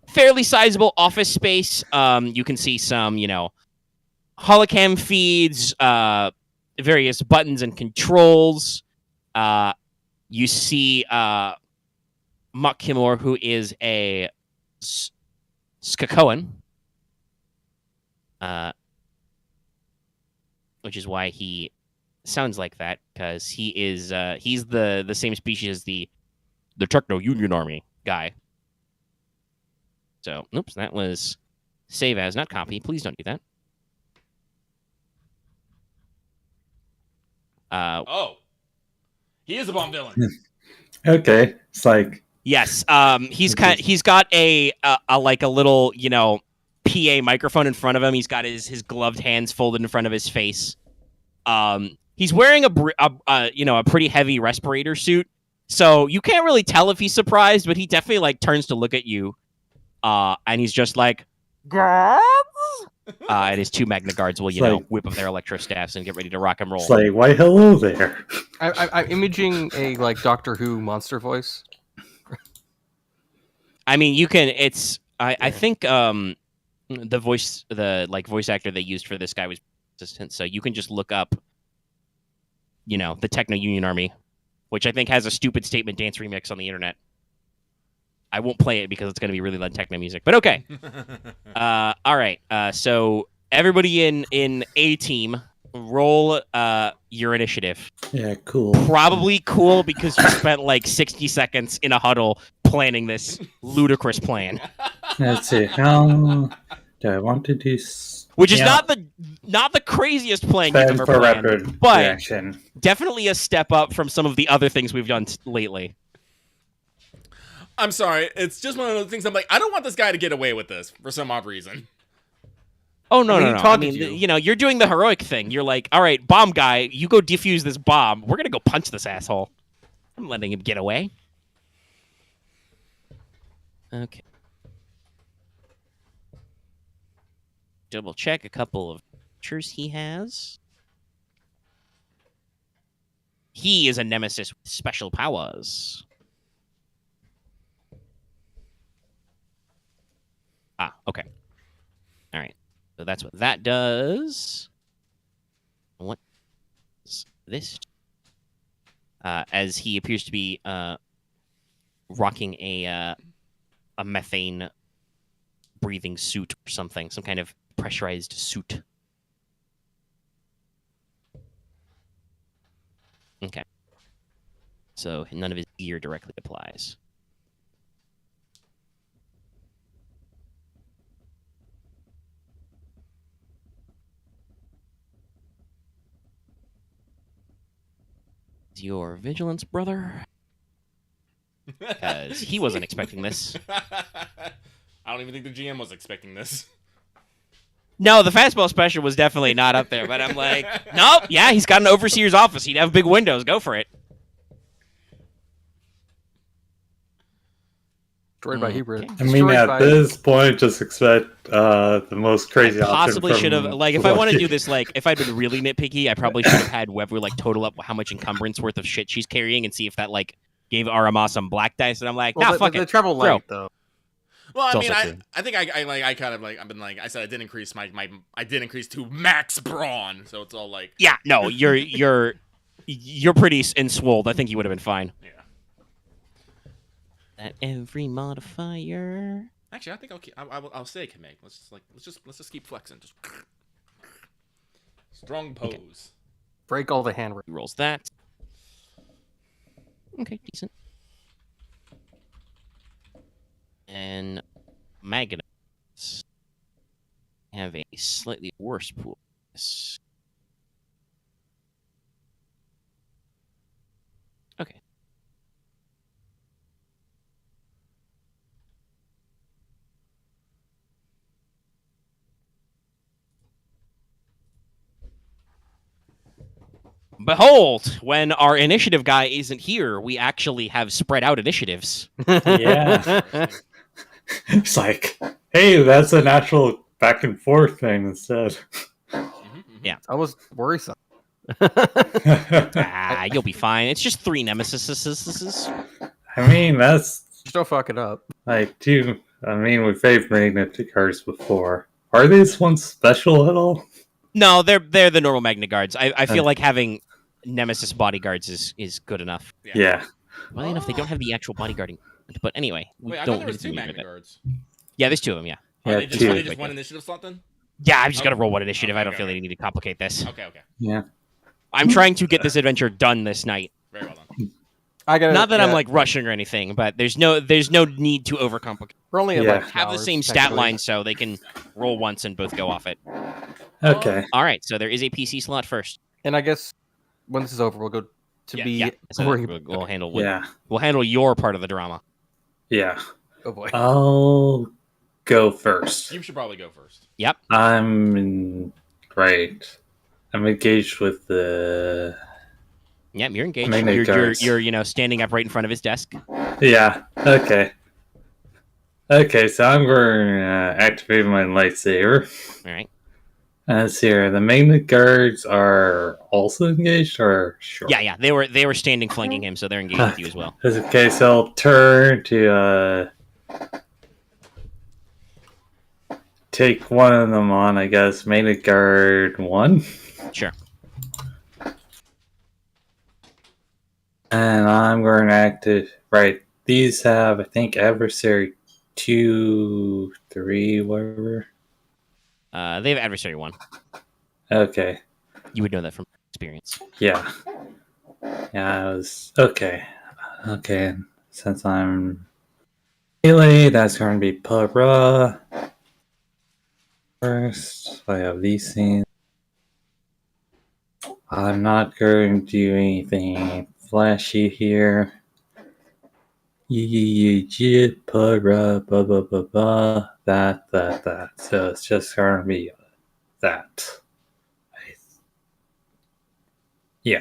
fairly sizable office space. You can see some, holocam feeds, various buttons and controls. You see Mok Kimor, who is a Skakoan, which is why he sounds like that, because he's the same species as the Techno Union Army guy. So, oops, that was save as, not copy. Please don't do that. He is a bomb villain. Okay, it's like... Yes, he's got a little, PA microphone in front of him. He's got his gloved hands folded in front of his face. He's wearing a pretty heavy respirator suit, so you can't really tell if he's surprised, but he definitely turns to look at you, and he's just like, guards. And his 2 Magna Guards will, whip up their electro staffs and get ready to rock and roll. It's like, why hello there? I'm imaging a Doctor Who monster voice. I mean, you can. It's. I think the voice actor they used for this guy was assistant, so you can just look up, the Techno Union Army, which I think has a stupid statement dance remix on the internet. I won't play it because it's going to be really loud techno music, but okay. All right. So everybody in A team, roll your initiative. Yeah, cool. Probably cool because you spent 60 seconds in a huddle planning this ludicrous plan. Let's see. How do I want to do? Which is not the craziest plan you've ever planned, but reaction. Definitely a step up from some of the other things we've done lately. I'm sorry. It's just one of those things. I'm like, I don't want this guy to get away with this for some odd reason. Oh, no. I mean, you're doing the heroic thing. You're like, all right, bomb guy, you go defuse this bomb. We're going to go punch this asshole. I'm letting him get away. Okay. Double check a couple of features he has. He is a nemesis with special powers. Ah, okay. All right. So that's what that does. What is this? As he appears to be rocking a methane breathing suit or something, some kind of pressurized suit. Okay. So none of his gear directly applies. Is your vigilance, brother? Because he wasn't expecting this. I don't even think the GM was expecting this. No, the fastball special was definitely not up there, but I'm like, nope, yeah, he's got an overseer's office. He'd have big windows. Go for it. Destroyed by Okay. Hebrew. I mean, at this point, just expect the most crazy I option. possibly should have, from like, if I want to Loki. do this, like, if I'd been really nitpicky, I probably should have had Weber, like, total up how much encumbrance worth of shit she's carrying and see if that, like, gave Aramaa some black dice. And I'm like, nah, fuck the it. treble Throw. light, though. Well, I It's mean, also true. I think I kind of like I've been like I said I did increase I did increase to max brawn, so it's all like Yeah, no, you're pretty enswolled. I think you would have been fine. yeah. At every modifier. Actually, I think I'll say Kamei. Let's just keep flexing. Just strong pose. Okay. Break all the hand. He rolls that. Okay, decent. And magnets have a slightly worse pool. Okay. Behold, when our initiative guy isn't here, we actually have spread out initiatives. Yeah. It's like, hey, that's a natural back and forth thing instead. Yeah. It's almost worrisome. Ah, you'll be fine. It's just 3 nemesis. I mean, that's Just don't fuck it up. like two. I mean, we've faced magnetic cards before. Are these ones special at all? No, they're the normal Magna Guards. I feel like having nemesis bodyguards is good enough. Yeah. Well, enough they don't have the actual bodyguarding. But anyway, we Wait, I don't thought there was really 2 need Magna it. Guards. Yeah, there's 2 of them. Yeah. Yeah, Are they just, two. are they just one initiative slot then? Yeah, I've just got to Okay. roll one initiative. I Okay, don't feel okay. like I need to complicate this. Okay. Yeah. I'm trying to get this adventure done this night. Very well done. I got Not that I'm like rushing or anything, but there's no need to overcomplicate. We're only at Yeah. like Have the hours, same stat technically. line so they can roll once and both go off it. Okay. All right, so there is a PC slot first. And I guess when this is over, we'll go to Yeah, be. Yeah, so where he- we'll handle Yeah. we'll handle your part of the drama. Yeah. Oh boy. I'll go first. You should probably go first. I'm engaged with the. Yeah, you're engaged. Magna Guards. You're standing up right in front of his desk. Yeah. Okay. Okay, so I'm going to activate my lightsaber. All right. Let's see here. The Magna Guards are also engaged, or sure? Yeah. They were standing flanking him, so they're engaged with you as well. Okay, so I'll turn to take one of them on. I guess Magna Guard 1. Sure. And I'm going to activate. Right. These have, I think, adversary 2, 3, whatever. They have adversary 1. Okay. You would know that from experience. Yeah. Yeah, I was. Okay. Okay. Since I'm melee, that's going to be Para. First, I have these things. I'm not going to do anything flashy here. Para, blah, blah, blah, blah. That. So it's just going to be that. Yeah.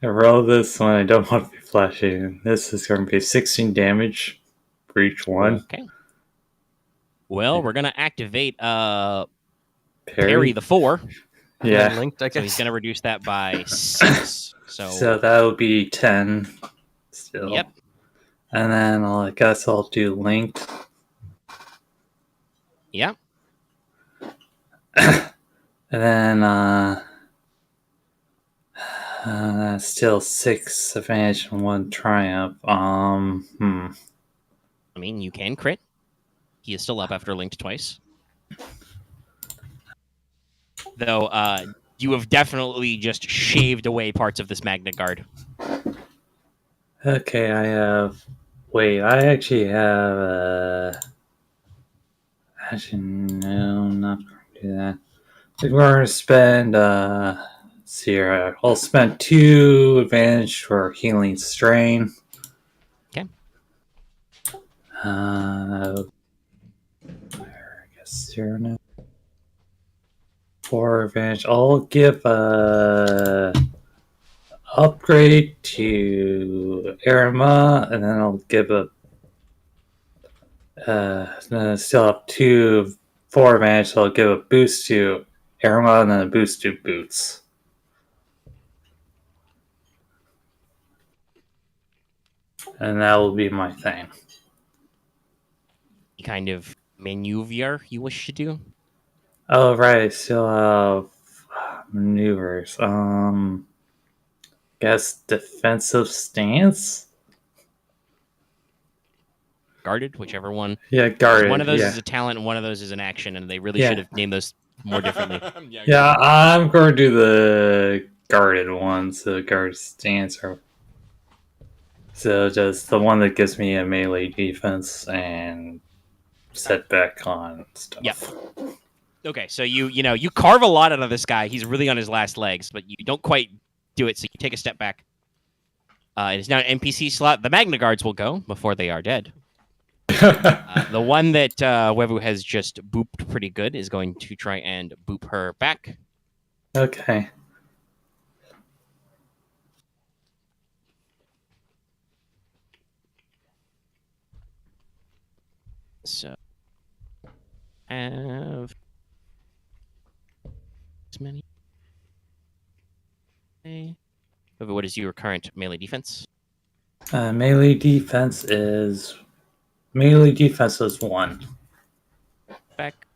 I roll this one. I don't want to be flashing. This is going to be 16 damage for each one. Okay. Well, we're gonna activate Parry Parry. the 4. Yeah. Linked, I So guess. he's gonna reduce that by 6. So that would be 10 still. Yep. And then I guess I'll do linked. Yeah. And then still 6 advantage and 1 triumph. I mean, you can crit. He is still up after linked twice. Though, you have definitely just shaved away parts of this Magnet Guard. Okay, I have. Wait, I actually have. Actually, no, I'm not going to do that. I think we're going to spend. Let's see here. I'll spend 2 advantage for healing strain. Okay. I guess 0 now. 4 advantage. I'll give upgrade to Aramaa, and then I'll give a then I still have 4 advantage, so I'll give a boost to Aramaa and then a boost to Boots. And that will be my thing. The kind of maneuver you wish to do. Oh right, I still have maneuvers. Guess defensive stance? Guarded, whichever one. Yeah, guarded. One of those yeah. is a talent, and one of those is an action, and they really Yeah. should have named those more differently. Yeah, I'm going to do the guarded one, so guard stance. So just the one that gives me a melee defense and setback on stuff. Yep. Okay, so you carve a lot out of this guy. He's really on his last legs, but you don't quite do it, so you take a step back. It is now an NPC slot. The Magna Guards will go before they are dead. The one that Wevuguk has just booped pretty good is going to try and boop her back. Okay. So, have as many. Okay. What is your current melee defense? Melee defense is 1. Back.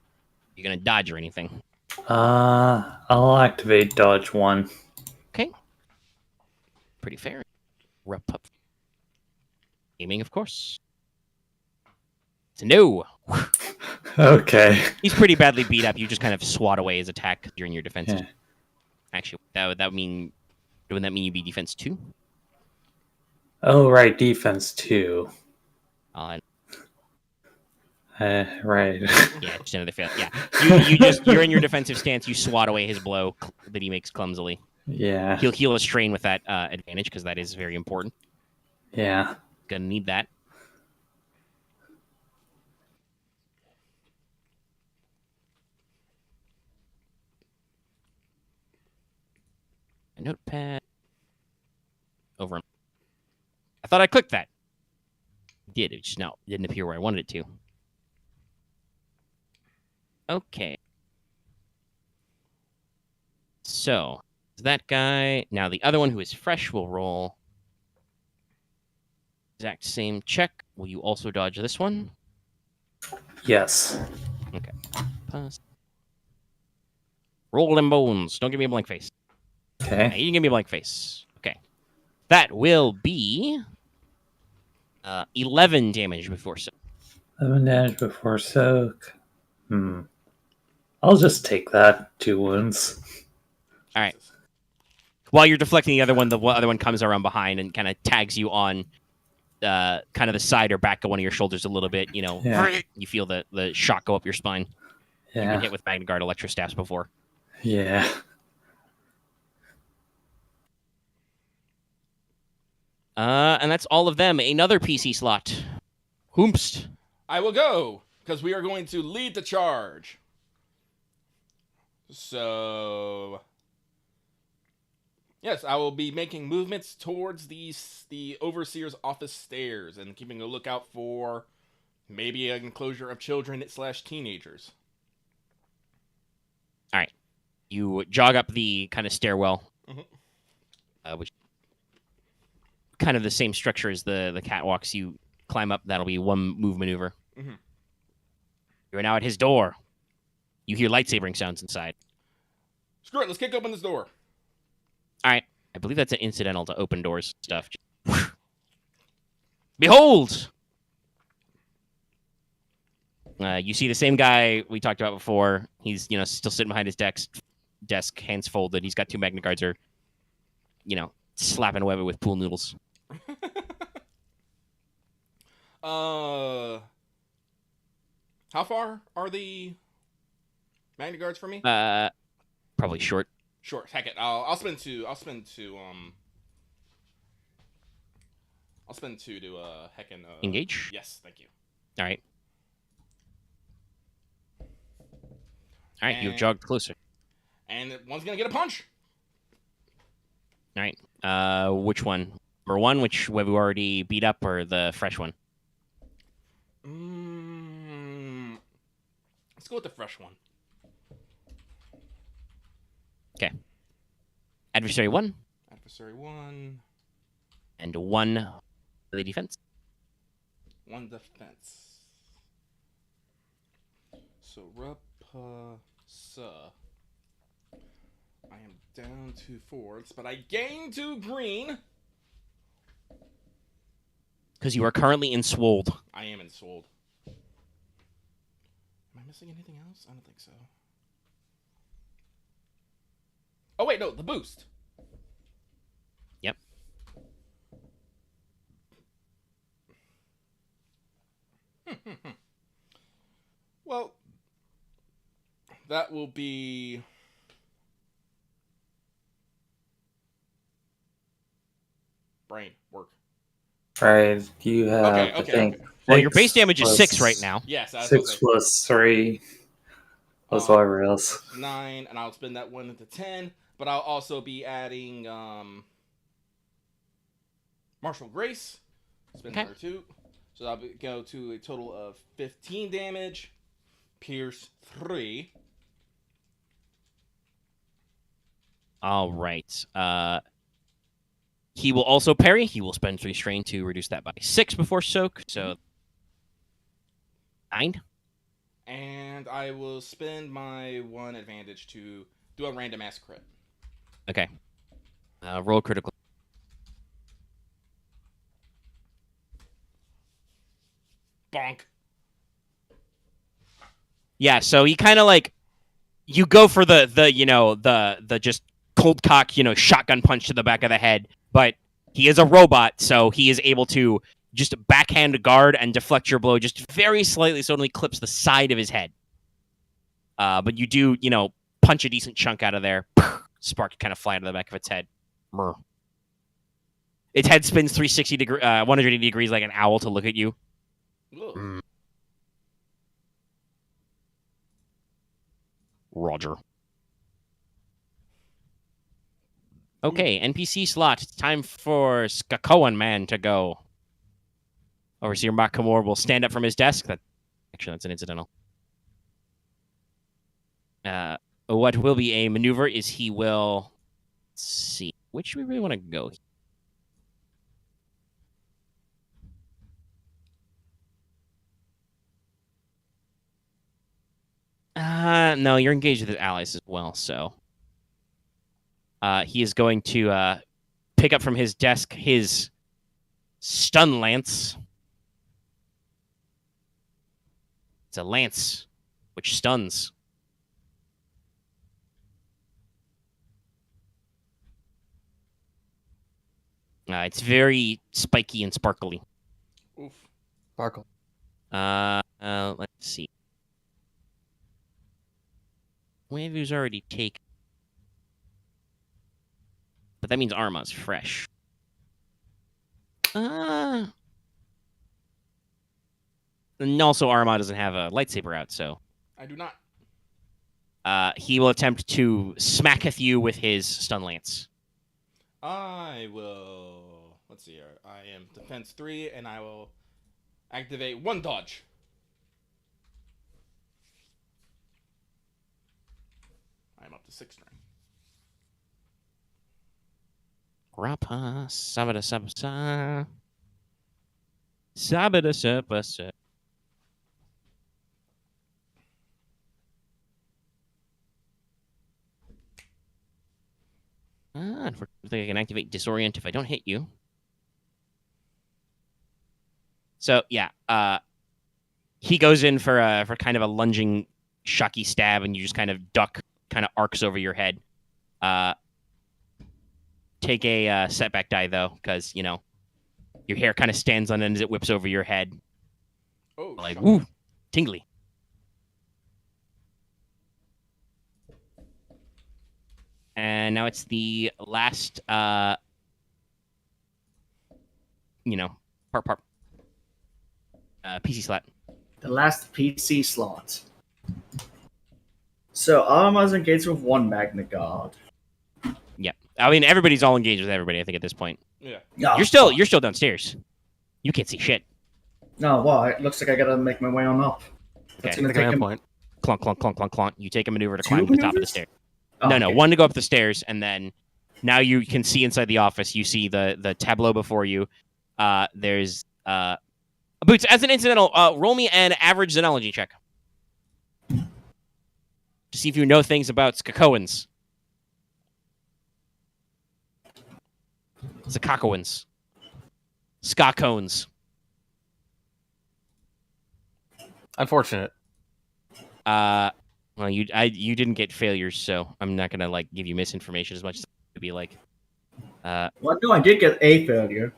You gonna dodge or anything? I'll activate dodge 1. Okay. Pretty fair. Rup up. Aiming, of course. It's a no. Okay. He's pretty badly beat up. You just kind of swat away his attack during your defense. Yeah. Actually, that would mean. Wouldn't that mean you'd be defense 2? Oh right, defense 2. Right. Yeah, just another fail. Yeah, you're in your defensive stance. You swat away his blow that he makes clumsily. Yeah. He'll heal a strain with that advantage because that is very important. Yeah. Gonna need that. A notepad. Over. I thought I clicked that. It just didn't appear where I wanted it to. Okay. So, that guy. Now, the other one who is fresh will roll. Exact same check. Will you also dodge this one? Yes. Okay. Pass. Roll them bones. Don't give me a blank face. Okay. You can give me a blank face. Okay. That will be 11 damage before soak. 11 damage before soak. I'll just take that. 2 wounds. All right. While you're deflecting the other one comes around behind and kind of tags you on kind of the side or back of one of your shoulders a little bit. Yeah. You feel the shock go up your spine. You've been Yeah. hit with Magna Guard Electrostaffs before. Yeah. And that's all of them. Another PC slot. Hoomst. I will go, because we are going to lead the charge. So, Yes, I will be making movements towards the overseer's office stairs and keeping a lookout for maybe an enclosure of children / teenagers. All right. You jog up the kind of stairwell, which kind of the same structure as the catwalks. You climb up. That'll be one move maneuver. Mhm. You're now at his door. You hear lightsabering sounds inside. Screw it, let's kick open this door. All right. I believe that's an incidental to open doors stuff. Behold! You see the same guy we talked about before. He's, still sitting behind his desk, hands folded. He's got 2 Magna Guards are, slapping away with pool noodles. How far are the Magna Guards from me? Probably short. Sure, heck it. I'll spend two to heckin' Engage? Yes, thank you. All right. All right, you've jogged closer. And one's gonna get a punch. All right. Which one? Number 1, which Webu already beat up, or the fresh one? Let's go with the fresh one. Okay. Adversary 1. Adversary 1. And 1 for the defense. 1 defense. So I am down 2 forwards, but I gain 2 green. Because you are currently enswolled. I am enswolled. Am I missing anything else? I don't think so. Oh wait, no, the boost. Yep. Well, that will be brain work. Right, you have, Okay. I think, Well, your base damage is plus 6 right now. Yes, I was 6 plus 3 plus whatever else. 9, and I'll spend that 1 into 10. But I'll also be adding Martial Grace. Spend another 2. So I'll go to a total of 15 damage. Pierce 3. All right. He will also parry. He will spend 3 strain to reduce that by 6 before soak. So 9. And I will spend my 1 advantage to do a random ass crit. Okay. Roll critical. Bonk. Yeah, so he kind of you go for the just cold cock, shotgun punch to the back of the head, but he is a robot, so he is able to just backhand guard and deflect your blow just very slightly, so it only clips the side of his head. But you do, punch a decent chunk out of there. Spark kind of fly out of the back of its head. Its head spins 180 degrees like an owl to look at you. Roger. Okay, NPC slot. It's time for Skakoan Man to go. Overseer Makamor will stand up from his desk. Actually, that's an incidental. What will be a maneuver is he will... Let's see. Which do we really want to go? No, you're engaged with his allies as well, so... he is going to pick up from his desk his stun lance. It's a lance which stuns. It's very spiky and sparkly. Oof. Sparkle. Let's see. Wavu's already taken. But that means Aramaa's fresh. And also Aramaa doesn't have a lightsaber out, so... I do not. He will attempt to smacketh you with his stun lance. I will. Let's see here. I am defense 3, and I will activate 1 dodge. I'm up to 6 strength. Rapa, sabada sabasa. Sabada sabasa. Unfortunately, I can activate Disorient if I don't hit you. So, yeah, he goes in for kind of a lunging, shocky stab, and you just kind of duck, kind of arcs over your head. Take a setback die, though, because, you know, your hair kind of stands on end as it whips over your head. Oh, Like, shocking. woo, tingly. And now it's the last, part. PC slot. The last PC slot. So Arama's engaged with 1 Magna Guard. Yep. I mean, everybody's all engaged with everybody, I think, at this point. Yeah. Oh, You're still downstairs. You can't see shit. No, well, it looks like I gotta make my way on up. That's Okay. gonna The command take him. point. Clunk, clunk, clunk, clunk, clunk. You take a maneuver to 2 climb to the top of the maneuvers? stairs. Oh, No, okay. 1 to go up the stairs, and then now you can see inside the office. You see the tableau before you. There's Boots, as an incidental, roll me an average xenology check. To see if you know things about Skakoans. Skakowans. Skakoans. Unfortunate. Well, you didn't get failures, so I'm not gonna like give you misinformation as much as to be like. Well, no, I did get a failure.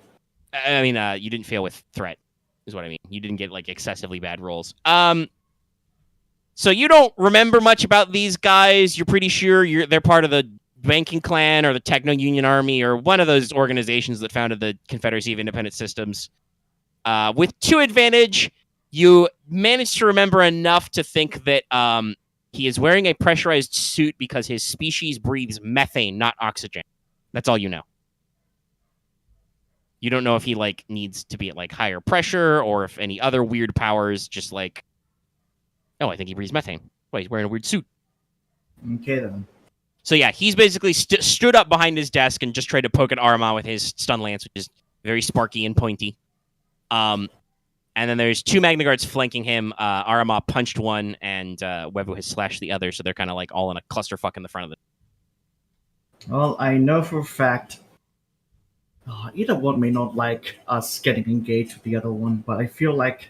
I mean, you didn't fail with threat, is what I mean. You didn't get like excessively bad rolls. So you don't remember much about these guys. You're pretty sure they're part of the banking clan or the Techno Union Army or one of those organizations that founded the Confederacy of Independent Systems. With 2 advantage, you managed to remember enough to think that he is wearing a pressurized suit because his species breathes methane, not oxygen. That's all you know. You don't know if he like needs to be at like higher pressure or if any other weird powers just like, oh, I think he breathes methane. Well, he's wearing a weird suit. Okay, then. So yeah, he's basically stood up behind his desk and just tried to poke at Aramaa with his stun lance, which is very sparky and pointy. And then there's 2 Magna Guards flanking him. Aramaa punched one, and Wevu has slashed the other, so they're kind of like all in a clusterfuck in the front of it. Well, I know for a fact either one may not like us getting engaged with the other one, but I feel like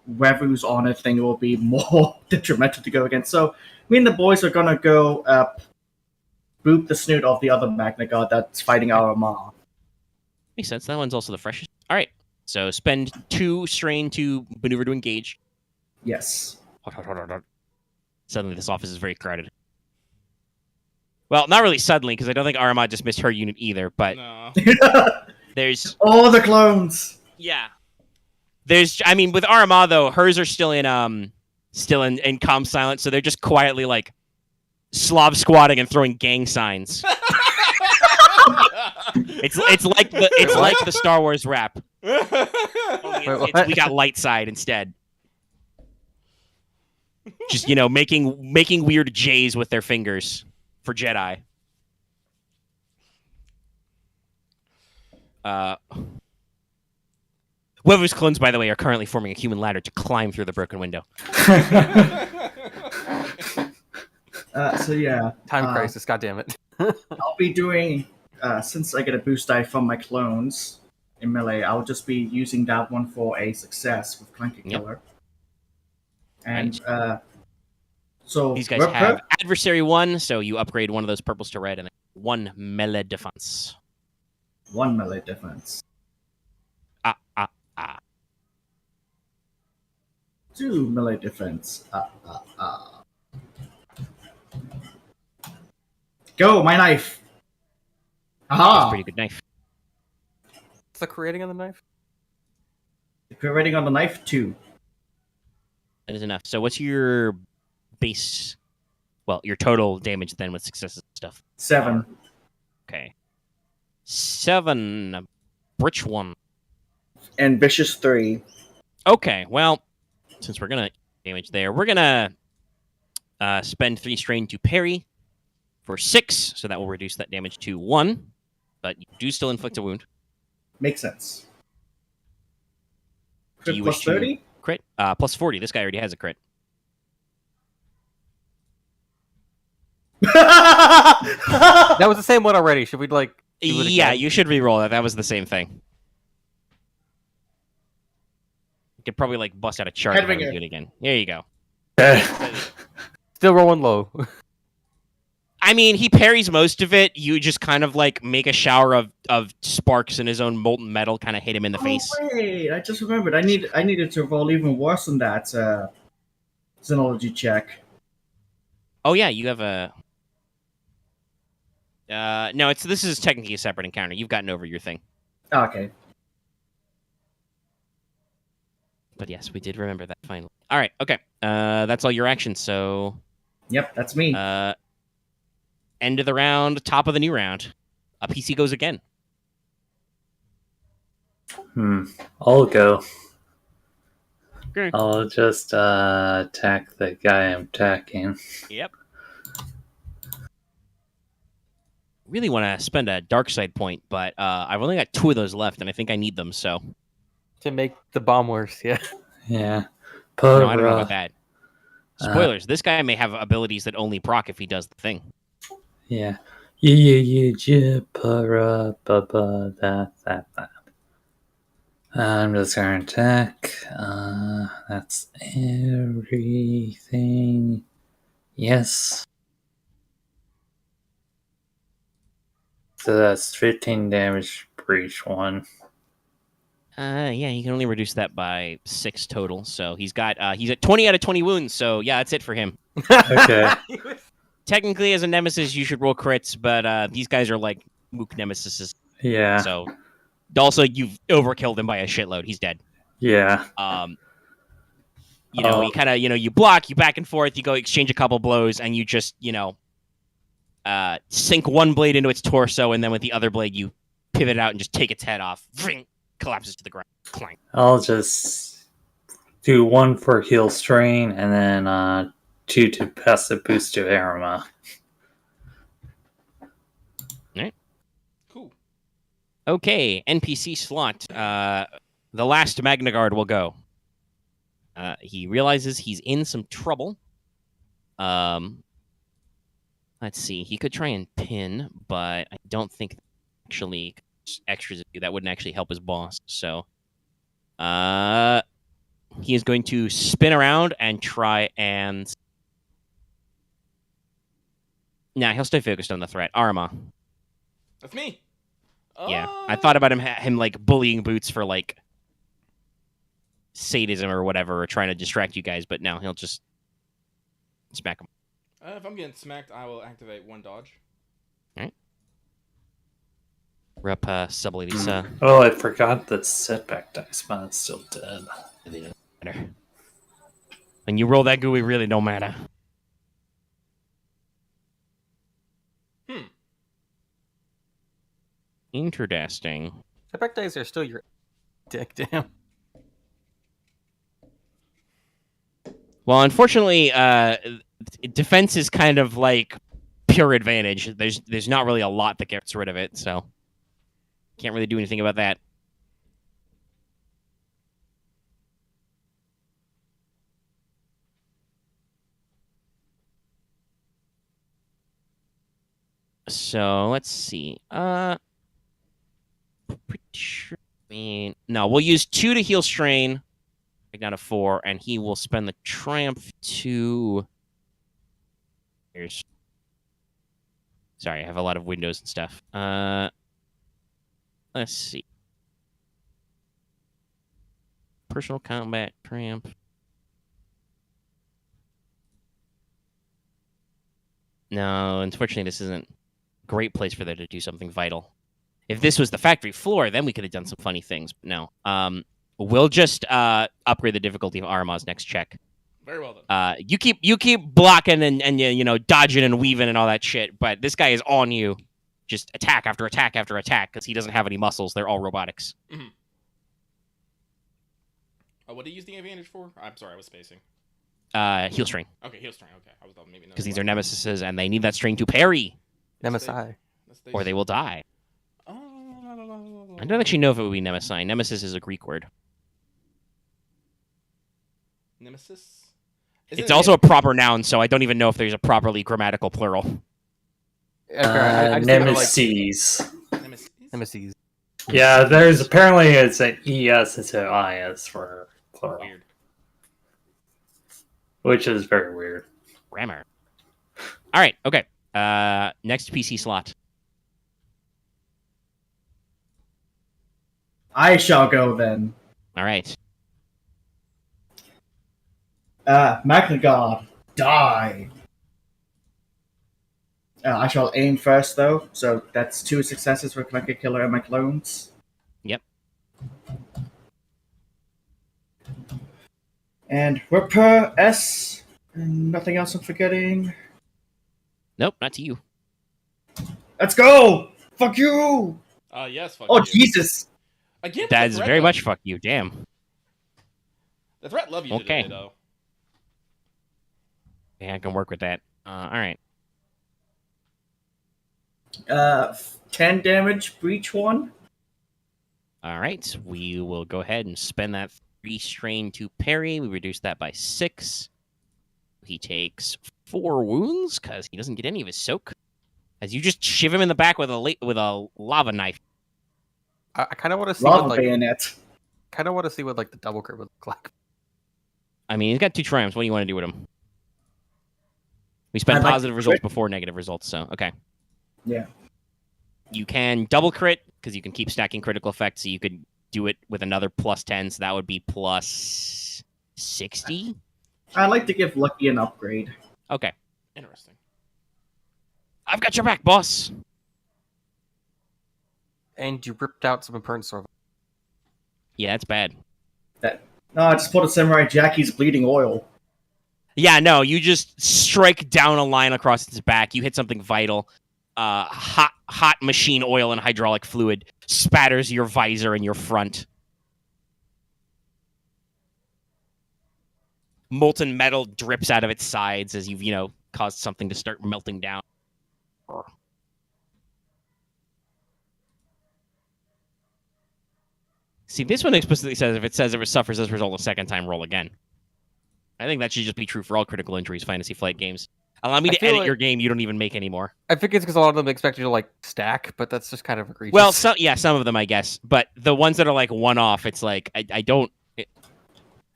whoever's on it thing will be more detrimental to go against. So me and the boys are gonna go boop the snoot of the other Magna Guard that's fighting Aramaa. Makes sense. That one's also the freshest. All right. So spend 2 strain to maneuver to engage. Yes. Suddenly, this office is very crowded. Well, not really suddenly, because I don't think Aramaa just missed her unit either, but No. there's... All the clones! Yeah. I mean, with Aramaa, though, hers are still in comm silence, so they're just quietly, like, Slav squatting and throwing gang signs. It's like the Star Wars rap. Only we got light side instead. Just making weird J's with their fingers for Jedi. Wevuguk's clones, by the way, are currently forming a human ladder to climb through the broken window. So yeah. Time crisis, goddammit. I'll be doing, since I get a boost die from my clones in melee, I'll just be using that one for a success with Clanky Killer. And, so... These guys have Adversary 1, so you upgrade one of those purples to red, and 1 melee defense. 1 melee defense. 2 melee defense. Go, my knife! That's a Aha! pretty good knife. What's the creating on the knife? If you're rating on the knife, 2. That is enough. So what's your base... Well, your total damage then with successes and stuff? 7. Okay. 7. Which one? And Vicious 3. Okay, well, since we're gonna damage there, we're gonna spend 3 strain to parry for 6, so that will reduce that damage to 1. But you do still inflict a wound. Makes sense. Do Crit you plus wish to 30? crit? Plus 40. This guy already has a crit. That was the same one already. Should we do it Yeah, again? you should re-roll that. That was the same thing. You could probably bust out a chart and have him do it again. There you go. Still rolling low. I mean, he parries most of it. You just kind of make a shower of sparks in his own molten metal, kind of hit him in the face. Wait, I just remembered. I needed to roll even worse than that Xenology check. Oh yeah, you have a. No, this is technically a separate encounter. You've gotten over your thing. Okay. But yes, we did remember that finally. All right, okay. That's all your actions. So. Yep, that's me. End of the round, top of the new round. A PC goes again. I'll go. Okay. I'll just attack the guy I'm attacking. Yep. Really want to spend a dark side point, but I've only got 2 of those left, and I think I need them. So To make the bomb worse, yeah. Yeah. no, I don't know about that. Spoilers: this guy may have abilities that only proc if he does the thing. Yeah. That. I'm just gonna attack. That's everything. Yes. So that's 15 damage for each one. Yeah, he can only reduce that by 6 total. So he's at 20 out of 20 wounds. So yeah, that's it for him. Okay. Technically, as a nemesis, you should roll crits, but these guys are like mook nemesises. Yeah. So also, you've overkilled him by a shitload. He's dead. Yeah. You kind of, you block, you back and forth, you go exchange a couple blows, and you just, sink one blade into its torso, and then with the other blade, you pivot out and just take its head off. Vring, collapses to the ground. Clank. I'll just do 1 for heal strain, and then 2 to passive boost to Aramaa. Cool. Okay, NPC slot. The last Magna Guard will go. He realizes he's in some trouble. Let's see. He could try and pin, but I don't think actually extras that wouldn't actually help his boss. So, he is going to spin around and try and. Nah, he'll stay focused on the threat. Aramaa. That's me. Yeah, I thought about him bullying Boots for sadism or whatever, or trying to distract you guys, but no, he'll just smack him. If I'm getting smacked, I will activate 1 dodge. All right. Rep Subladies. Oh, I forgot the setback dice, but it's still dead. When you roll that gooey, really don't matter. Interesting. Setback dice are still your dick, damn. Well, unfortunately, defense is kind of pure advantage. There's not really a lot that gets rid of it, so can't really do anything about that. So let's see. Pretty sure. No, we'll use 2 to heal strain. Take down to 4, and he will spend the triumph to. Here's. Sorry, I have a lot of windows and stuff. Let's see. Personal combat triumph. No, unfortunately, this isn't a great place for them to do something vital. If this was the factory floor, then we could have done some funny things. But no. We'll just upgrade the difficulty of Aramaa's next check. Very well then. You keep blocking and dodging and weaving and all that shit, but this guy is on you. just attack after attack after attack because he doesn't have any muscles. They're all robotics. Mm-hmm. Oh, what did he use the advantage for? I'm sorry, I was spacing. Heal string. Okay, heal string. Okay, I was thought maybe because these are nemesises and they need that string to parry, Nemesi. or they will die. Oh. I don't actually know if it would be nemesi. Nemesis is a Greek word. Nemesis. It's also a proper noun, so I don't even know if there's a properly grammatical plural. I just think of, like, Nemesis. Nemesis. Yeah, there's apparently it's an ES instead of IS for plural. Weird. Which is very weird. Grammar. All right, okay. Next PC slot. I shall go then. All right. Magna God, die. I shall aim first, though, so that's 2 successes for Collected Killer and my clones. Yep. And we're per S, and nothing else I'm forgetting. Nope, not to you. Let's go! Fuck you! Yes, fuck Oh, you. Jesus! Again, That the is threat very love much you. fuck you. Damn. The threat love you Okay. today, though. Yeah, I can work with that. All right. 10 damage for each one. All right. We will go ahead and spend that 3 strain to parry. We reduce that by 6. He takes 4 wounds because he doesn't get any of his soak. As you just shiv him in the back with a lava knife. I kind of want to see Lava what, like, bayonet. kind of want to see what like the double crit would look like. I mean, he's got 2 triumphs. What do you want to do with him? We spent I'd like positive to results crit. before negative results, so okay. Yeah. You can double crit because you can keep stacking critical effects, so you could do it with another plus 10, so that would be plus 60. I'd like to give Lucky an upgrade. Okay. Interesting. I've got your back, boss. And you ripped out some impermanent sword. Yeah, that's bad. No, I just put a Samurai Jackie's bleeding oil. Yeah, no, you just strike down a line across its back. You hit something vital. Hot machine oil and hydraulic fluid spatters your visor and your front. Molten metal drips out of its sides as you've, caused something to start melting down. See, this one explicitly says if it suffers as a result a second time, roll again. I think that should just be true for all critical injuries Fantasy Flight games. Allow me I to feel edit like- your game you don't even make anymore. I think it's because a lot of them expect you to like stack, but that's just kind of egregious. Well, some of them, I guess. But the ones that are like one-off, it's like, I don't...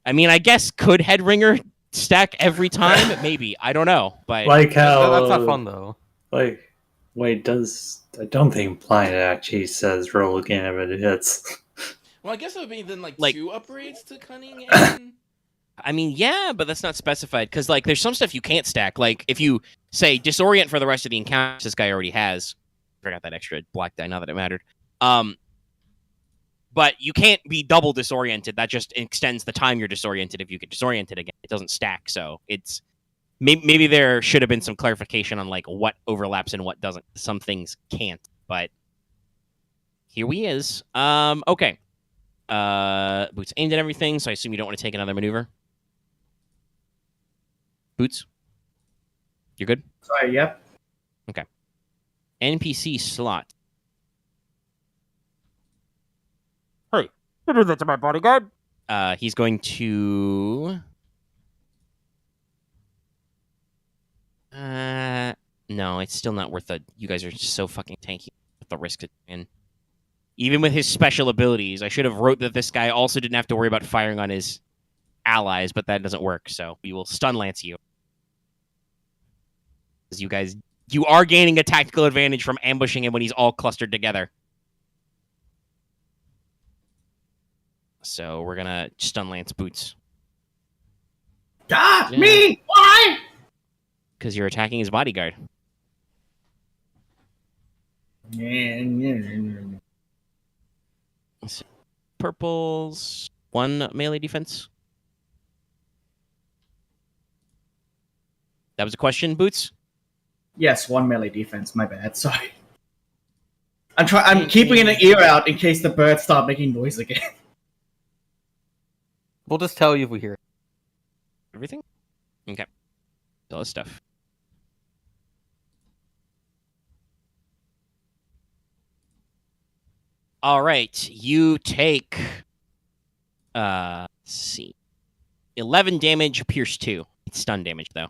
I mean, I guess could Headringer stack every time? Maybe. I don't know. But Like how that's not fun though. Like, wait, I don't think blind actually says roll again if it hits. Well, I guess it would be then like 2 upgrades to cunning and... I mean, yeah, but that's not specified because like there's some stuff you can't stack. Like if you say disorient for the rest of the encounters, this guy already has. I forgot that extra black die. Now that it mattered. But you can't be double disoriented. That just extends the time you're disoriented. If you get disoriented again, it doesn't stack. So it's maybe there should have been some clarification on like what overlaps and what doesn't. Some things can't, but here we is. Okay. Boots aimed at everything, so I assume you don't want to take another maneuver. Boots, you're good? Sorry, yep. Okay. NPC slot. Hey, you do that to my bodyguard. He's going to... No, it's still not worth it. You guys are just so fucking tanky with the risk in. Even with his special abilities, I should have wrote that this guy also didn't have to worry about firing on his allies, but that doesn't work, so we will stun lance you. Because you are gaining a tactical advantage from ambushing him when he's all clustered together. So we're gonna stun lance Boots. Ah, Yeah. me! Why? Because you're attacking his bodyguard. Purples, 1 melee defense. That was a question, Boots? Yes, 1 melee defense. My bad. Sorry. I'm keeping an ear out in case the birds start making noise again. We'll just tell you if we hear it. Everything? Okay. All this stuff. All right. You take let's see. 11 damage, pierce 2. It's stun damage though.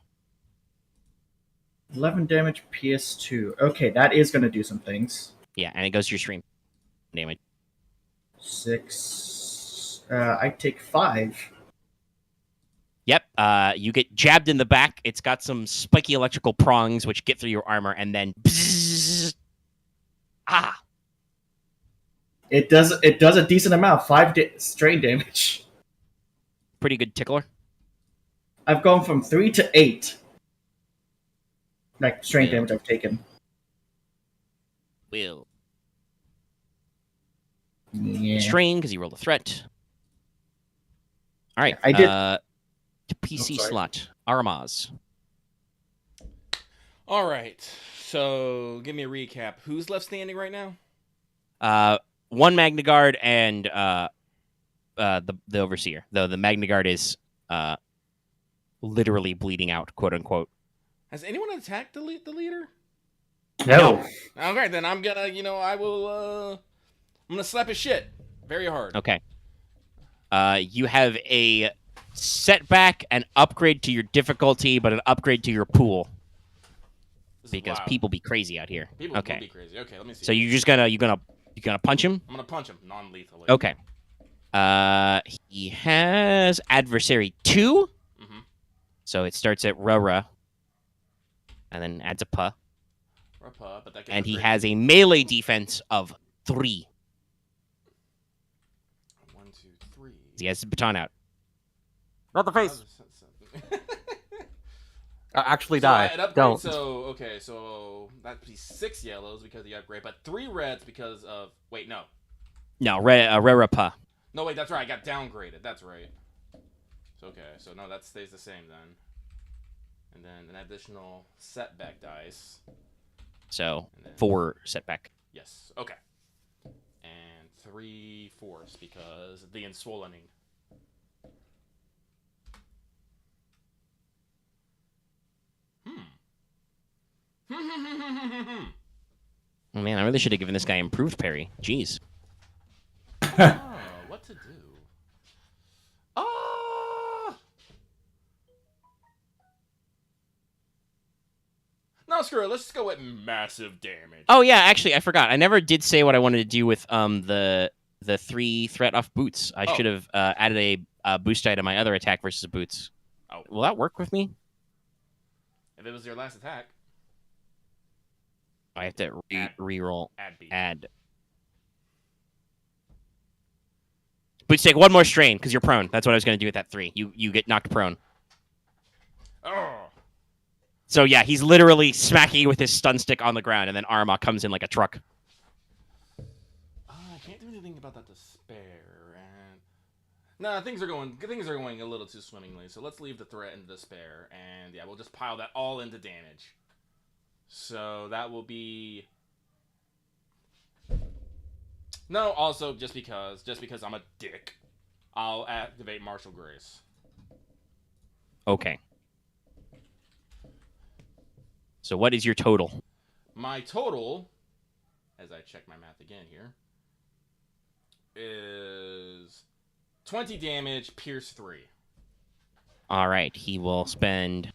11 damage, PS2. Okay, that is going to do some things. Yeah, and it goes to your stream damage. 6. I take 5. Yep. You get jabbed in the back. It's got some spiky electrical prongs which get through your armor, and then bzzz, ah. It does a decent amount. 5 strain damage. Pretty good tickler. I've gone from 3 to 8. Like strain damage I've taken. Will Yeah. strain because you rolled a threat. All right. I did. To PC sorry. slot. Aramaas. All right. So give me a recap. Who's left standing right now? One Magna Guard and the Overseer. Though the Magna Guard is literally bleeding out, quote unquote. Has anyone attacked the leader? No. Okay, then I'm gonna, I'm gonna slap his shit very hard. Okay. You have a setback, an upgrade to your difficulty, but an upgrade to your pool This is because wild. people be crazy out here. People Okay. will be crazy. Okay, let me see. So you're just gonna punch him? I'm gonna punch him non-lethally. Okay. He has adversary 2. Mhm. So it starts at Rora. And then adds a pa. But that gets And he upgraded. has a melee defense of 3. 1, 2, 3. He has his baton out. Not the face. Actually, So die. it upgrades, Don't. So that'd be 6 yellows because of the upgrade, but 3 reds because of no. No, Rera pa. No, wait, that's right. I got downgraded. That's right. So so no, that stays the same then. And then an additional setback dice. So And then 4 setback. Yes. Okay. And 3 force because of the enswollening. Oh, man, I really should have given this guy improved parry. Jeez. Oh, what to do? Ah! No, screw it. Let's just go with massive damage. Oh yeah, actually, I forgot. I never did say what I wanted to do with the 3 threat off boots. I should have added a boost die to my other attack versus boots. Oh. Will that work with me? If it was your last attack, I have to Add. re-roll. add B. Add. Boots take 1 more strain because you're prone. That's what I was going to do with that 3. You get knocked prone. Oh. So yeah, he's literally smacking you with his stun stick on the ground, and then Aramaa comes in like a truck. I can't do anything about that despair. And no, things are going a little too swimmingly. So let's leave the threat and the despair, and yeah, we'll just pile that all into damage. So that will be no. Also, just because I'm a dick, I'll activate Martial Grace. Okay. So what is your total? My total, as I check my math again here, is 20 damage, pierce 3. All right, he will spend,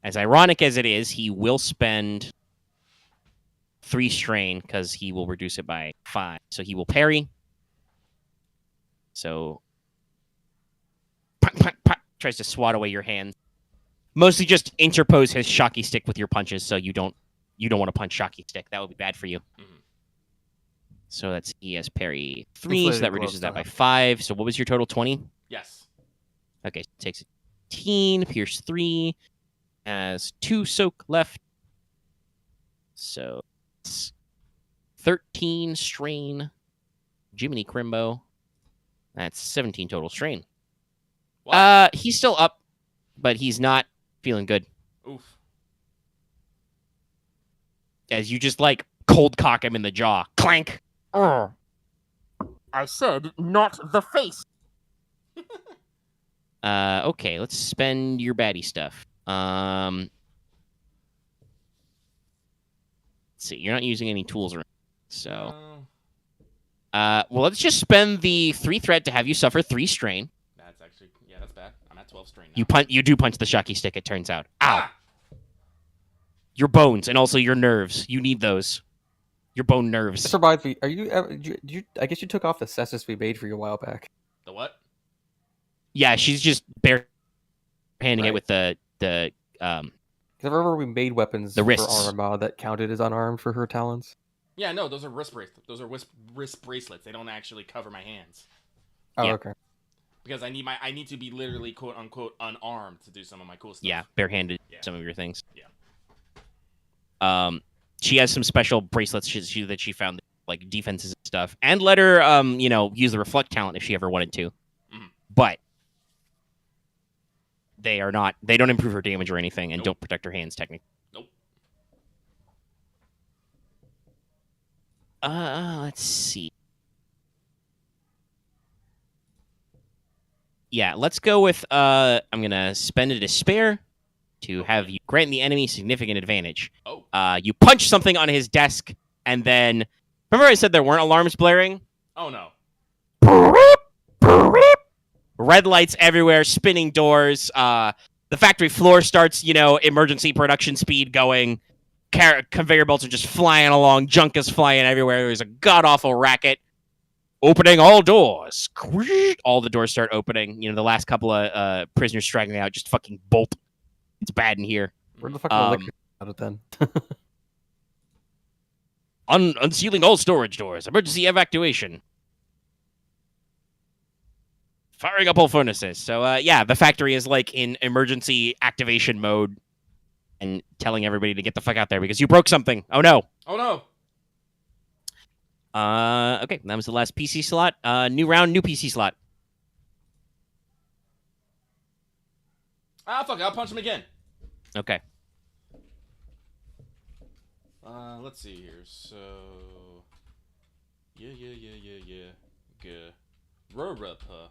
as ironic as it is, he will spend 3 strain because he will reduce it by 5. So he will parry. So tries to swat away your hand. Mostly just interpose his shocky stick with your punches, so you don't want to punch shocky stick. That would be bad for you. Mhm. So that's he has parry 3, so Insulated that glove reduces that by style. 5. So what was your total? 20? Yes. Okay, takes 18, pierce 3, has 2 soak left. So it's 13 strain. Jiminy Crimbo. That's 17 total strain. What? He's still up, but he's not feeling good. Oof. As you just like cold cock him in the jaw. Clank. I said not the face. Okay, let's spend your baddie stuff. Let's see, you're not using any tools or anything, so. Well, let's just spend the 3 threat to have you suffer 3 strain. That's actually, yeah, that's bad. I'm at 12 strain now. You do punch the shocky stick, it turns out. Ow! Your bones and also your nerves. You need those. Your bone nerves. This reminds me. Are you ever? I guess you took off the cestus we made for you a while back. The what? Yeah, she's just bare handing it Right. with the Because I remember we made weapons The for wrists. Aramaa that counted as unarmed for her talons. Yeah, no, those are wrist bracelets. Those are wrist bracelets. They don't actually cover my hands Oh, Yeah. okay. because I need to be literally quote unquote unarmed to do some of my cool stuff. yeah, barehanded Yeah. some of your things. Yeah. She has some special bracelets that she found, like defenses and stuff, and let her use the reflect talent if she ever wanted to. Mhm. But they don't improve her damage or anything, and Nope. don't protect her hands technically. Nope. Let's see. Yeah, let's go with I'm gonna spend a despair to have you grant the enemy significant advantage. Oh. You punch something on his desk, and then remember I said there weren't alarms blaring? Oh no. Red lights everywhere, spinning doors. The factory floor starts, emergency production speed going. Conveyor belts are just flying along. Junk is flying everywhere. There's a god-awful racket. Opening all doors. All the doors start opening. The last couple of prisoners straggling out just fucking bolt. It's bad in here. Where the fuck the liquor out of then? Unsealing all storage doors. Emergency evacuation. Firing up all furnaces. So, the factory is like in emergency activation mode and telling everybody to get the fuck out there because you broke something. Oh, no. Oh no. Okay, that was the last PC slot. New round, new PC slot. Ah, fuck it, I'll punch him again. Okay. Let's see here. So, yeah. Aramaa.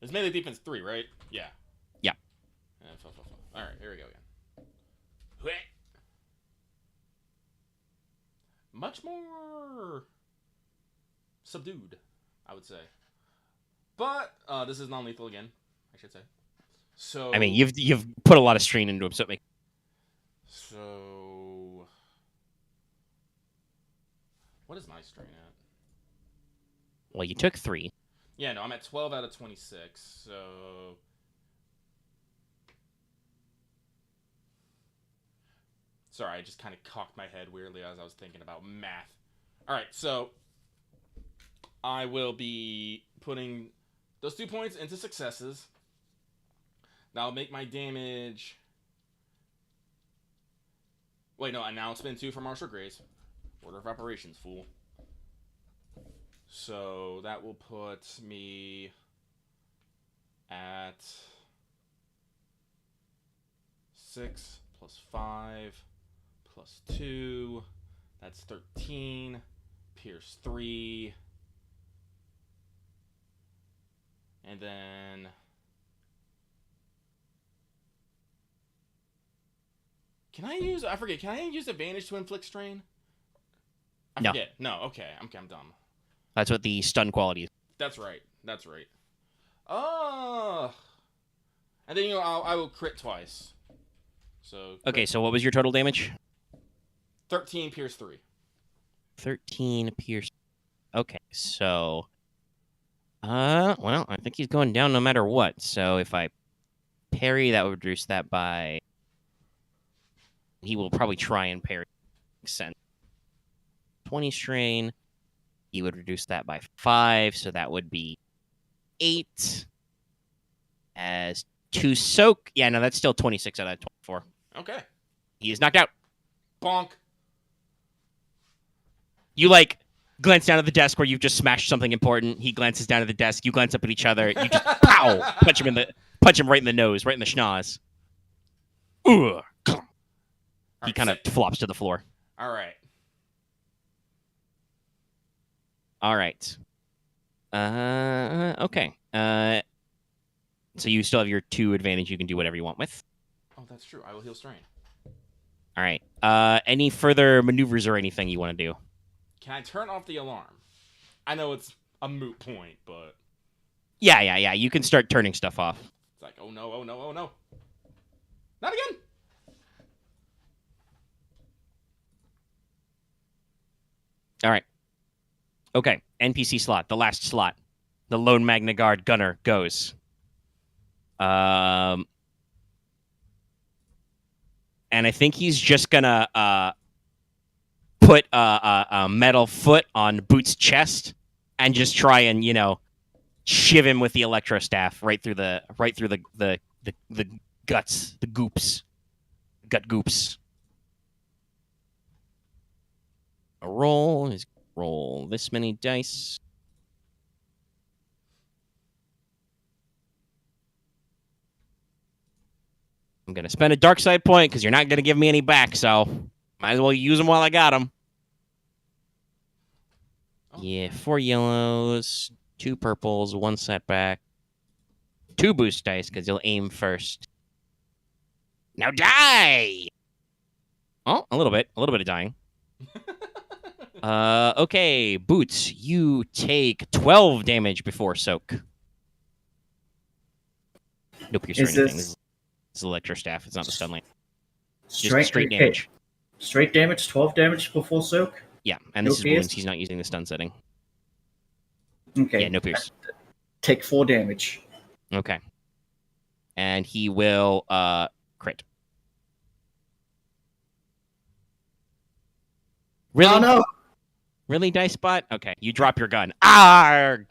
It's melee defense 3, right? Yeah. Yeah. All right, here we go again. Much more subdued, I would say. But this is non-lethal again, I should say. So I mean, you've put a lot of strain into him, so it makes... So what is my strain at? Well, you took 3. Yeah, no, I'm at 12 out of 26. So sorry, I just kind of cocked my head weirdly as I was thinking about math. All right, so I will be putting those 2 points into successes. That'll make my damage. Wait, no, now I'll spend 2 for Martial Grace. Order of operations, fool. So that will put me at 6 plus 5 plus 2. That's 13. Pierce 3. And then can I use advantage to inflict strain? I No. forget. No, okay. I'm dumb. That's what the stun quality is. That's right. And then I will crit twice. So Okay, so what was your total damage? 13 pierce 3. 13 pierce. Okay, so... well, I think he's going down no matter what. So if I parry, that would reduce that by... He will probably try and parry. Send 20 strain. He would reduce that by 5, so that would be 8. As 2 soak. Yeah, no, that's still 26 out of 24. Okay. He is knocked out. Bonk. You, glance down at the desk where you've just smashed something important. He glances down at the desk. You glance up at each other. You just, pow! Punch him right in the nose, right in the schnoz. Ugh. He kind of flops to the floor. All right. All right. Okay. So you still have your 2 advantage. You can do whatever you want with. Oh, that's true. I will heal strain. All right. Any further maneuvers or anything you want to do? Can I turn off the alarm? I know it's a moot point, but Yeah. You can start turning stuff off. it's like, oh no. Not again. All right. Okay. NPC slot, the last slot. The Lone Magna Guard gunner goes. And I think he's just gonna put a metal foot on Boots' chest and just try and shiv him with the electro staff right through the guts, the goops, gut goops. A roll. He's roll this many dice. I'm going to spend a dark side point because you're not going to give me any back, so might as well use them while I got them. Oh. Yeah, 4 yellows, 2 purples, 1 setback, 2 boost dice because you'll aim first. Now die! Oh, a little bit of dying. Okay, Boots, you take 12 damage before soak. No pierce or anything. This is electro staff. It's not the stun lane. Just straight damage. Straight damage, 12 damage before soak? Yeah, and this is wounds. He's not using the stun setting. Okay. Yeah, no pierce. Take 4 damage. Okay. And he will crit. Really? Oh no! Really, Dice Spot? Okay, you drop your gun. Arg!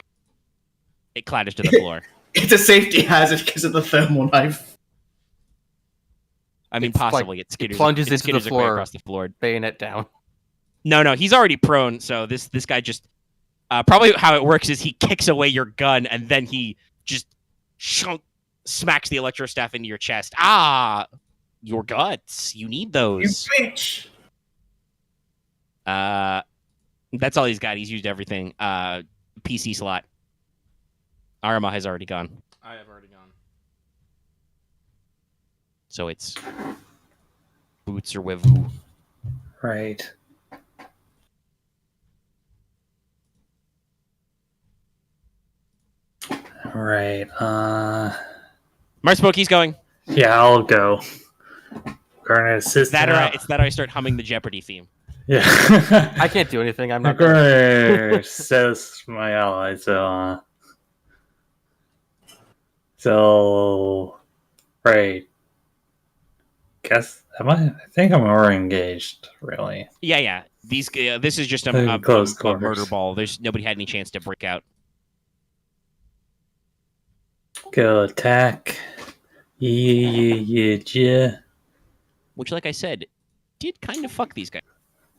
It clatters to the floor. It's a safety hazard because of the thermal knife. I mean, It's possibly like- it skitters. plunges it into the skitters away floor. across the floor. Bayonet down. No, he's already prone. So this guy just probably how it works is he kicks away your gun and then he just smacks the electro staff into your chest. Ah, your guts. You need You those. bitch! That's all he's got. He's used everything. PC slot. Aramaa has already gone. I have already gone. So it's Boots or Wevuguk. Right. Right. Marth spoke. He's going. Yeah, I'll go. Gonna assist. It's that him or I start humming the Jeopardy theme. Yeah. I can't do anything. I'm not. gonna assist my ally. So, right. I think I'm already engaged. Really. Yeah. This is just In a close murder quarters. ball. There's nobody had any chance to break out. Go attack. Yeah. Which, like I said, did kind of fuck these guys.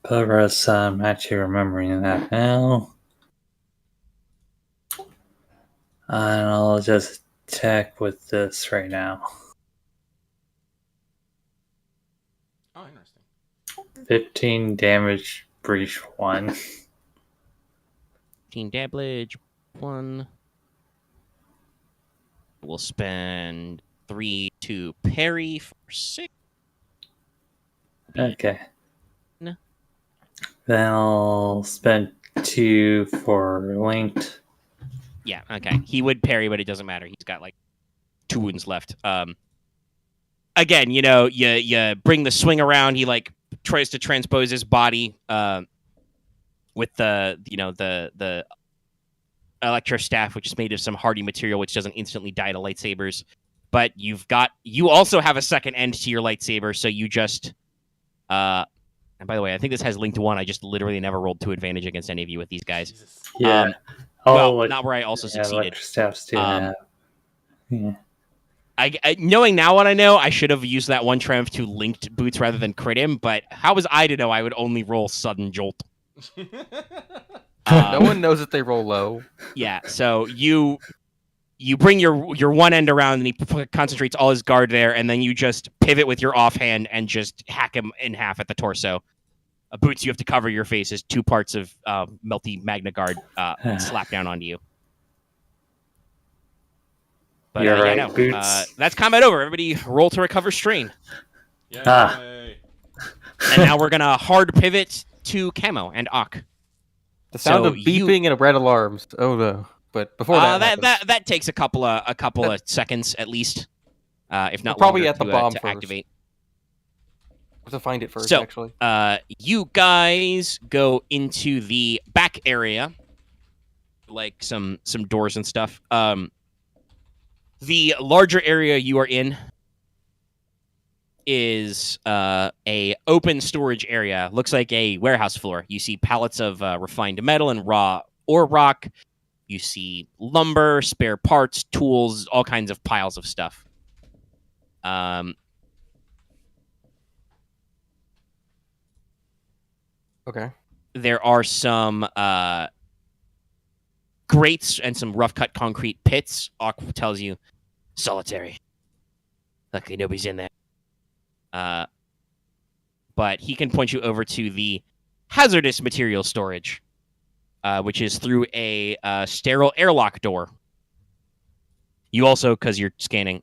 Progress, I'm actually remembering that now. And I'll just attack with this right now. Oh, interesting. 15 damage, breach 1. 15 damage, 1. We'll spend 3 to parry for 6. Okay. No. Then I'll spend 2 for linked. Yeah, okay. He would parry, but it doesn't matter. He's got like 2 wounds left. Again, you bring the swing around. He like tries to transpose his body with the electro staff, which is made of some hardy material, which doesn't instantly die to lightsabers. But you also have a second end to your lightsaber, so you just and by the way, I think this has linked to 1. I just literally never rolled 2 advantage against any of you with these guys. Jesus. Yeah. Not where I also succeeded. Electric staffs too. Yeah. I knowing now what I know, I should have used that 1 triumph to linked Boots rather than crit him. But how was I to know I would only roll sudden jolt? No one knows that they roll low. Yeah, so you you bring your one end around, and he concentrates all his guard there, and then you just pivot with your offhand and just hack him in half at the torso. Boots, you have to cover your face as 2 parts of Melty Magna Guard slap down onto you. But You're right, no. Boots. That's combat over. Everybody roll to recover strain. Yay. And now we're gonna hard pivot to Camo and Ak. The sound So of beeping and red alarms. Oh no! But before that takes a couple of seconds at least, if not probably longer at the to, bomb to first. activate. to find it first, So, actually. You guys go into the back area, like some doors and stuff. The larger area you are in is a open storage area. Looks like a warehouse floor. You see pallets of refined metal and raw ore rock. You see lumber, spare parts, tools, all kinds of piles of stuff. Okay. There are some grates and some rough-cut concrete pits. Aqua tells you, solitary. Luckily, nobody's in there. But he can point you over to the hazardous material storage, which is through a sterile airlock door. You also, because you're scanning,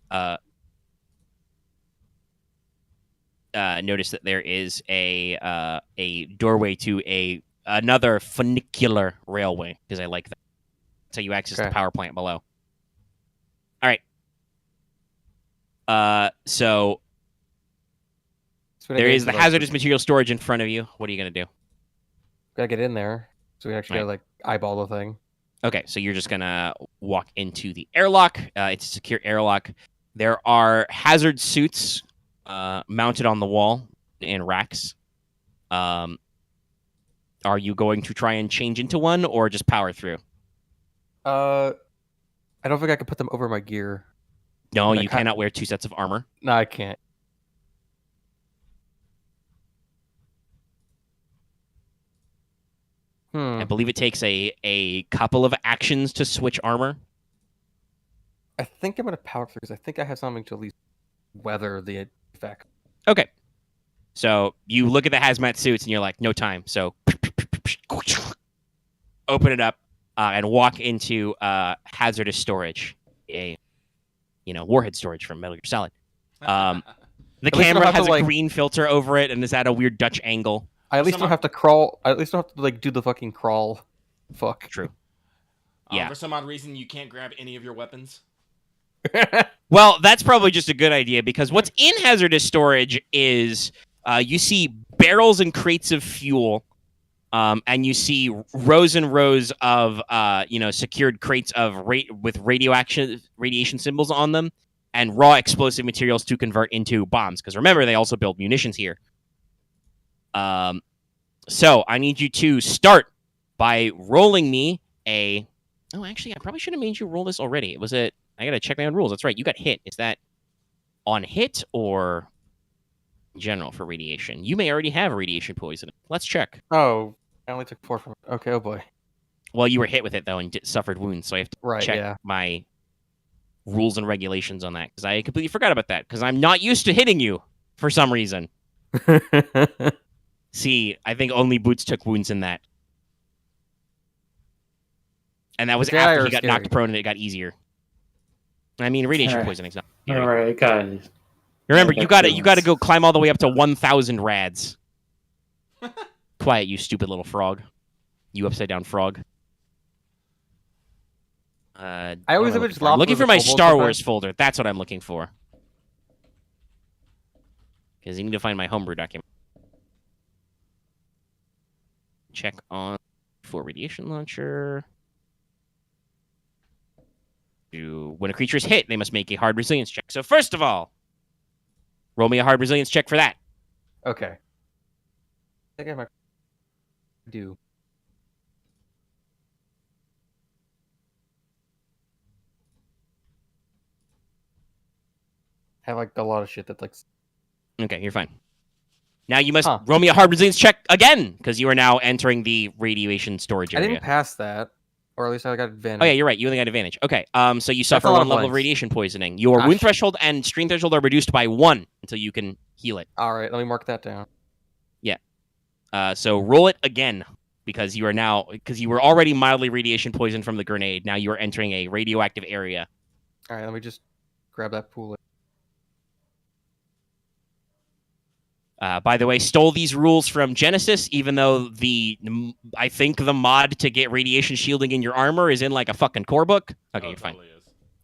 notice that there is a doorway to another funicular railway, because I like that. So you access the power plant below. All right. So there is the hazardous material storage in front of you. What are you going to do? Gotta get in there. So we actually gotta, like, eyeball the thing. Okay, so you're just going to walk into the airlock. It's a secure airlock. There are hazard suits mounted on the wall in racks. Are you going to try and change into one or just power through? I don't think I can put them over my gear. No, you cannot wear 2 sets of armor. No, I can't. I believe it takes a couple of actions to switch armor. I think I'm gonna power through because I think I have something to at least weather the effect. Okay. So you look at the hazmat suits and you're like, no time. So open it up and walk into hazardous storage, warhead storage from Metal Gear Solid. The camera has a green filter over it and is at a weird Dutch angle. I at least don't have to crawl. I at least don't have to, like, do the fucking crawl. Fuck. True. Yeah. For some odd reason, you can't grab any of your weapons. Well, that's probably just a good idea, because what's in hazardous storage is you see barrels and crates of fuel, and you see rows and rows of secured crates with radiation symbols on them, and raw explosive materials to convert into bombs. Because remember, they also build munitions here. So I need you to start by rolling me a. Oh, actually, I probably should have made you roll this already. I gotta check my own rules. That's right. You got hit. Is that on hit or general for radiation? You may already have radiation poisoning. Let's check. Oh, I only took 4 from it. Okay, oh boy. Well, you were hit with it, though, and suffered wounds, so I have to check my rules and regulations on that, because I completely forgot about that, because I'm not used to hitting you for some reason. See, I think only Boots took wounds in that. And that was after he got knocked prone and it got easier. I mean, radiation poisoning's not scary. All right, guys. Remember, you gotta go climb all the way up to 1,000 rads. Quiet, you stupid little frog. You upside down frog. I always have just looking for my Star Wars folder. That's what I'm looking for. Because you need to find my homebrew document. Check on for radiation launcher. When a creature is hit, they must make a hard resilience check. So first of all, roll me a hard resilience check for that. Okay. I think I might do. I have, like, a lot of shit that's like. Okay, you're fine. Now you must roll me a hard resilience check again, because you are now entering the radiation storage area. I didn't pass that. Or at least I got advantage. Oh yeah, you're right. You only got advantage. Okay. So you That's suffer a lot one of level of blanks. radiation poisoning. Your Ah, wound shit. threshold and strain threshold are reduced by 1 until you can heal it. All right, let me mark that down. So roll it again because you were already mildly radiation poisoned from the grenade. Now you are entering a radioactive area. All right, let me just grab that pool. By the way, stole these rules from Genesis, even though I think the mod to get radiation shielding in your armor is in like a fucking core book. Okay, you're fine. Totally is.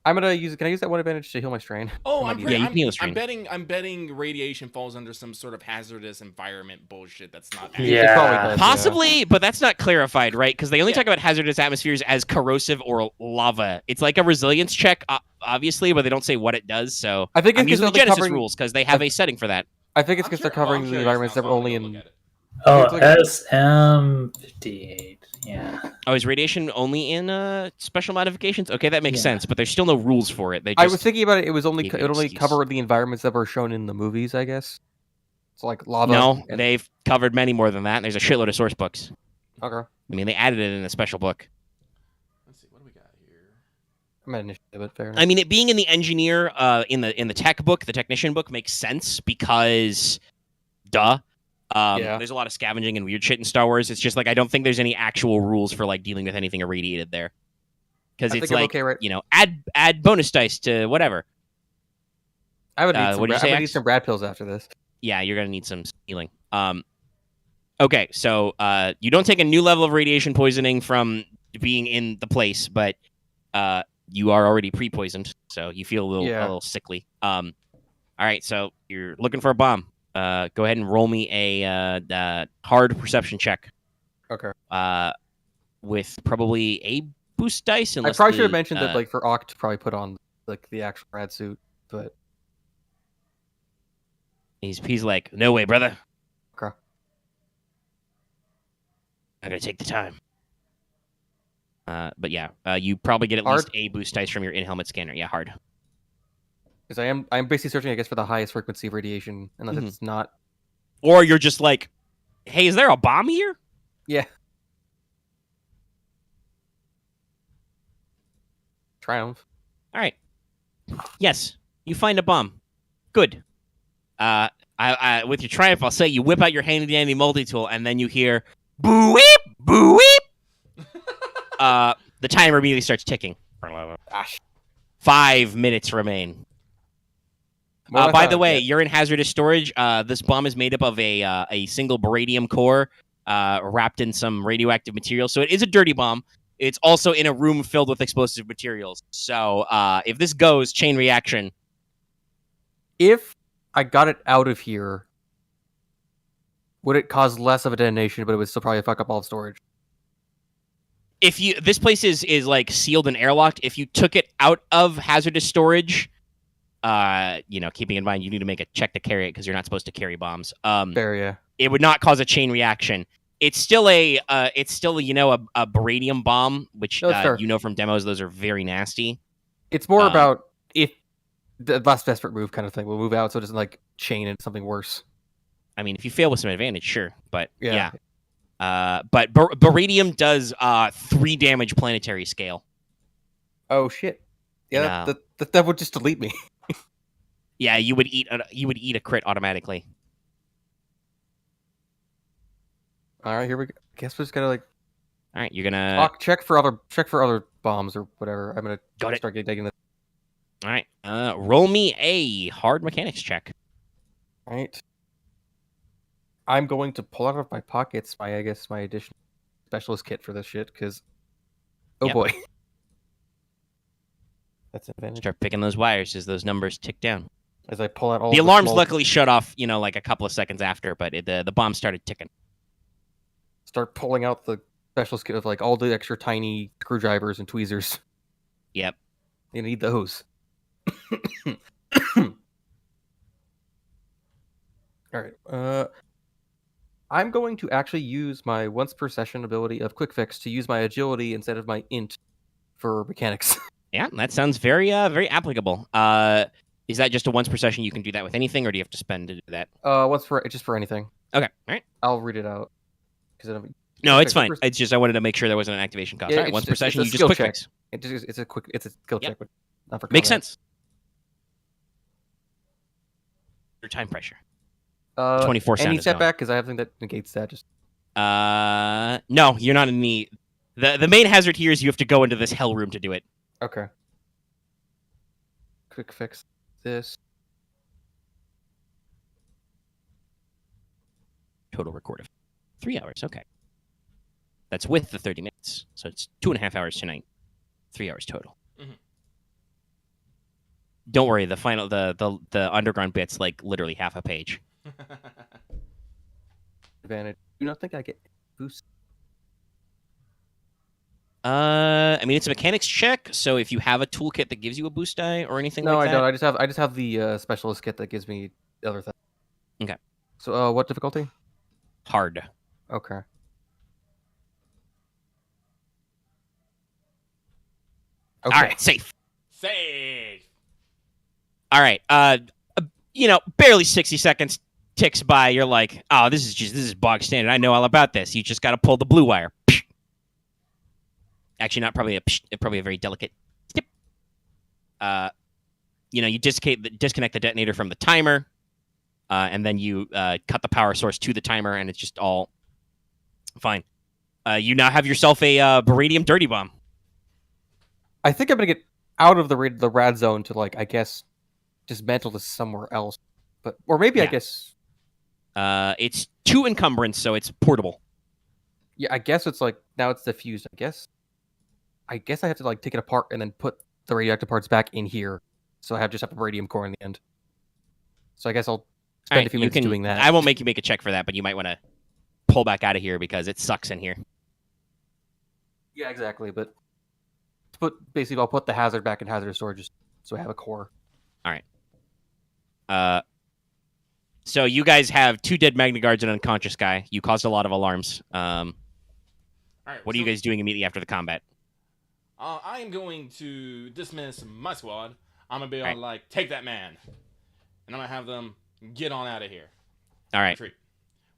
I'm gonna use. Can I use that one advantage to heal my strain? Oh, I I'm, might pretty, Yeah, you I'm, can heal the I'm strain. betting radiation falls under some sort of hazardous environment bullshit that's not. It Yeah. probably does, Possibly, but that's not clarified, right? Because they only Yeah. talk about hazardous atmospheres as corrosive or lava. It's like a resilience check, obviously, but they don't say what it does. So I think I'm it's using the because they're Genesis covering. rules because they have a setting for that. I think it's I'm because sure- they're covering I'm the curious environments now, that so were I'm only gonna go in. look at it. Oh, It's like- SM58. Yeah. Oh, is radiation only in special modifications? Okay, that makes Yeah. sense, but there's still no rules for it. They just I was thinking about it. It was only gave it you an would only excuse. cover the environments that were shown in the movies, I guess. So like lava. no, and- they've covered many more than that. There's a shitload of source books. Okay. I mean, they added it in a special book. Let's see, what do we got here? I'm at initiative, but fair enough. I mean, it being in the engineer, in the tech book, the technician book, makes sense because, duh. Yeah. There's a lot of scavenging and weird shit in Star Wars. It's just like I don't think there's any actual rules for like dealing with anything irradiated there, because I it's think I'm like okay, right? add bonus dice to whatever. I would need what did you say, I'm gonna need Axe? some Brad pills after this. Yeah, you're gonna need some healing. Okay, so you don't take a new level of radiation poisoning from being in the place, but you are already pre-poisoned, so you feel a little sickly. All right, so you're looking for a bomb. Go ahead and roll me a hard perception check. Okay. With probably a boost dice. I Unless probably should have the, mentioned that like for Oct to probably put on like the actual Brad suit, but he's like, no way, brother. Okay. I'm gonna take the time. But yeah, you probably get at Hard? least a boost dice from your in-helmet scanner. Yeah, hard. because I'm basically searching, I guess, for the highest frequency of radiation, unless Mhm. it's not. Or you're just like, hey, is there a bomb here? Yeah. Triumph. All right. Yes, you find a bomb. Good. I with your triumph, I'll say you whip out your handy dandy multi-tool, and then you hear boo weep, boo weep. The timer immediately starts ticking. 5 minutes remain. More By time, the way, yeah. you're in hazardous storage. This bomb is made up of a single beryllium core wrapped in some radioactive material. So it is a dirty bomb. It's also in a room filled with explosive materials. So if this goes, chain reaction. If I got it out of here, would it cause less of a detonation, but it would still probably fuck up all the storage? If you this place is like sealed and airlocked. If you took it out of hazardous storage, keeping in mind you need to make a check to carry it because you're not supposed to carry bombs. Fair, yeah. It would not cause a chain reaction. It's still a beradium bomb, which No, it's fair. from demos. Those are very nasty. It's more Um, about if the last desperate move kind of thing. We'll move out so it doesn't like chain into something worse. I mean, if you fail with some advantage, sure, but Yeah. but beradium does 3 damage planetary scale. Oh shit. Yeah, No. that would just delete me. Yeah, you would eat a crit automatically. All right, here we go. Guess we're just gonna like All right, you're gonna check for other bombs or whatever. I'm gonna Got it. start taking this. all right. Roll me a hard mechanics check. All right. I'm going to pull out of my pockets my additional specialist kit for this shit because oh Yep. boy. That's an advantage. Start picking those wires as those numbers tick down. As I pull out all The the alarms small- luckily shut off, like a couple of seconds after, but the bomb started ticking. start pulling out the specialist kit of like all the extra tiny screwdrivers and tweezers. Yep. You need those. All right. I'm going to actually use my once per session ability of Quick Fix to use my agility instead of my int for mechanics. Yeah, that sounds very very applicable. Is that just a once per session? You can do that with anything, or do you have to spend to do that? Just for anything. Okay, all right. I'll read it out because No, it's Okay, fine. It's just I wanted to make sure there wasn't an activation cost. Yeah, All right, it's once just- per session, it's a you just skill quick check. fix. It's a skill Yep. check, but not for Makes combat. sense. Your time pressure. 24 sound Any is gone. setback? Because I have something that negates that. Just No, you're not in the main hazard here is you have to go into this hell room to do it. okay. Quick fix this. Total record of 3 hours. Okay, that's with the 30 minutes, so it's 2.5 hours tonight. 3 hours total. Mhm. Don't worry, the final the underground bit's like literally half a page. Advantage. Do not think I get boost. I mean it's a mechanics check, so if you have a toolkit that gives you a boost die or anything No, like I that, don't. I just have the specialist kit that gives me the other thing. Okay. So what difficulty? hard. Okay. Okay. All right, safe. Save. All right. Barely 60 seconds ticks by. You're like, oh, this is bog standard. I know all about this. You just got to pull the blue wire. Actually, not probably probably a very delicate tip. You disconnect the detonator from the timer, and then you cut the power source to the timer, and it's just all fine. You now have yourself a beradium dirty bomb. I think I'm gonna get out of the rad zone to I guess dismantle this somewhere else, or maybe I Yeah. guess It's 2 encumbrance, so it's portable. yeah. I guess it's now it's diffused. I guess I have to take it apart and then put the radioactive parts back in here, so I just have a radium core in the end. So I guess I'll spend Alright, a few minutes doing that. I won't make you make a check for that, but you might want to pull back out of here because it sucks in here. Yeah, exactly. But basically, I'll put the hazard back in hazardous storage so I have a core. So you guys have 2 dead Magna Guards and an unconscious guy. You caused a lot of alarms. All right. What are you guys doing immediately after the combat? I am going to dismiss my squad. I'm gonna be Right. on take that man, and I'm gonna have them get on out of here. All right. Retreat.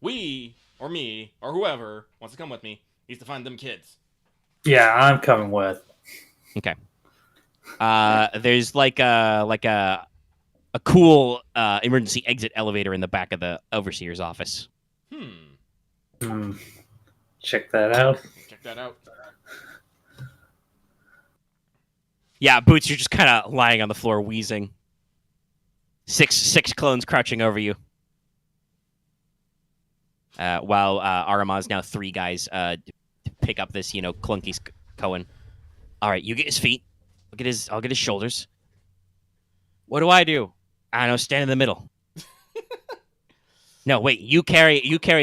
We or me or whoever wants to come with me needs to find them kids. Yeah, I'm coming with. Okay. There's a cool emergency exit elevator in the back of the overseer's office. Check that out. Check that out. Yeah, Boots, you're just kind of lying on the floor wheezing. Six clones crouching over you. While Aramaa's now 3 guys to pick up this, clunky Cohen. All right, you get his feet. I'll get his shoulders. What do? I don't know, stand in the middle. No, wait, you carry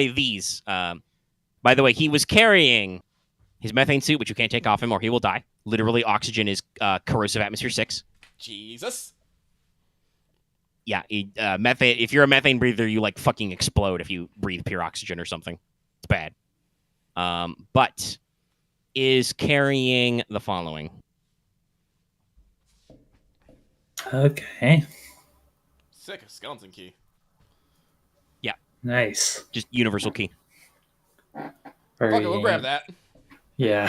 these. By the way, he was carrying his methane suit, which you can't take off him or he will die. Literally, oxygen is corrosive atmosphere 6. Jesus. Yeah, methane. If you're a methane breather, you fucking explode if you breathe pure oxygen or something. It's bad. But is carrying the following. Okay. Sick. A skeleton key. Nice. Just universal key. Very, Fuck it, we'll grab that. Yeah.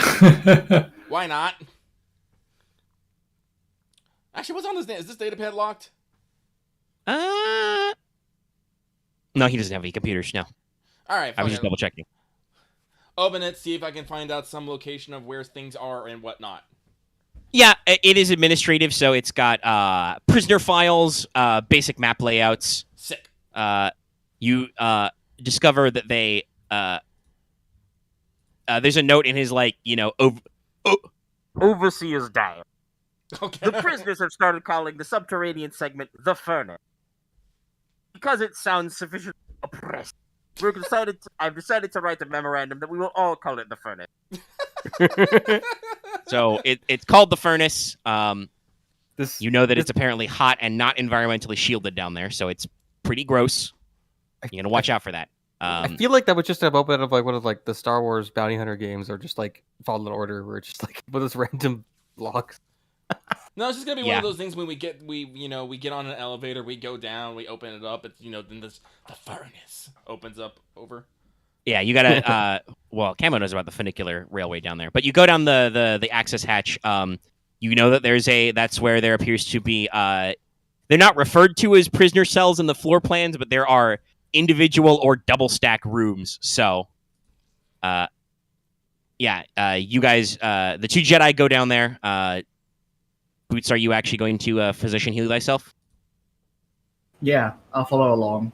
Why not? Actually, what's on this? Is this datapad locked? No, he doesn't have any computers. No, All right. I was fuck just it. double checking. Open it. See if I can find out some location of where things are and whatnot. Yeah, it is administrative, so it's got prisoner files, basic map layouts. Sick. You discover that they there's a note in his overseer's diary. Okay. The prisoners have started calling the subterranean segment the Furnace because it sounds sufficiently oppressive. I've decided to write a memorandum that we will all call it the Furnace. So it's called the Furnace. This It's apparently hot and not environmentally shielded down there, so it's pretty gross. You're gonna watch out for that. I feel like that would just have opened up one of the Star Wars bounty hunter games, or just Fallen Order, where it's just with this random blocks. No, it's just gonna be one Yeah. of those things when we get on an elevator, we go down, we open it up, it's then the furnace opens up over. Yeah, you gotta. Well, Camo knows about the funicular railway down there, but you go down the access hatch. You know that that's where there appears to be. They're not referred to as prisoner cells in the floor plans, but there are individual or double stack rooms. So, you guys, the two Jedi go down there. Boots, are you actually going to physician heal thyself? Yeah, I'll follow along.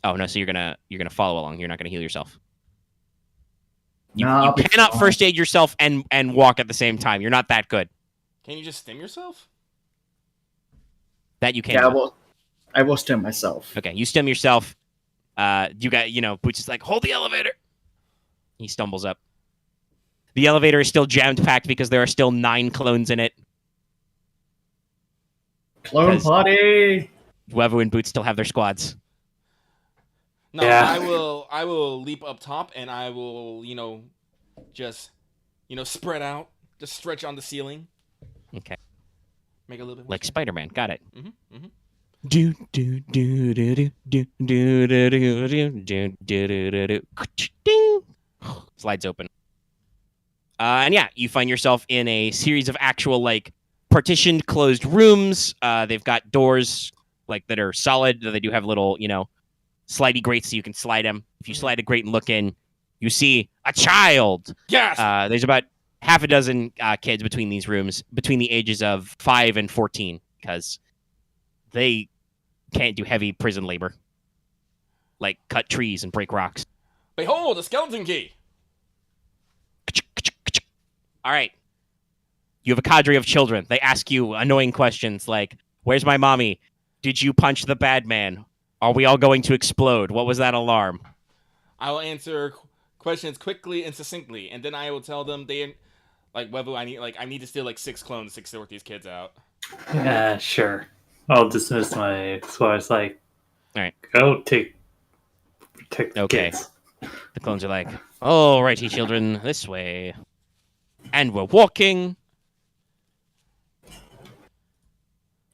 Oh no, so you're gonna follow along. You're not gonna heal yourself. You I'll be cannot fine. first aid yourself and walk at the same time. You're not that good. Can you just stim yourself? That you can. Yeah, do. I will stim myself. Okay, you stim yourself. You got, Boots is like, hold the elevator. He stumbles up. The elevator is still jammed packed because there are still 9 clones in it. Clone Because- party! Wevu and Boots still have their squads. No, Yeah. I will leap up top and I will, just, spread out, just stretch on the ceiling. Okay. Make it a little bit more Like space. Spider-Man. Got it. Mm-hmm. Do do do do do do do do do do do do do. Ding. Slides open. And yeah, you find yourself in a series of actual partitioned closed rooms. They've got doors that are solid. They do have little, slidey grates so you can slide them. If you slide a grate and look in, you see a child. Yes! There's about half a dozen kids between these rooms, between the ages of 5 and 14, because they can't do heavy prison labor, like cut trees and break rocks. Behold, a skeleton key! All right. You have a cadre of children. They ask you annoying questions like, where's my mommy? Did you punch the bad man? Are we all going to explode? What was that alarm? I will answer questions quickly and succinctly, and then I will tell them Wevu, I need to steal 6 clones to sort these kids out. Yeah, sure. I'll dismiss my squad. Like, Alright. Go take the Okay. kids. The clones are like, all righty, children, this way. And we're walking.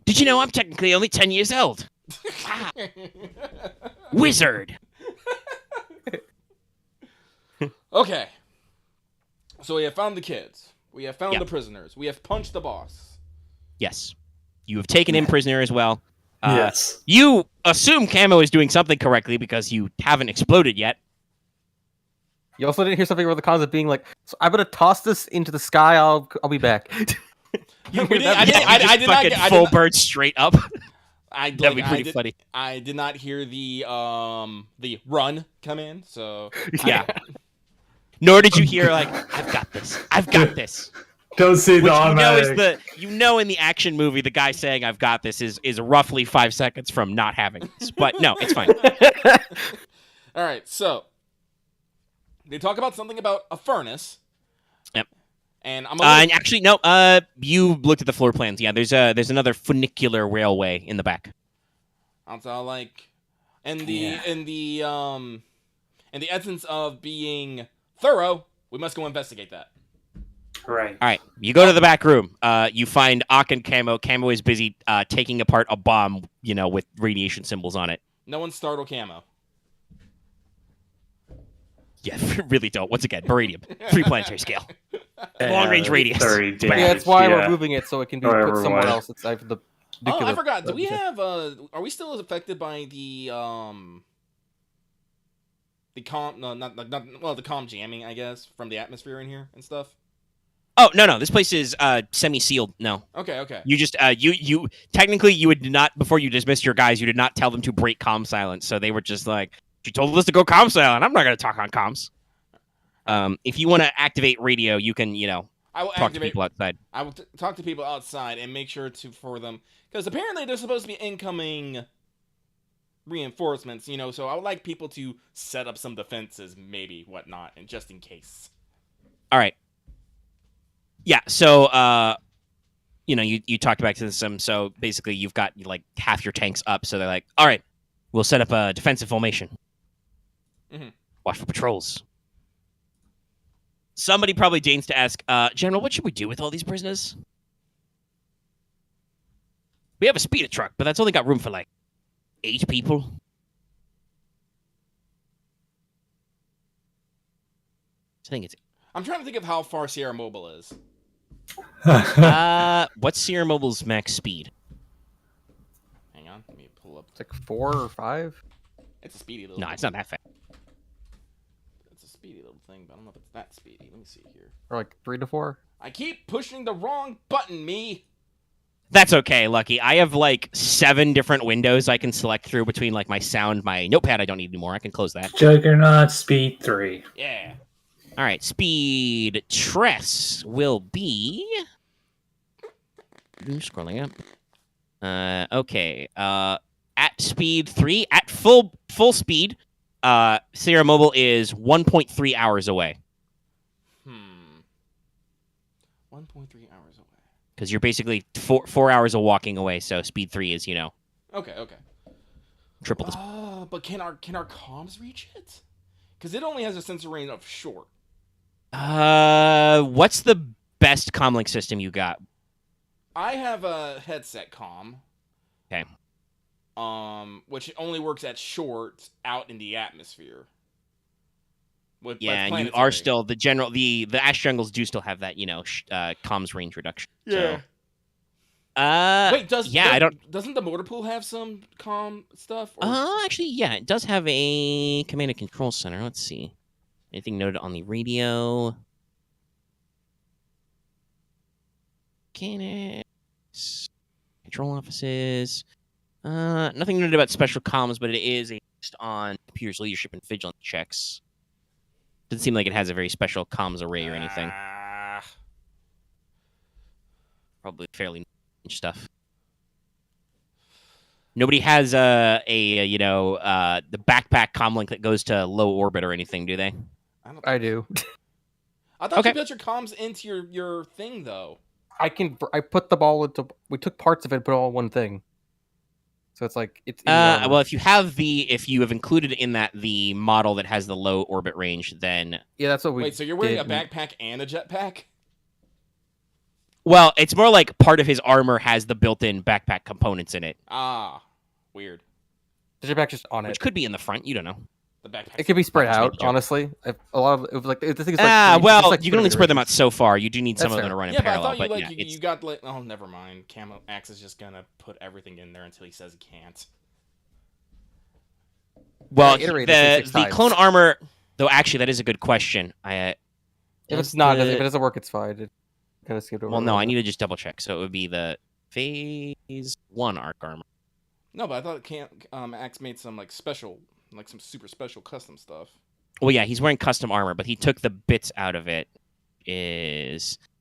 Did you know I'm technically only 10 years old? Wizard! Okay. So we have found the kids. We have found Yep. the prisoners. We have punched the boss. Yes. You have taken in prisoner as well. Yes. You assume Camo is doing something correctly because you haven't exploded yet. You also didn't hear something about the cons of being like, so I'm gonna toss this into the sky. I'll be back. I did Just not fucking get- I did full not- bird straight up. That'd be pretty funny. I did not hear the run come in, so Yeah. Nor did you hear I've got this. I've got this. Don't see Which the automatic. in the action movie, the guy saying "I've got this" is roughly 5 seconds from not having this. But no, it's fine. all right. So they talk about something about a furnace. Yep. And And actually, no. You looked at the floor plans. Yeah, there's another funicular railway in the back. in the essence of being thorough, we must go investigate that. Right. All right, you go to the back room. You find Ak and Camo. Camo is busy taking apart a bomb, with radiation symbols on it. No one startle Camo. Yeah, really don't. Once again, beryllium, 3 planetary scale, long range radius. 30 yeah, that's why damage, we're yeah. moving it so it can be However put somewhere way. else. It's the. Oh, I nuclear- forgot. Do we yeah. have are we still affected by the the comm jamming, I guess, from the atmosphere in here and stuff? Oh no, this place is semi-sealed. No, Okay. you just you technically you would not, before you dismissed your guys, you did not tell them to break comm silence. So they were just like, "You told us to go comm silent. I'm not going to talk on comms." If you want to activate radio, you can I will talk to activate. people outside. I will talk to people outside and make sure for them, because apparently there's supposed to be incoming reinforcements. So I would like people to set up some defenses, maybe whatnot, and just in case. All right. Yeah, so you talked back to them. So basically, you've got half your tanks up. So they're like, "All right, we'll set up a defensive formation. Mhm. Watch for patrols." Somebody probably deigns to ask, "General, what should we do with all these prisoners?" We have a speeder truck, but that's only got room for 8 people. I think it's. I'm trying to think of how far Sierra Mobile is. What's Sierra Mobile's max speed? Hang on, let me pull up. It's like 4 or 5. It's a speedy little. No, it's not that fast. It's a speedy little thing, but I don't know if it's that speedy. Let me see here. Or like 3 to 4. I keep pushing the wrong button, me. That's okay, Lucky. I have like 7 different windows I can select through between like my sound, my notepad I don't need anymore. I can close that. Juggernaut Speed 3. Yeah. All right, speed Tress will be. Scrolling up. Okay. At speed 3, at full speed, Sierra Mobile is 1.3 hours away. 1.3 hours away. Because you're basically 4 hours of walking away, so speed 3 is, Okay. triple the. But can our comms reach it? Because it only has a sensor range of short. What's the best comlink system you got? I have a headset comm. Okay. Which only works at short out in the atmosphere. Yeah, and you are still the Ash Jungles do still have that, comms range reduction. Yeah. So. Wait, doesn't the motor pool have some comm stuff? Actually, yeah, it does have a command and control center. Let's see. Anything noted on the radio? Mechanics, control offices. Nothing noted about special comms, but it is based on computer's leadership and vigilance checks. Doesn't seem like it has a very special comms array or anything. Probably fairly stuff. Nobody has the backpack comlink that goes to low orbit or anything, do they? I do. I thought you built your comms into your thing though. I put them all into. We took parts of it, and put it all in one thing. So it's like it's. Well, if you have included in that the model that has the low orbit range, then yeah, that's what we. Wait, so you're wearing a backpack and a jetpack? Well, it's more like part of his armor has the built-in backpack components in it. Ah, weird. The jetpack just on it, which could be in the front. You don't know. The backpack. It could be spread out. Honestly, a lot of it was like the thing is like. You can only spread them out so far. You do need some of them to run in parallel. But I thought you got like. Oh, never mind. Camo Axe is just gonna put everything in there until he says he can't. Well, the clone armor, though. Actually, that is a good question. If it's not, if it doesn't work, it's fine. It kind of skipped over. Well, no, I need to just double check. So it would be the Phase 1 arc armor. No, but I thought Axe made some some super special custom stuff. Well, yeah, he's wearing custom armor, but he took the bits out of it.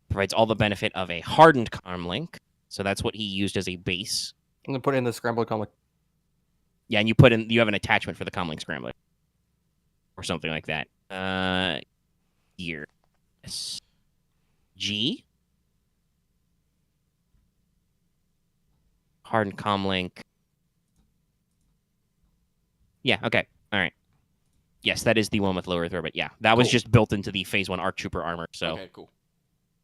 Provides all the benefit of a hardened comlink, so that's what he used as a base. And then put in the scrambled comlink. Yeah, and you have an attachment for the comlink scrambler, or something like that. Here, G. Hardened comlink. Yeah, okay. All right. Yes, that is the one with lower Earth orbit. Yeah, that was just built into the Phase 1 Arc Trooper armor. So. Okay, cool.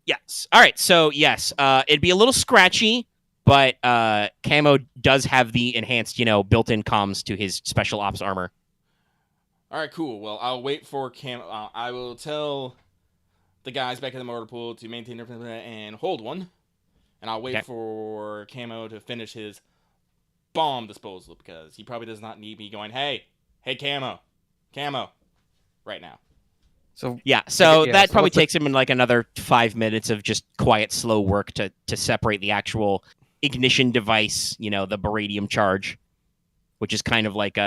Yes. All right, so yes, it'd be a little scratchy, but Camo does have the enhanced, built-in comms to his special ops armor. All right, cool. Well, I'll wait for Camo. I will tell the guys back in the motor pool to maintain everything and hold one. And I'll wait for Camo to finish his bomb disposal because he probably does not need me going, hey, Camo, right now. So that probably takes him in like another 5 minutes of just quiet, slow work to separate the actual ignition device, the baradium charge, which is kind of like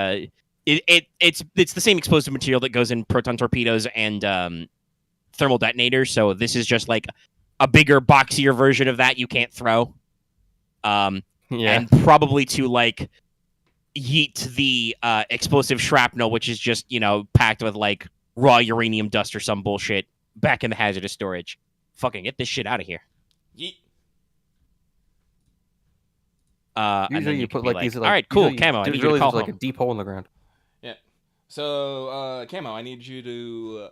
it's the same explosive material that goes in proton torpedoes and thermal detonators. So this is just like a bigger, boxier version of that you can't throw. And probably to like yeet the explosive shrapnel, which is just, packed with like raw uranium dust or some bullshit back in the hazardous storage. Fucking get this shit out of here. Yeet. Usually you put like these. All right, cool, Camo. I need you to call like a deep hole in the ground. Yeah. So, Camo, I need you to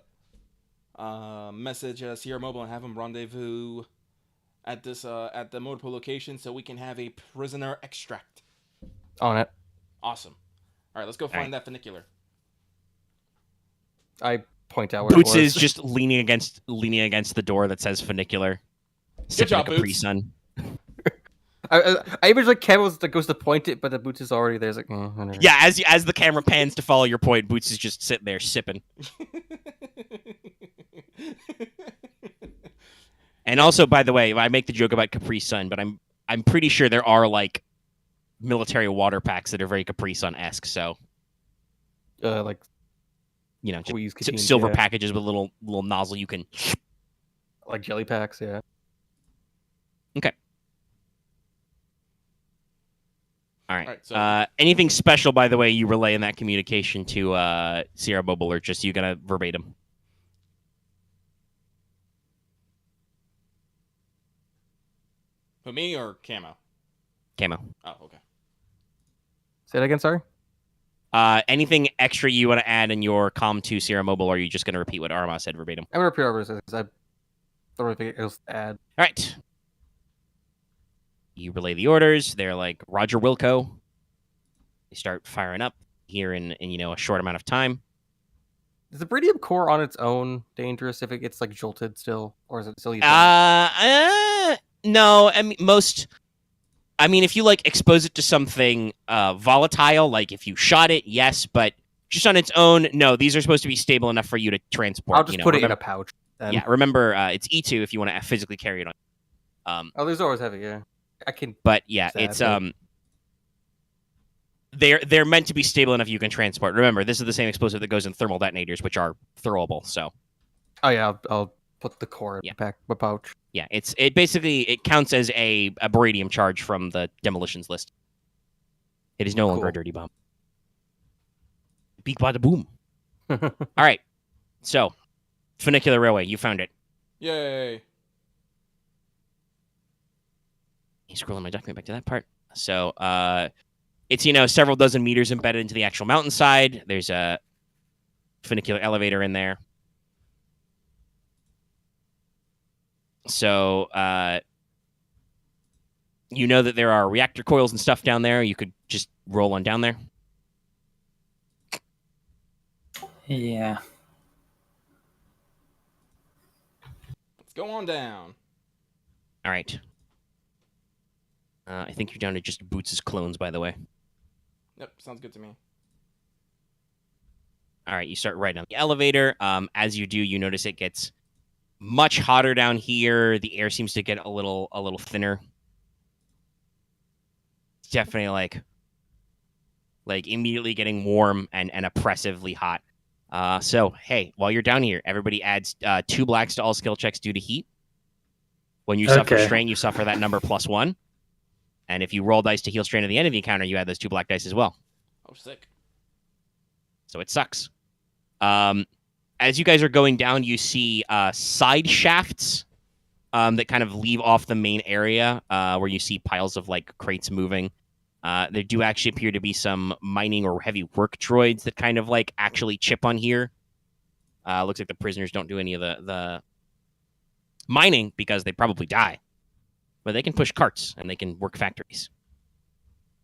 message Sierra Mobile and have them rendezvous at the motor pool location so we can have a prisoner extract. On it. Awesome. All right, let's go find that funicular. I point out where Boots it is was. just leaning against the door that says funicular. Sipping job, a Capri Boots. Sun. I imagine like Camo goes to point it, but the Boots is already there. It's like, whatever. Yeah, as the camera pans to follow your point, Boots is just sitting there sipping. And also, by the way, I make the joke about Capri Sun, but I'm pretty sure there are like military water packs that are very Capri Sun-esque. So Like you know, we use just canteens, silver yeah. packages with a little nozzle you can. like jelly packs, yeah. All right. Alright, so- Anything special, by the way, you relay in that communication to Sierra Mobile, or just you gonna verbatim? For me or Camo? Camo. Oh, okay. Say that again, sorry? Anything extra you want to add in your comm to Sierra Mobile, or are you just gonna repeat what Aramaa said verbatim? I'm gonna repeat over because I don't really think else to add. All right. You relay the orders. They're like Roger Wilco. They start firing up here in a short amount of time. Is the Breedium core on its own dangerous if it gets like jolted still, or is it still? No. I mean, if you like expose it to something volatile, like if you shot it, yes, but just on its own, no. These are supposed to be stable enough for you to transport. I'll just put it in a pouch. Then. Yeah, remember it's E2 if you want to physically carry it on. Oh, these always heavy. Yeah, I can. But yeah, Sad, it's but- they're meant to be stable enough you can transport. Remember, this is the same explosive that goes in thermal detonators, which are throwable. So Oh yeah, I'll put the core in Yeah. the pouch. yeah, it basically counts as a beradium charge from the demolitions list. It is no longer Cool. a dirty bomb. Beak bada boom. All right, so funicular railway, you found it. Yay. He's scrolling my document back to that part. So it's several dozen meters embedded into the actual mountainside. There's a funicular elevator in there. So you know that there are reactor coils and stuff down there. You could just roll on down there. Yeah. Let's go on down. All right. I think you're down to just Boots' clones, by the way. Yep, sounds good to me. All right, you start right on the elevator. As you do, you notice it gets much hotter down here. The air seems to get a little thinner. It's definitely like immediately getting warm and oppressively hot. So hey, while you're down here, everybody adds 2 blacks to all skill checks due to heat. When you suffer Okay. strain, you suffer that number +1. And if you roll dice to heal strain at the end of the encounter, you add those 2 black dice as well. Oh, sick. So it sucks. As you guys are going down, you see side shafts that kind of leave off the main area where you see piles of like crates moving. There do actually appear to be some mining or heavy work droids that kind of like actually chip on here. Looks like the prisoners don't do any of the mining because they probably die. But they can push carts and they can work factories.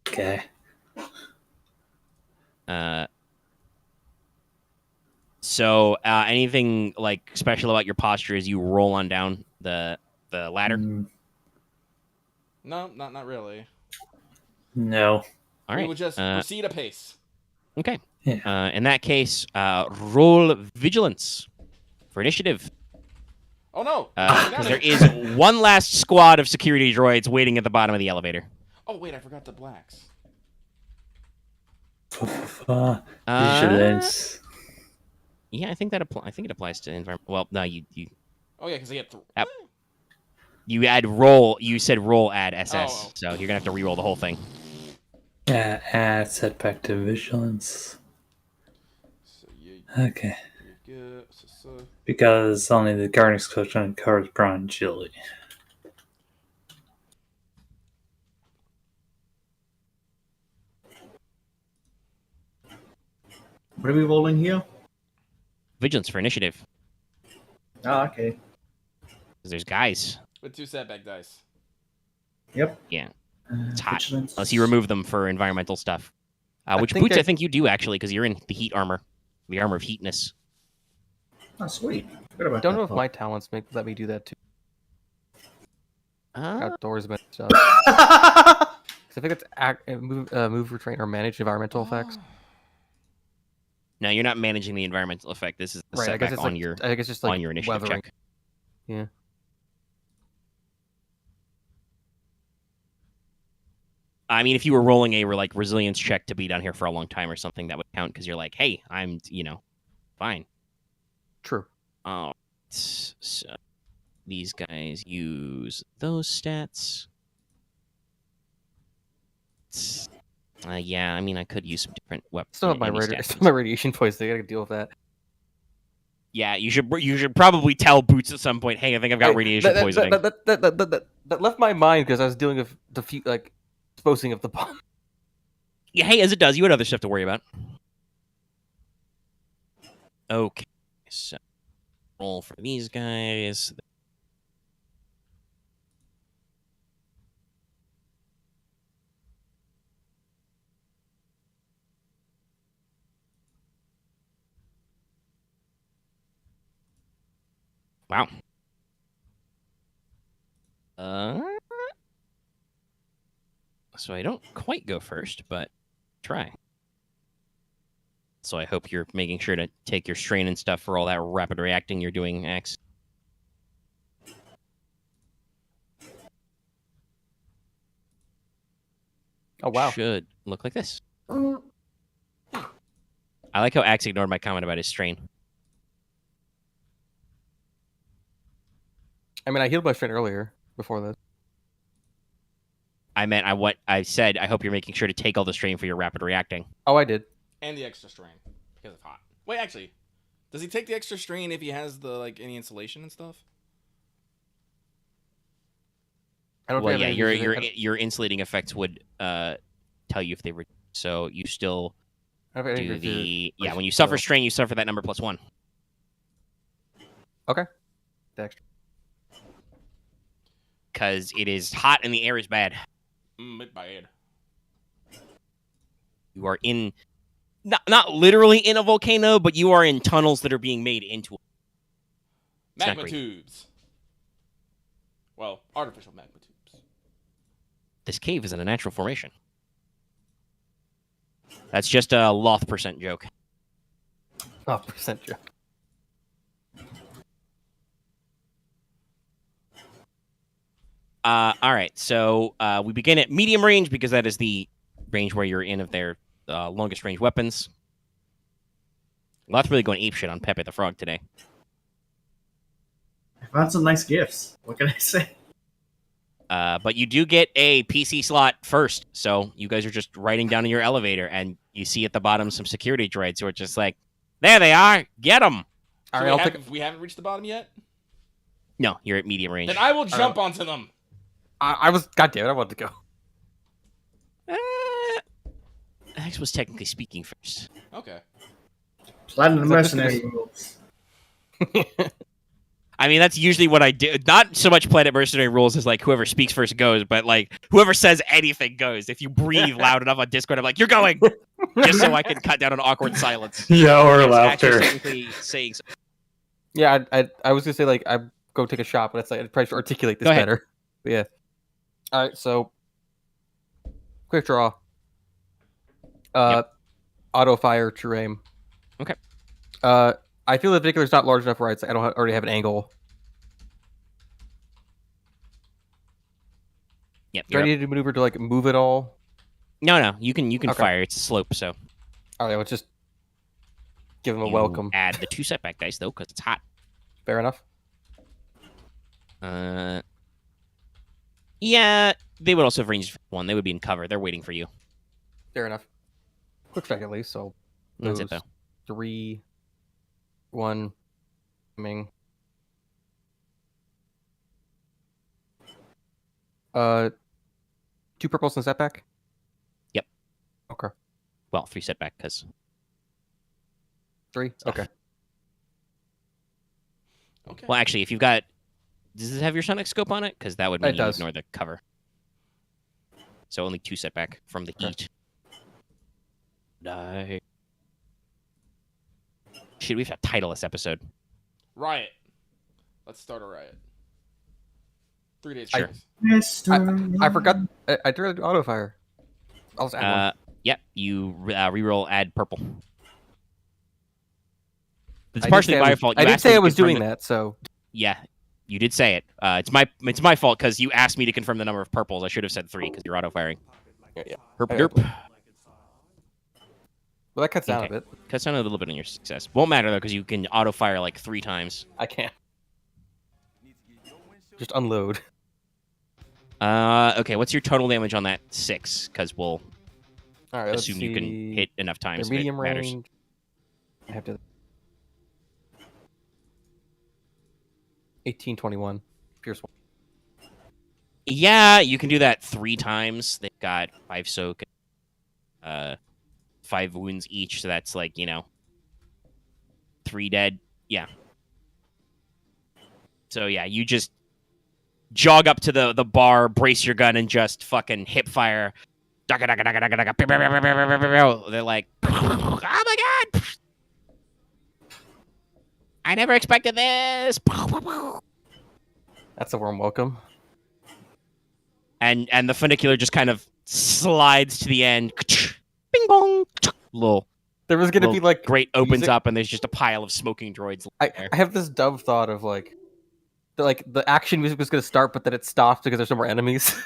Okay. So anything like special about your posture as you roll on down the ladder? No, not really. No. All We right. will just proceed apace. Okay. Yeah. In that case, roll vigilance for initiative. Oh no! Because there is one last squad of security droids waiting at the bottom of the elevator. Oh wait, I forgot the blacks. Vigilance. Yeah, I think that I think it applies to environment. Well, no, you Oh yeah, because they get Yep. you add roll. You said roll add SS, Oh. so you're gonna have to re-roll the whole thing. Yeah, add setback to vigilance. So you Okay. get so. Because only the Guardian's Coach and covers Brown Chili. What are we rolling here? Vigilance for initiative. Oh, okay. 'Cause there's guys. With 2 setback dice. Yep. Yeah. It's hot. Vigilance. Unless you remove them for environmental stuff. Which think Boots, I- I think you do actually, because you're in the heat armor. The armor of heatness. Oh, sweet. Forgot about Don't that know if part. my talents let me do that too. Outdoorsman stuff. Oh, 'Cause I think it's move, retrain, or manage environmental effects. No, you're not managing the environmental effect. This is the Right. I guess setback it's on like your I guess it's just like on your initiative weathering. check. Yeah. I mean, if you were rolling a like resilience check to be down here for a long time or something, that would count because you're like, hey, I'm fine. True. Oh, so these guys use those stats. Yeah, I mean, I could use some different weapons. Still have my my radiation poison. I gotta deal with that. Yeah, you should probably tell Boots at some point. Hey, I think I've got radiation poisoning. That left my mind because I was dealing with disposing of the bomb. Yeah, hey, as it does, you had other stuff to worry about. Okay, so roll for these guys. Wow. So I don't quite go first, but try. So I hope you're making sure to take your strain and stuff for all that rapid reacting you're doing, Axe. Oh wow. Should look like this. I like how Axe ignored my comment about his strain. I mean, I healed my strain earlier before this. I meant what I said. I hope you're making sure to take all the strain for your rapid reacting. Oh, I did. And the extra strain because it's hot. Wait, actually, does he take the extra strain if he has the any insulation and stuff? I don't Well, think I yeah, have any your insulating effects would tell you if they were. So you still do the when you suffer strain, you suffer that number +1. Okay. The extra. Because it is hot and the air is bad. Bit bad. You are in, not literally in a volcano, but you are in tunnels that are being made into Magma tubes. Well, artificial magma tubes. This cave is in a natural formation. That's just a Loth % joke. Oh, % joke. All right, so we begin at medium range because that is the range where you're in of their longest range weapons. Loth's really going apeshit on Pepe the Frog today. I found some nice gifts. What can I say? But you do get a PC slot first, so you guys are just riding down in your elevator, and you see at the bottom some security droids who are just like, there they are, get them! All right, we haven't reached the bottom yet? No, you're at medium range. Then I will jump onto them! I was, goddamn it, I wanted to go. Axe was technically speaking first. Okay. Platinum Mercenary rules. I mean, that's usually what I do. Not so much Planet Mercenary rules as like whoever speaks first goes, but like whoever says anything goes. If you breathe loud enough on Discord, I'm like, you're going! Just so I can cut down an awkward silence. Yeah, or Yes, laughter. technically saying something. Yeah, I was gonna say like I go take a shot, but it's like I'd probably should articulate this Go ahead. better. But yeah. All right, so quick draw. Auto fire, true aim. Okay. I feel the vehicular is not large enough where I don't already have an angle. Yep. Do I need to maneuver to like move it all? No, you can Okay. fire. It's a slope, so. All right, let's just give them a You welcome. Add the 2 setback dice though, because it's hot. Fair enough. Yeah, they would also have ranged 1. They would be in cover. They're waiting for you. Fair enough. Quick strike at least. So That's it those though. 3, 1, coming. 2 purples and setback. Yep. Okay. Well, 3 setback because 3. Okay. Okay. Well, actually, if you've got, does it have your sonic scope on it? Because that would mean It you does. ignore the cover. So only 2 setback from the Okay. heat. Die. Shit, we have to title this episode. Riot. Let's start a riot. 3 days. Sure. Mr. I forgot. I turned auto fire. I'll just add one. Yep. You reroll. Add purple. It's I did partially say my I was- fault. I You did asked say me I to was confirm doing the- that, so Yeah, you did say it. It's my fault because you asked me to confirm the number of purples. I should have said 3 because you're auto firing. yeah. Herp I- derp. Well, that cuts down Okay. a bit. Cuts down a little bit on your success. Won't matter though because you can auto fire like 3 times. I can't. Just unload. Okay. What's your total damage on that 6? Because we'll All right. assume you can hit enough times. Their if it medium matters. range. I have to. 1821. Pierce one. Yeah, you can do that 3 times. They've got 5 soak, 5 wounds each, so that's like 3 dead. Yeah. So yeah, you just jog up to the bar, brace your gun, and just fucking hip fire. They're like, oh my god! I never expected this. That's a warm welcome. And the funicular just kind of slides to the end. Bing bong. Little There was gonna be like grate opens music- up and there's just a pile of smoking droids. I have this dumb thought of like the action music was gonna start, but then it stopped because there's no more enemies.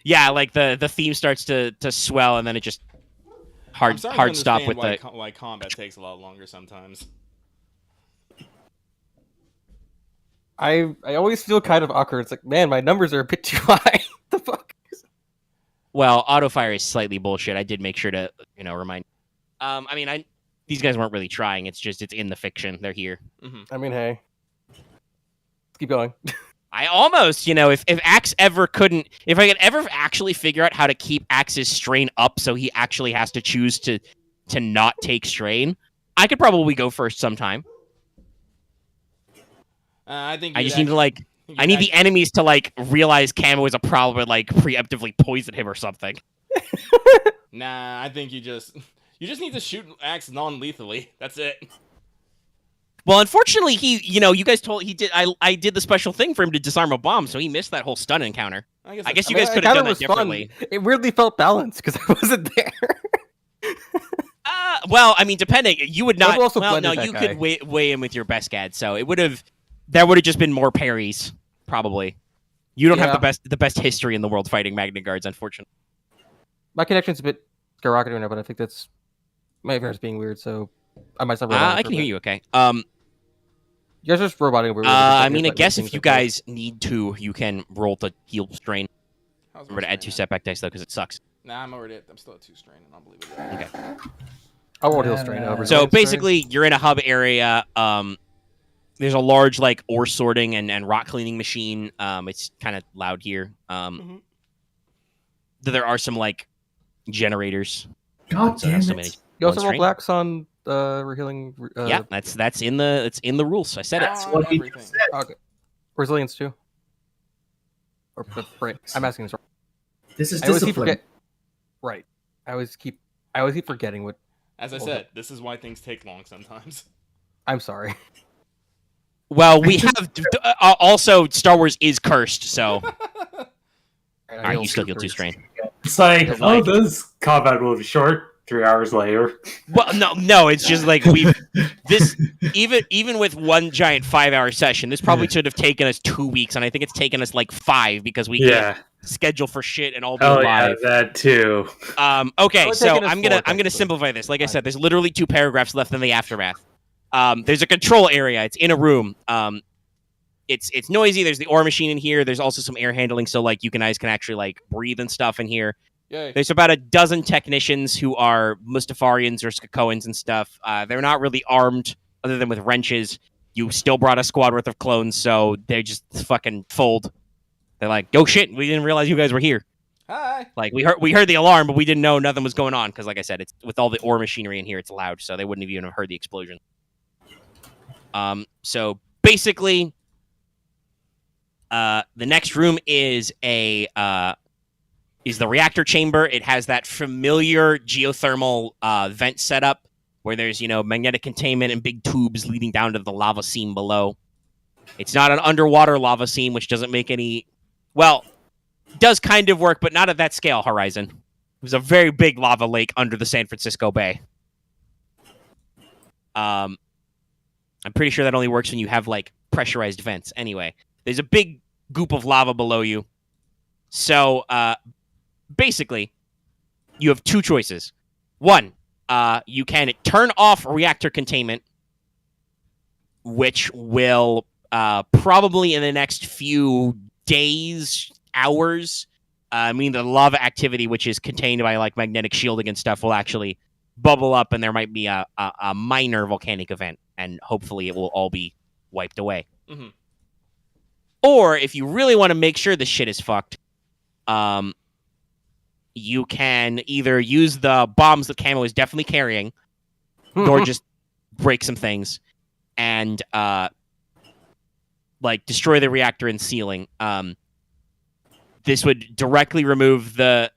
Yeah, like the theme starts to swell and then it just I'm starting hard to stop understand with why combat takes a lot longer sometimes. I always feel kind of awkward. It's like, man, my numbers are a bit too high. The fuck? Well, auto fire is slightly bullshit. I did make sure to remind. I mean, these guys weren't really trying. It's just it's in the fiction. They're here. I mean, hey, let's keep going. I almost, if Axe ever couldn't, if I could ever actually figure out how to keep Axe's strain up so he actually has to choose to not take strain, I could probably go first sometime. I think I just need to I need the enemies to realize Camo is a problem and preemptively poison him or something. Nah, I think you just need to shoot Axe non-lethally. That's it. Well, unfortunately, you guys I did the special thing for him to disarm a bomb, so he missed that whole stun encounter. I guess you guys could have done that differently. It weirdly felt balanced because I wasn't there. Well, I mean, depending, you would not. also Well, no, blended that you guy. could weigh in with your best gad, so that would have just been more parries, probably. You don't have the best history in the world fighting Magna Guards, unfortunately. My connection's a bit skyrocketing right now, but I think that's my internet's being weird, so I might stop. I can hear you. Okay. You guys are just roboting over. I mean, I guess if you guys need to, you can roll to heal strain. Remember to add 2 setback dice though, because it sucks. Nah, I'm still at 2 strain, and I'll believe it. Okay. I won't heal strain over. So basically, you're in a hub area. There's a large ore sorting and rock cleaning machine. It's kind of loud here. There are some generators. God So damn so it. many- You also One roll strain? blacks on rehealing. Yeah, it's in the rules. I said it. That's what he everything. just said. Okay. Resilience too. Or right. I'm asking this. This is I always keep discipline. Right. I always keep forgetting what. As I Well, said, this is why things take long sometimes. I'm sorry. Well, we have also Star Wars is cursed, so all right, you still heal 2 strain. It's like, But, oh, this combat will be short. 3 hours later. Well, no, it's just even with one giant 5-hour session, this probably should have taken us 2 weeks, and I think it's taken us 5 because we can't schedule for shit and all be Oh live. yeah, that too. Okay, Well, so taking us I'm gonna forward, simplify this. Like I said, there's literally 2 paragraphs left in the aftermath. There's a control area. It's in a room. It's noisy. There's the ore machine in here. There's also some air handling, so you guys can actually breathe and stuff in here. Yay. There's about a dozen technicians who are Mustafarians or Skakoans and stuff. They're not really armed other than with wrenches. You still brought a squad worth of clones, so they just fucking fold. They're like, "Oh shit, we didn't realize you guys were here." Hi. We heard the alarm, but we didn't know nothing was going on because, like I said, it's with all the ore machinery in here, it's loud, so they wouldn't have even heard the explosion. So basically, the next room is is the reactor chamber. It has that familiar geothermal vent setup where there's, magnetic containment and big tubes leading down to the lava seam below. It's not an underwater lava seam, which doesn't make any... Well, does kind of work, but not at that scale, Horizon. It was a very big lava lake under the San Francisco Bay. I'm pretty sure that only works when you have, pressurized vents. Anyway, there's a big goop of lava below you. So, basically, you have two choices. One, you can turn off reactor containment, which will probably in the next few days, hours, meaning the lava activity, which is contained by magnetic shielding and stuff, will actually bubble up, and there might be a minor volcanic event, and hopefully it will all be wiped away. Mm-hmm. Or if you really want to make sure the shit is fucked, you can either use the bombs that Camo is definitely carrying, or just break some things and destroy the reactor and sealing. This would directly remove the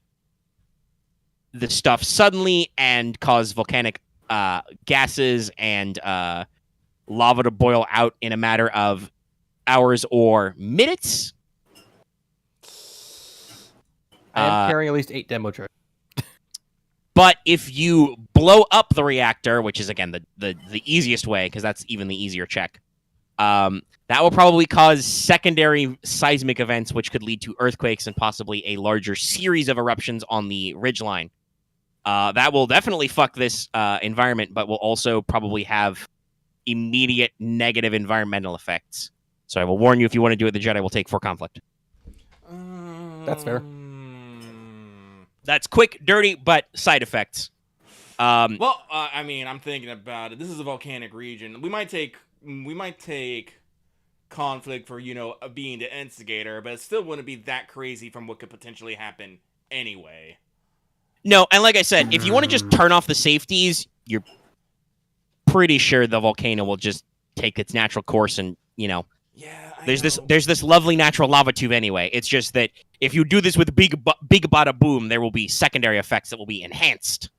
stuff suddenly and cause volcanic gases and lava to boil out in a matter of hours or minutes. I am carrying at least 8 demo charges. But if you blow up the reactor, which is, again, the easiest way, because that's even the easier check, that will probably cause secondary seismic events, which could lead to earthquakes and possibly a larger series of eruptions on the ridgeline. That will definitely fuck this environment, but will also probably have immediate negative environmental effects. So I will warn you, if you want to do it, the Jedi will take for conflict. That's fair. That's quick, dirty, but side effects. I'm thinking about it. This is a volcanic region. We might take conflict for being the instigator, but it still wouldn't be that crazy from what could potentially happen anyway. No, and like I said, if you want to just turn off the safeties, you're pretty sure the volcano will just take its natural course, and Yeah, there's this lovely natural lava tube anyway. It's just that if you do this with big bada boom, there will be secondary effects that will be enhanced,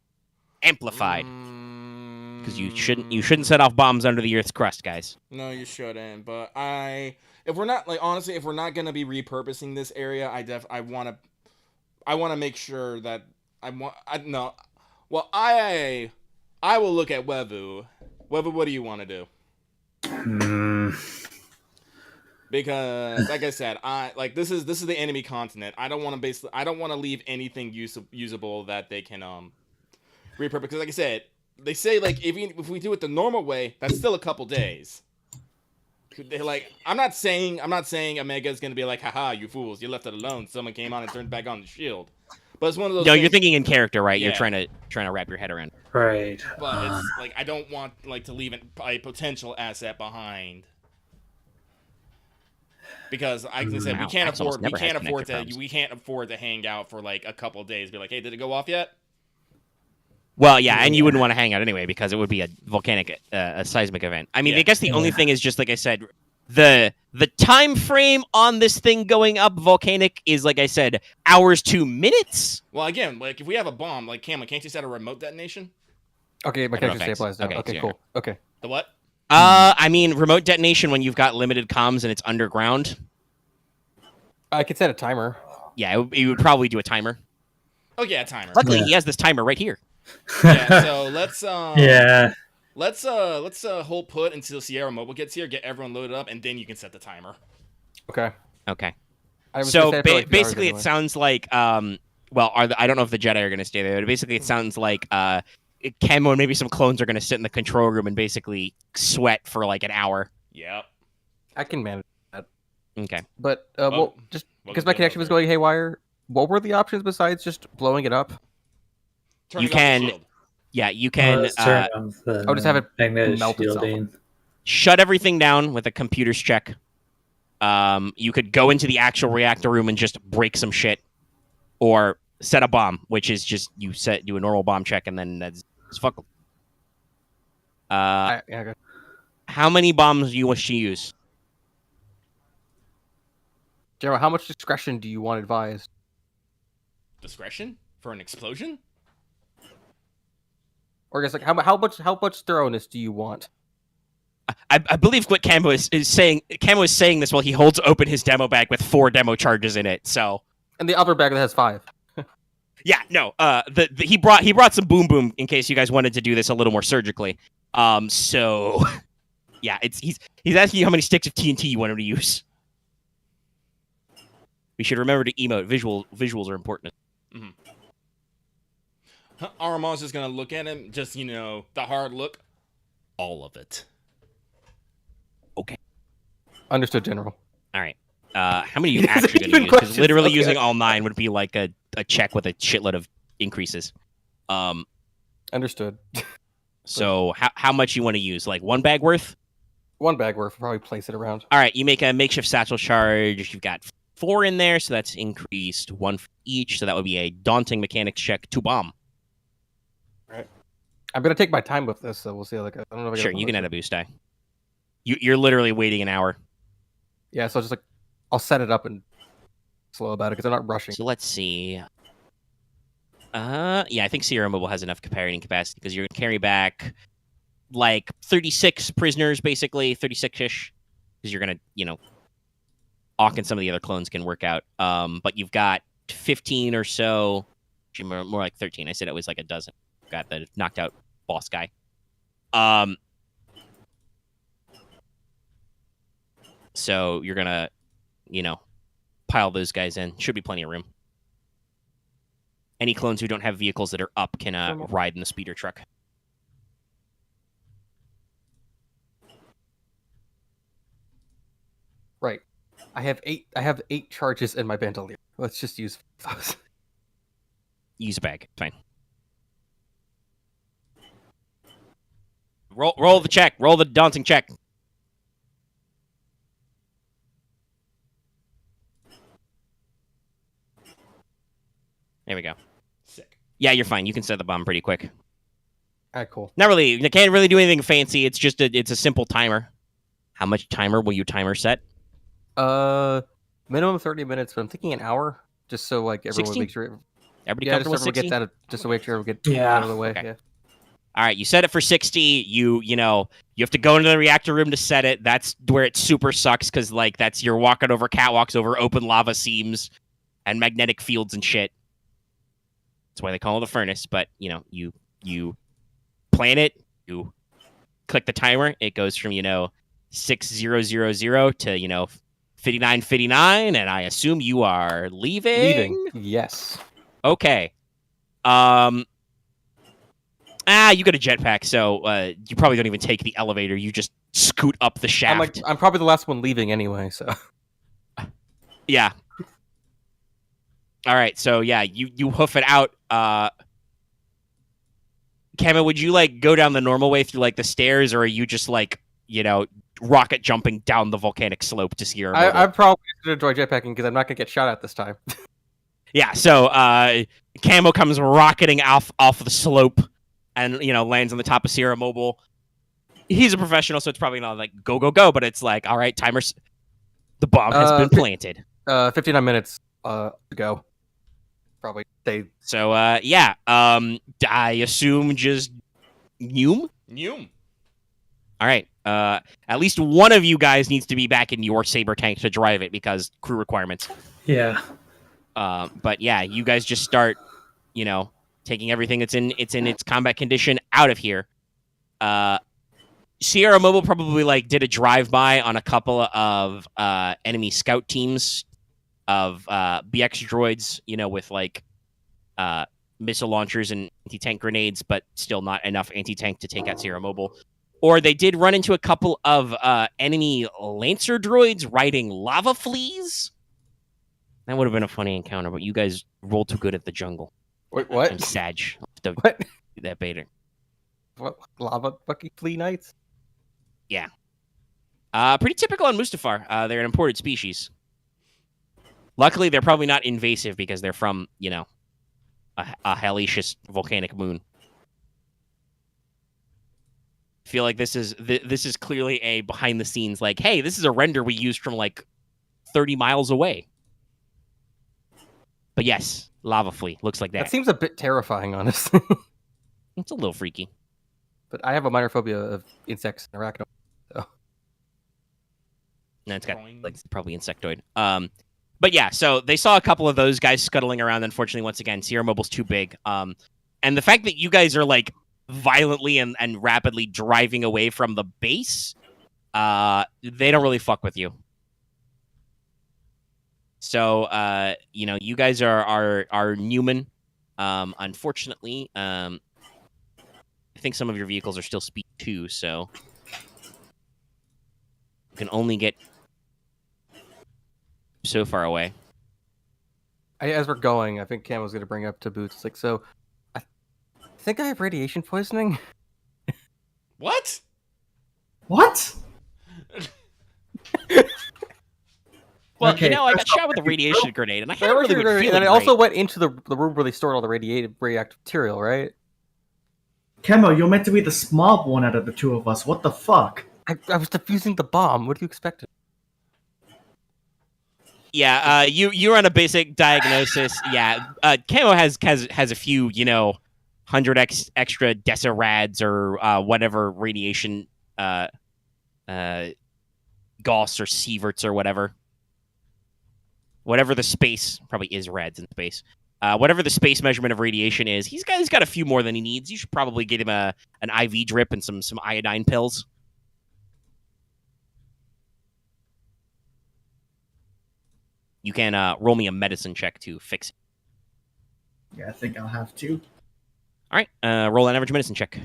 amplified. Because you shouldn't set off bombs under the Earth's crust, guys. No, you shouldn't. But if we're not if we're not gonna be repurposing this area, I want to make sure that I will look at Wevu. Wevu, what do you want to do? Because, like I said, this is the enemy continent. I don't want to leave anything usable that they can repurpose. Because, like I said, they say if we do it the normal way, that's still a couple days. I'm not saying Omega is gonna be like, haha, you fools, you left it alone. Someone came on and turned back on the shield. But it's one of those. No, things, you're thinking in character, right? Yeah. You're trying to wrap your head around. Right. But it's I don't want to leave a potential asset behind. Because like I said, we can't afford to hang out for a couple of days. Be like, hey, did it go off yet? Well, yeah, and you wouldn't want to hang out anyway because it would be a volcanic, a seismic event. I mean, Yeah. I guess the only thing is just like I said, the time frame on this thing going up volcanic is, like I said, hours to minutes. Well, again, if we have a bomb, Camo, can't you set a remote detonation? Okay, my character thanks. stabilized now. Okay, Okay, yeah. cool. Okay. The what? I mean, remote detonation when you've got limited comms and it's underground. I could set a timer. Yeah, it would probably do a timer. Oh yeah, timer. Luckily, he has this timer right here. Yeah, so let's Yeah. let's hold put until Sierra Mobile gets here, get everyone loaded up, and then you can set the timer. Okay. Okay. I was So gonna say for, like, 3 hours basically, anyway. it sounds like I don't know if the Jedi are going to stay there, but basically, it sounds like Camo and maybe some clones are going to sit in the control room and basically sweat for an hour. Yep. I can manage that. Okay. But just Well, because my connection was going haywire, what were the options besides just blowing it up? Turning You off the can- shield. Yeah, you can Let's turn on the I'll just have it magnetic melt itself. shielding. shut everything down with a computer's check. You could go into the actual reactor room and just break some shit, or set a bomb, which is just do a normal bomb check and then that's fuck. Okay. How many bombs do you wish to use? Jeremy, how much discretion do you want advised? Discretion for an explosion? Or I guess like how much thoroughness do you want? I believe what Camo is saying. Camo is saying this while he holds open his demo bag with 4 demo charges in it. So, And the other bag that has 5. yeah, no. He brought some boom boom in case you guys wanted to do this a little more surgically. So, yeah, he's asking you how many sticks of TNT you want him to use. We should remember to emote. Visuals are important. Mm-hmm. Aramaa's just gonna look at him, just the hard look. All of it. Okay. Understood, General. All right. How many are you actually going to use? Because literally using all 9 would be like a check with a shitload of increases. Understood. So how much you want to use? Like 1 bag worth? 1 bag worth. Probably place it around. All right. You make a makeshift satchel charge. You've got 4 in there, so that's increased 1 for each. So that would be a daunting mechanics check to bomb. All right. I'm going to take my time with this, so we'll see. Like, I don't know if I Sure, you can add a boost die. You're literally waiting an hour. Yeah, so I'll set it up and slow about it because I'm not rushing. So let's see. Yeah, I think Sierra Mobile has enough carrying capacity because you're going to carry back like 36 prisoners, basically 36-ish, because you're going to, Auk and some of the other clones can work out. But you've got 15 or so, more like 13. I said it was like a dozen. Got the knocked out boss guy. So you're gonna, pile those guys in. Should be plenty of room. Any clones who don't have vehicles that are up can ride in the speeder truck. Right. I have 8 charges in my bandolier. Let's just use those. Use a bag. Fine. Roll the check. Roll the daunting check. There we go. Sick. Yeah, you're fine. You can set the bomb pretty quick. All right, cool. Not really. You can't really do anything fancy. It's just it's a simple timer. How much timer will you timer set? Minimum 30 minutes, but I'm thinking an hour, just so like everyone 60? makes sure. Everybody Yeah, comfortable with 60? gets out of, just to make sure everyone gets out of the way. Okay. Yeah. All right, you set it for 60. You have to go into the reactor room to set it. That's where it super sucks because that's you're walking over catwalks over open lava seams and magnetic fields and shit. That's why they call it the furnace. But you plan it. You click the timer. It goes from 6000 to 5959, and I assume you are leaving. Leaving. Yes. Okay. You got a jetpack, so you probably don't even take the elevator. You just scoot up the shaft. I'm probably the last one leaving anyway, so. Yeah. All right, so yeah, you hoof it out. Camo, would you go down the normal way through the stairs, or are you just rocket jumping down the volcanic slope to see your? I'm probably going to enjoy jetpacking because I'm not going to get shot at this time. Yeah, so Camo comes rocketing off the slope and lands on the top of Sierra Mobile. He's a professional, so it's probably not go go go, but it's all right, timers. The bomb has been planted. 59 minutes to go. Probably stay. So yeah, I assume just Noom. All right. At least one of you guys needs to be back in your saber tank to drive it because crew requirements. Yeah. But yeah, you guys just start, taking everything that's in its combat condition out of here. Sierra Mobile probably did a drive-by on a couple of enemy scout teams of BX droids, with missile launchers and anti-tank grenades, but still not enough anti-tank to take out Sierra Mobile. Or they did run into a couple of enemy Lancer droids riding lava fleas. That would have been a funny encounter, but you guys rolled too good at the jungle. Wait, what? I'm Sag. What? That beta. What? Lava fucking flea knights? Yeah. Pretty typical on Mustafar. They're an imported species. Luckily, they're probably not invasive because they're from, a hellacious volcanic moon. I feel like this is clearly a behind the scenes, hey, this is a render we used from 30 miles away. But yes, lava flea looks like that. That seems a bit terrifying, honestly. It's a little freaky. But I have a minor phobia of insects and arachnoids. No, it's got Boing. like probably insectoid. But yeah, so they saw a couple of those guys scuttling around. Unfortunately, once again, Sierra Mobile's too big. And the fact that you guys are like violently and rapidly driving away from the base, they don't really fuck with you. So you guys are Newman. Unfortunately, I think some of your vehicles are still speed 2, so you can only get so far away. As we're going, I think Camo's going to bring up to Boots. It's like, so, I think I have radiation poisoning. What? What? Well, Okay, I got first shot off, with a if you radiation grenade, and I So had a really good feeling. and I also went into the room where they stored all the radioactive material, right? Camo, you're meant to be the small one out of the two of us. What the fuck? I was defusing the bomb. What do you expect? Yeah, you run a basic diagnosis. Yeah, Camo has a few, 100x extra decirads or whatever radiation, Gauss or sieverts or whatever the space probably is rads in space. Whatever the space measurement of radiation is, he's got a few more than he needs. You should probably get him an IV drip and some iodine pills. You can roll me a medicine check to fix it. Yeah, I think I'll have to. All right, roll an average medicine check.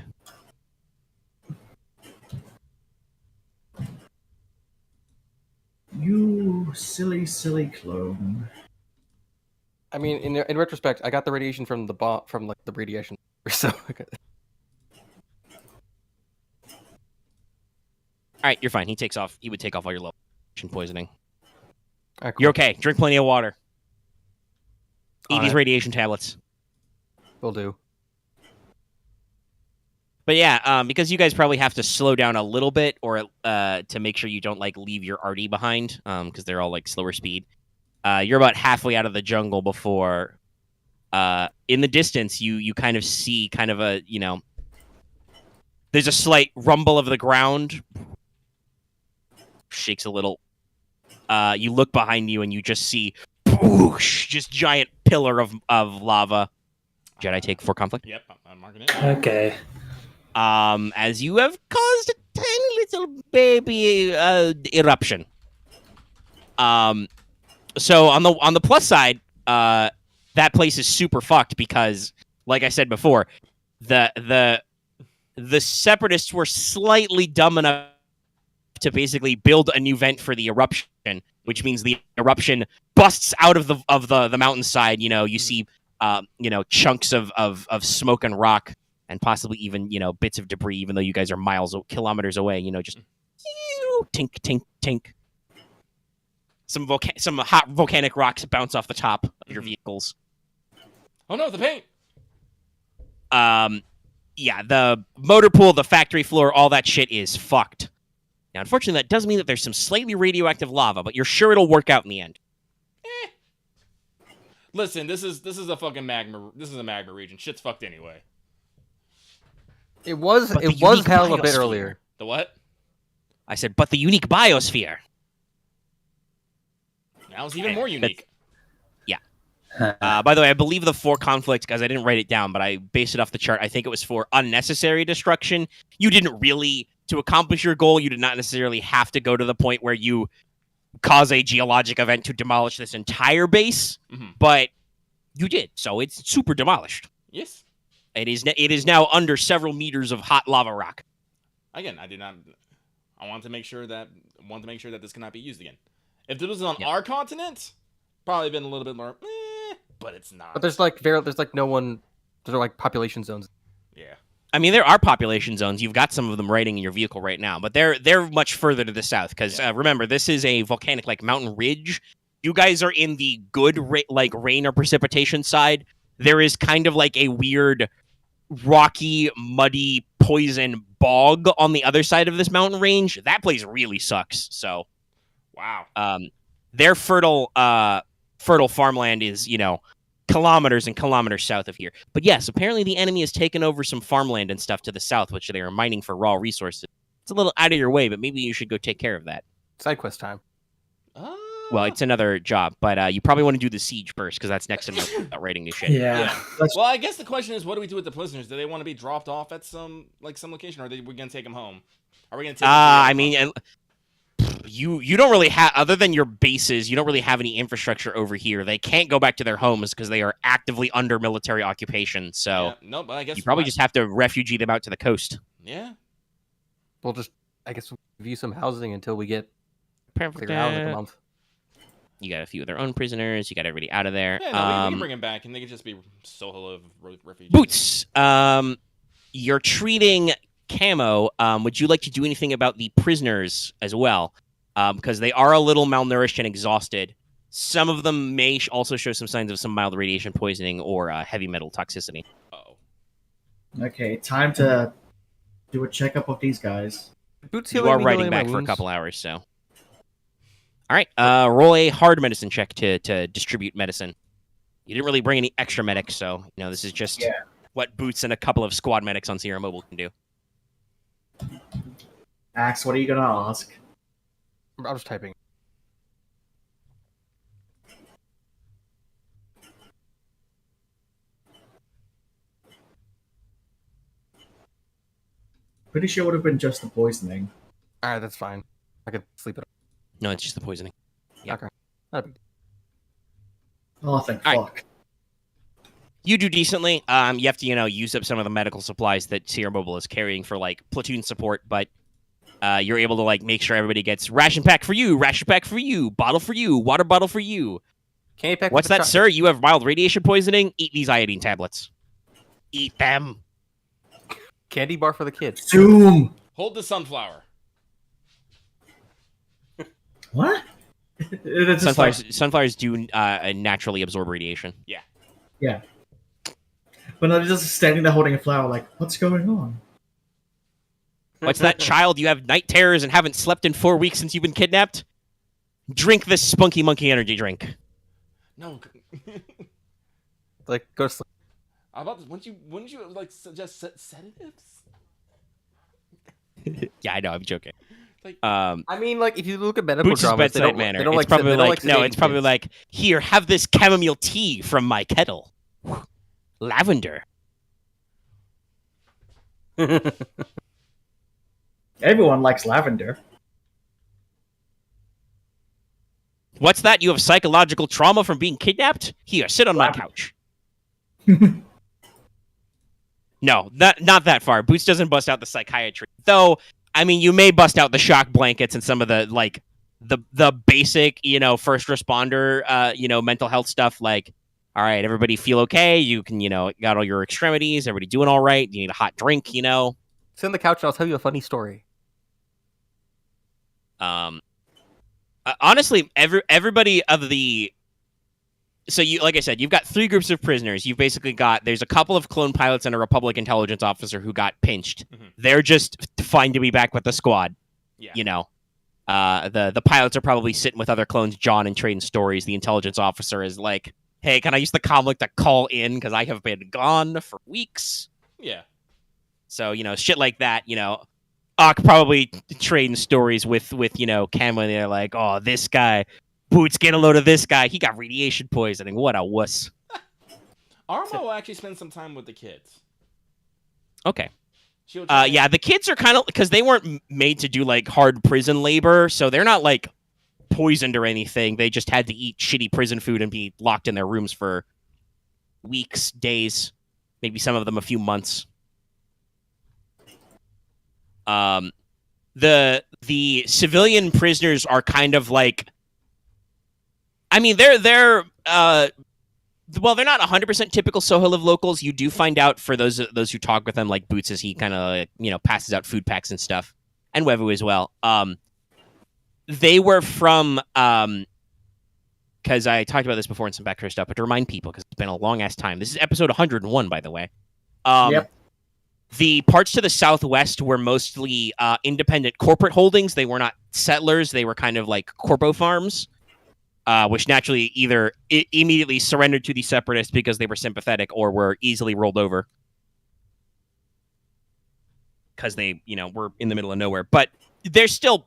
You silly, silly clone. I mean, in retrospect, I got the radiation from the bomb, from like the radiation. So, All right, you're fine. He would take off all your low poisoning. cool. You're okay. Drink plenty of water. Eat All these right. radiation tablets. Will do. But yeah, because you guys probably have to slow down a little bit, or to make sure you don't like leave your RD behind, because they're all like slower speed. You're about halfway out of the jungle before, in the distance, you kind of see kind of a there's a slight rumble of the ground, shakes a little. You look behind you and you just see, whoosh, just giant pillar of lava. Jedi take 4 conflict. Yep, I'm marking it. Okay. As you have caused a tiny little baby eruption. So on the plus side, that place is super fucked because, like I said before, the separatists were slightly dumb enough to basically build a new vent for the eruption, which means the eruption busts out of the mountainside. You see chunks of smoke and rock, and possibly even bits of debris, even though you guys are kilometers away. Just tink tink tink. Some hot volcanic rocks bounce off the top of your vehicles. Oh no, the paint! Yeah, the motor pool, the factory floor, all that shit is fucked. Now, unfortunately, that does mean that there's some slightly radioactive lava, but you're sure it'll work out in the end. Listen, this is a fucking magma. This is a magma region. Shit's fucked anyway. It was But the hell unique a bit biosphere. earlier. The what? I said, but the unique biosphere. Now it's even more unique. By the way, I believe the 4 conflict, because I didn't write it down, but I based it off the chart. I think it was for unnecessary destruction. You didn't really, to accomplish your goal, you did not necessarily have to go to the point where you cause a geologic event to demolish this entire base, but you did. So it's super demolished. Yes. It is now under several meters of hot lava rock. Again, I did not. I want to make sure that this cannot be used again. If this was on our continent, probably been a little bit more. But it's not. But there's like no one. There's like population zones. Yeah. I mean, there are population zones. You've got some of them riding in your vehicle right now, but they're much further to the south because remember, this is a volcanic like mountain ridge. You guys are in the good rain or precipitation side. There is kind of like a weird, rocky, muddy, poison bog on the other side of this mountain range. That place really sucks. So, wow. Their fertile farmland is kilometers and kilometers south of here. But yes, apparently the enemy has taken over some farmland and stuff to the south, which they are mining for raw resources. It's a little out of your way, but maybe you should go take care of that. Side quest time. Well, it's another job, but you probably want to do the siege first, because that's next to me about writing new shit. Yeah. Well, I guess the question is, what do we do with the prisoners? Do they want to be dropped off at some location, or are we going to take them home? Are we going to take? I mean, you don't really have, other than your bases, you don't really have any infrastructure over here. They can't go back to their homes because they are actively under military occupation. So no, but I guess you probably just have to refugee them out to the coast. Yeah. We'll just, I guess, view some housing until we get Perfect. figure out in a month. You got a few of their own prisoners. You got everybody out of there. Yeah, no, we can bring them back, and they can just be solo refugees. Boots. You're treating Camo. Would you like to do anything about the prisoners as well? Because they are a little malnourished and exhausted. Some of them may also show some signs of some mild radiation poisoning or heavy metal toxicity. Uh-oh. Okay, time to do a checkup of these guys. Boots You healing are me, riding healing my back for a wounds. couple hours, so. All right, roll a hard medicine check to distribute medicine. You didn't really bring any extra medics, so this is just what Boots and a couple of squad medics on Sierra Mobile can do. Axe, what are you gonna ask? I'm just typing. Pretty sure it would have been just the poisoning. All right, that's fine. I could sleep it. No, it's just the poisoning. Yeah. Okay. Not a big Oh, thank All right. fuck. You do decently. You have to, use up some of the medical supplies that Sierra Mobile is carrying for platoon support, but you're able to make sure everybody gets ration pack for you, bottle for you, water bottle for you. Candy pack. What's with that, sir? You have mild radiation poisoning? Eat these iodine tablets. Eat them. Candy bar for the kids. Zoom! Hold the sunflower. What? It's just Sunflowers do naturally absorb radiation. yeah. But they're just standing there holding a flower like, what's going on? What's that, child? You have night terrors and haven't slept in 4 weeks since you've been kidnapped? Drink this Spunky Monkey energy drink. No. Go to sleep. Wouldn't you suggest sedatives? Yeah, I know. I'm joking. I mean, if you look at medical Boots' dramas, bedside manner. It's probably here, have this chamomile tea from my kettle. Lavender. Everyone likes lavender. What's that? You have psychological trauma from being kidnapped? Here, sit on my couch. No, not that far. Boots doesn't bust out the psychiatry. Though, I mean, you may bust out the shock blankets and some of the, the basic, first responder, mental health stuff. All right, everybody feel okay? You can, got all your extremities. Everybody doing all right? You need a hot drink, Sit on the couch and I'll tell you a funny story. Honestly, everybody of the... So, like I said, you've got 3 groups of prisoners. You've basically there's a couple of clone pilots and a Republic intelligence officer who got pinched. Mm-hmm. They're just fine to be back with the squad. Yeah. The pilots are probably sitting with other clones, John, and trading stories. The intelligence officer is like, hey, can I use the comlink to call in? Because I have been gone for weeks. Yeah. So, shit like that, Ock probably trading stories with Camo, and they're like, oh, this guy, Boots, get a load of this guy. He got radiation poisoning. What a wuss. Aramaa will actually spend some time with the kids. Okay. Yeah, the kids are kind of, because they weren't made to do, hard prison labor, so they're not, poisoned or anything. They just had to eat shitty prison food and be locked in their rooms for weeks, days, maybe some of them a few months. The civilian prisoners are kind of I mean, they're they're not 100% typical Soholiv locals. You do find out for those who talk with them, like Boots, as he kind of passes out food packs and stuff, and Wevu as well. They were from because I talked about this before in some backstory stuff, but to remind people, because it's been a long ass time. This is episode 101, by the way. Yep. The parts to the southwest were mostly independent corporate holdings. They were not settlers. They were kind of like corpo farms. which naturally either immediately surrendered to the Separatists because they were sympathetic or were easily rolled over because they, were in the middle of nowhere. But they're still,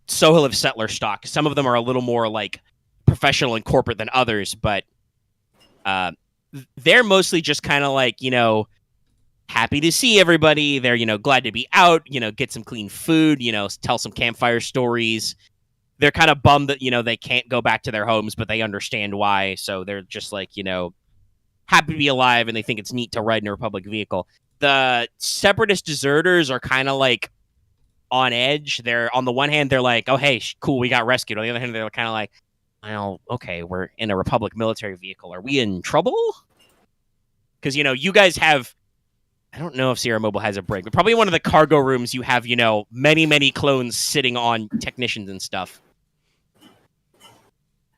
Sohil of settler stock. Some of them are a little more like professional and corporate than others, but they're mostly just kind of like, happy to see everybody. They're, glad to be out, get some clean food, tell some campfire stories. They're kind of bummed that, they can't go back to their homes, but they understand why. So they're just like, happy to be alive, and they think it's neat to ride in a Republic vehicle. The Separatist deserters are kind of like on edge. They're, on the one hand, they're like, oh, hey, cool, we got rescued. On the other hand, they're kind of like, well, okay, we're in a Republic military vehicle. Are we in trouble? Because, you guys have, I don't know if Sierra Mobile has a break, but probably one of the cargo rooms you have, many, many clones sitting on technicians and stuff.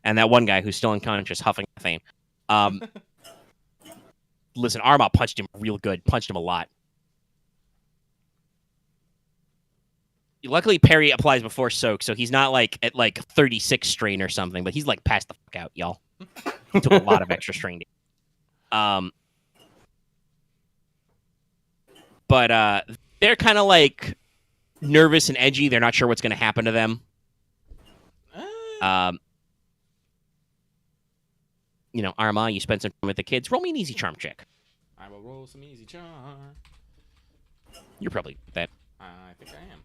And that one guy who's still unconscious, huffing fame. Listen, Aramaa punched him real good. Punched him a lot. Luckily, parry applies before soak, so he's not like at like 36 strain or something, but he's like passed the fuck out, y'all. He took a lot of extra strain. But they're kind of like nervous and edgy. They're not sure what's going to happen to them. Aramaa, you spent some time with the kids. Roll me an easy charm check. I will roll some easy charm. You're probably good at that. I think I am.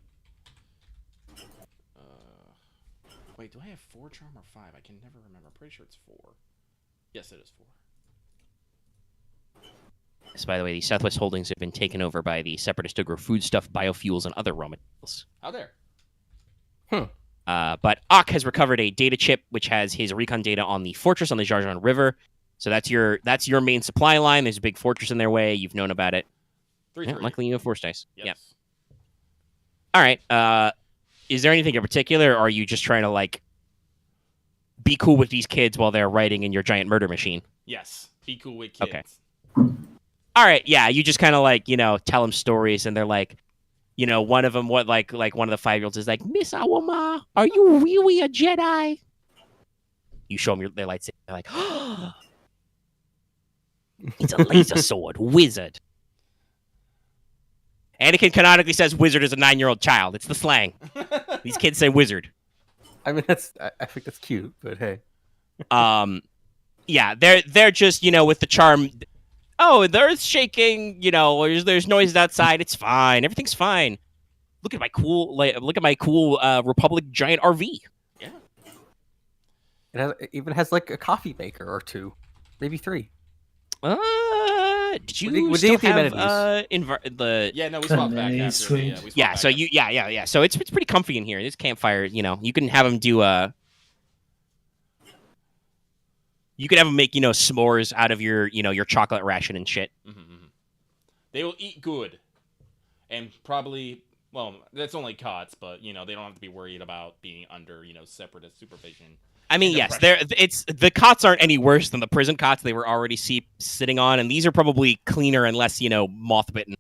Wait, do I have 4 charm or 5? I can never remember. I'm pretty sure it's 4. Yes, it is 4. So, by the way, the Southwest Holdings have been taken over by the Separatists to grow foodstuff, biofuels, and other raw materials. Out there. But Ak has recovered a data chip, which has his recon data on the fortress on the Jarjan River. So that's your main supply line. There's a big fortress in their way. You've known about it. 3-3. Luckily, you have force dice. Yes. Yep. All right. Is there anything in particular, or are you just trying to like be cool with these kids while they're riding in your giant murder machine? Yes. Be cool with kids. Okay. All right. Yeah. You just kind of like tell them stories, and they're like, one of them, one of the 5-year-olds is like, Miss Awama, are you really a Jedi? You show them their lightsaber. They're like, oh, it's a laser sword, wizard. Anakin canonically says wizard is a 9-year-old child. It's the slang. These kids say wizard. I mean, I think that's cute, but hey. Yeah, they're just, with the charm. Oh, the earth's shaking, there's noises outside. It's fine. Everything's fine. Look at my cool Republic giant RV. Yeah. It even has like a coffee maker or 2, maybe 3. Did you still have the? Yeah, no, we swapped back after. So it's pretty comfy in here. This campfire, you can have them do you could have them make s'mores out of your your chocolate ration and shit. Mm-hmm. They will eat good, and probably that's only cots, but they don't have to be worried about being under Separatist supervision. I mean, yes, the cots aren't any worse than the prison cots they were already sitting on, and these are probably cleaner and less, moth bitten.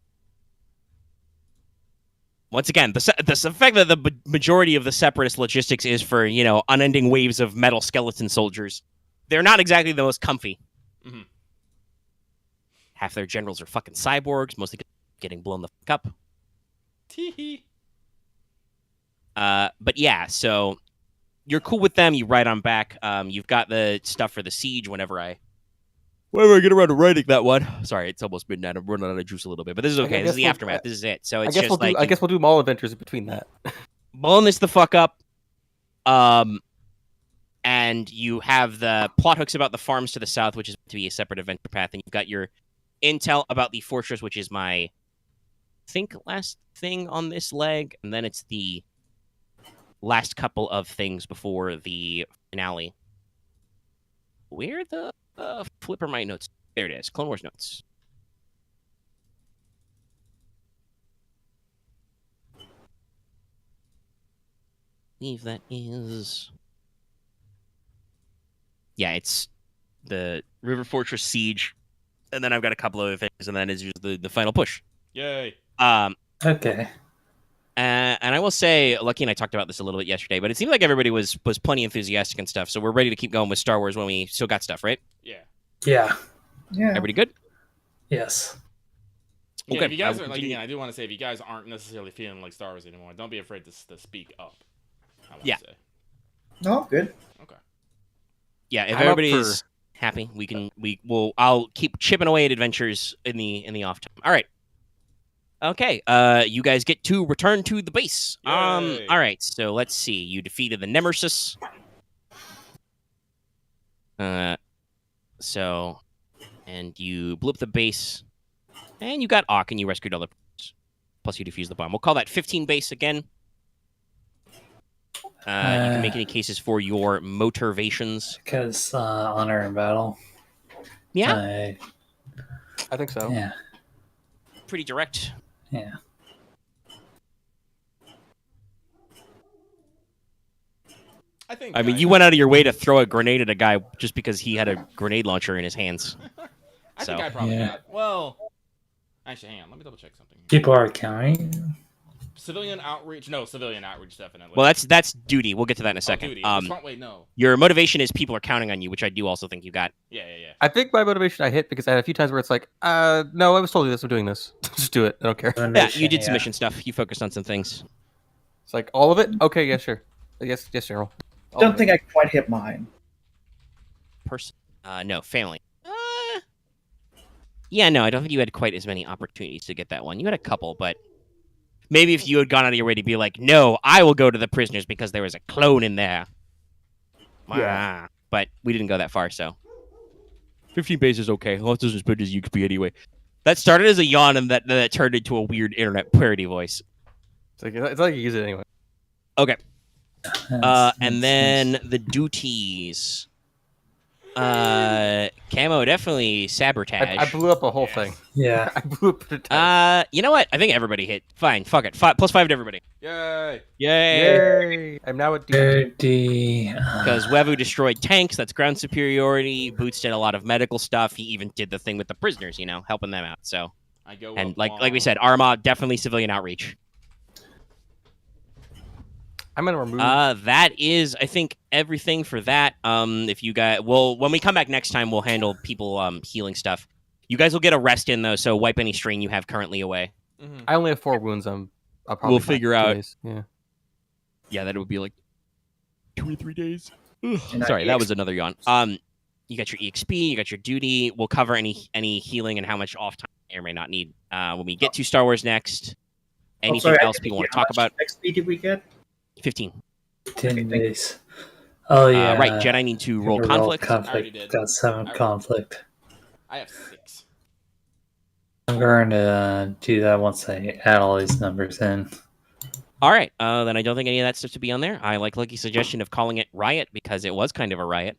Once again, the fact that the majority of the Separatist logistics is for unending waves of metal skeleton soldiers, they're not exactly the most comfy. Mm-hmm. Half their generals are fucking cyborgs, mostly getting blown the fuck up. Tee-hee. But yeah, so you're cool with them. You ride on back. You've got the stuff for the siege. Whenever I get around to writing that one. Sorry, it's almost midnight. I'm running out of juice a little bit, but this is okay. This is the aftermath. This is it. So it's I guess we'll do mall adventures in between that. Blowing this the fuck up. And you have the plot hooks about the farms to the south, which is to be a separate adventure path, and you've got your intel about the fortress, which is my, I think, last thing on this leg, and then it's the last couple of things before the finale. Where the flipper my notes? There it is. Clone Wars notes. I believe that is. Yeah, it's the River Fortress Siege, and then I've got a couple of other things, and then is the final push. Yay. Okay. And I will say, Lucky and I talked about this a little bit yesterday, but it seemed like everybody was plenty enthusiastic and stuff. So we're ready to keep going with Star Wars when we still got stuff, right? Yeah. Yeah. Yeah. Everybody good? Yes. Yeah, Okay, if you guys I are will like, continue. again, I do want to say, if you guys aren't necessarily feeling like Star Wars anymore, don't be afraid to speak up. I want Yeah. to say. No, good. Okay. Yeah, if I'm up everybody's happy, I'll keep chipping away at adventures in the off time. All right. Okay. You guys get to return to the base. Yay. All right. So let's see. You defeated the Nemesis. And you blew up the base, and you got Auk, and you rescued all the prisoners. Plus, you defused the bomb. We'll call that 15 base again. You can make any cases for your motivations. Because honor in battle. Yeah, I think so. Yeah. pretty direct. Yeah. I mean, you went out of your way to throw a grenade at a guy just because he had a grenade launcher in his hands. I think I probably Yeah. got. Well, actually, hang on. Let me double check something. People are counting. Civilian outreach. No, civilian outreach definitely. Well, that's duty. We'll get to that in a second. Duty. Wait, no. Your motivation is people are counting on you, which I do also think you got. Yeah. I think my motivation I hit because I had a few times where it's like, no, I was told to do this. I'm doing this. Just do it. I don't care. Yeah, you did some mission stuff. You focused on some things. It's like all of it. Okay, yeah, sure. Yes, General. All Don't of think I quite hit mine. Person? No, family. Yeah, no, I don't think you had quite as many opportunities to get that one. You had a couple, but maybe if you had gone out of your way to be like, no, I will go to the prisoners because there was a clone in there. Yeah. But we didn't go that far, so. 15 base is okay. Loth doesn't spend his XP anyway. That started as a yawn and that turned into a weird internet parody voice. it's like you use it anyway. Okay. And then the duties. Camo definitely sabotage. I blew up a whole thing. Yeah. I blew up an entire. You know what? I think everybody hit. Fine, fuck it. +5 to everybody. Yay! Yay! I'm now at D. Dirty. Because Wevu destroyed tanks, that's ground superiority. Boots did a lot of medical stuff. He even did the thing with the prisoners, helping them out. So, I go. and up like we said, Aramaa definitely civilian outreach. I'm gonna remove. That is, I think, everything for that. If you guys, when we come back next time, we'll handle people healing stuff. You guys will get a rest in though, so wipe any strain you have currently away. Mm-hmm. I only have 4 wounds. I'll probably We'll fine. figure 2 out. days. Yeah. Yeah, that would be like 2 or 3 days. And Sorry, I that was another yawn. You got your EXP, you got your duty. We'll cover any healing and how much off time you may or may not need when we get to Star Wars next. Anything else people want to talk about? XP did we get? 15. 10 days. Oh, yeah. Right, Jedi need to roll conflict. I already did. Got 7 conflict. I have 6. I'm going to do that once I add all these numbers in. All right, then I don't think any of that stuff to be on there. I like Lucky's suggestion of calling it Riot because it was kind of a riot.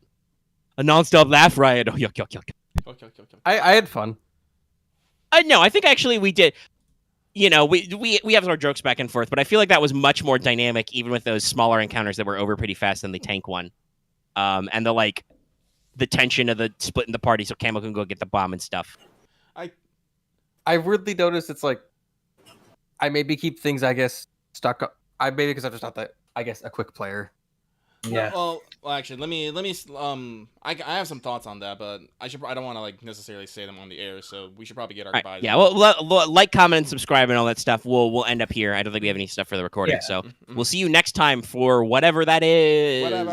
A non-stop laugh riot. Oh, yuck, yuck, yuck. Okay. I had fun. No, I think actually we did. We have our jokes back and forth, but I feel like that was much more dynamic, even with those smaller encounters that were over pretty fast than the tank one. And the tension of the splitting the party so Camo can go get the bomb and stuff. I really noticed it's like I maybe keep things stuck up. Because I'm just not that a quick player. Yeah. Well, actually, let me. I have some thoughts on that, but I don't want to necessarily say them on the air, so we should probably get our All goodbyes. right, yeah, well, like, comment, and subscribe, and all that stuff. We'll end up here. I don't think we have any stuff for the recording, Yeah. so we'll see you next time for whatever that is. Whatever.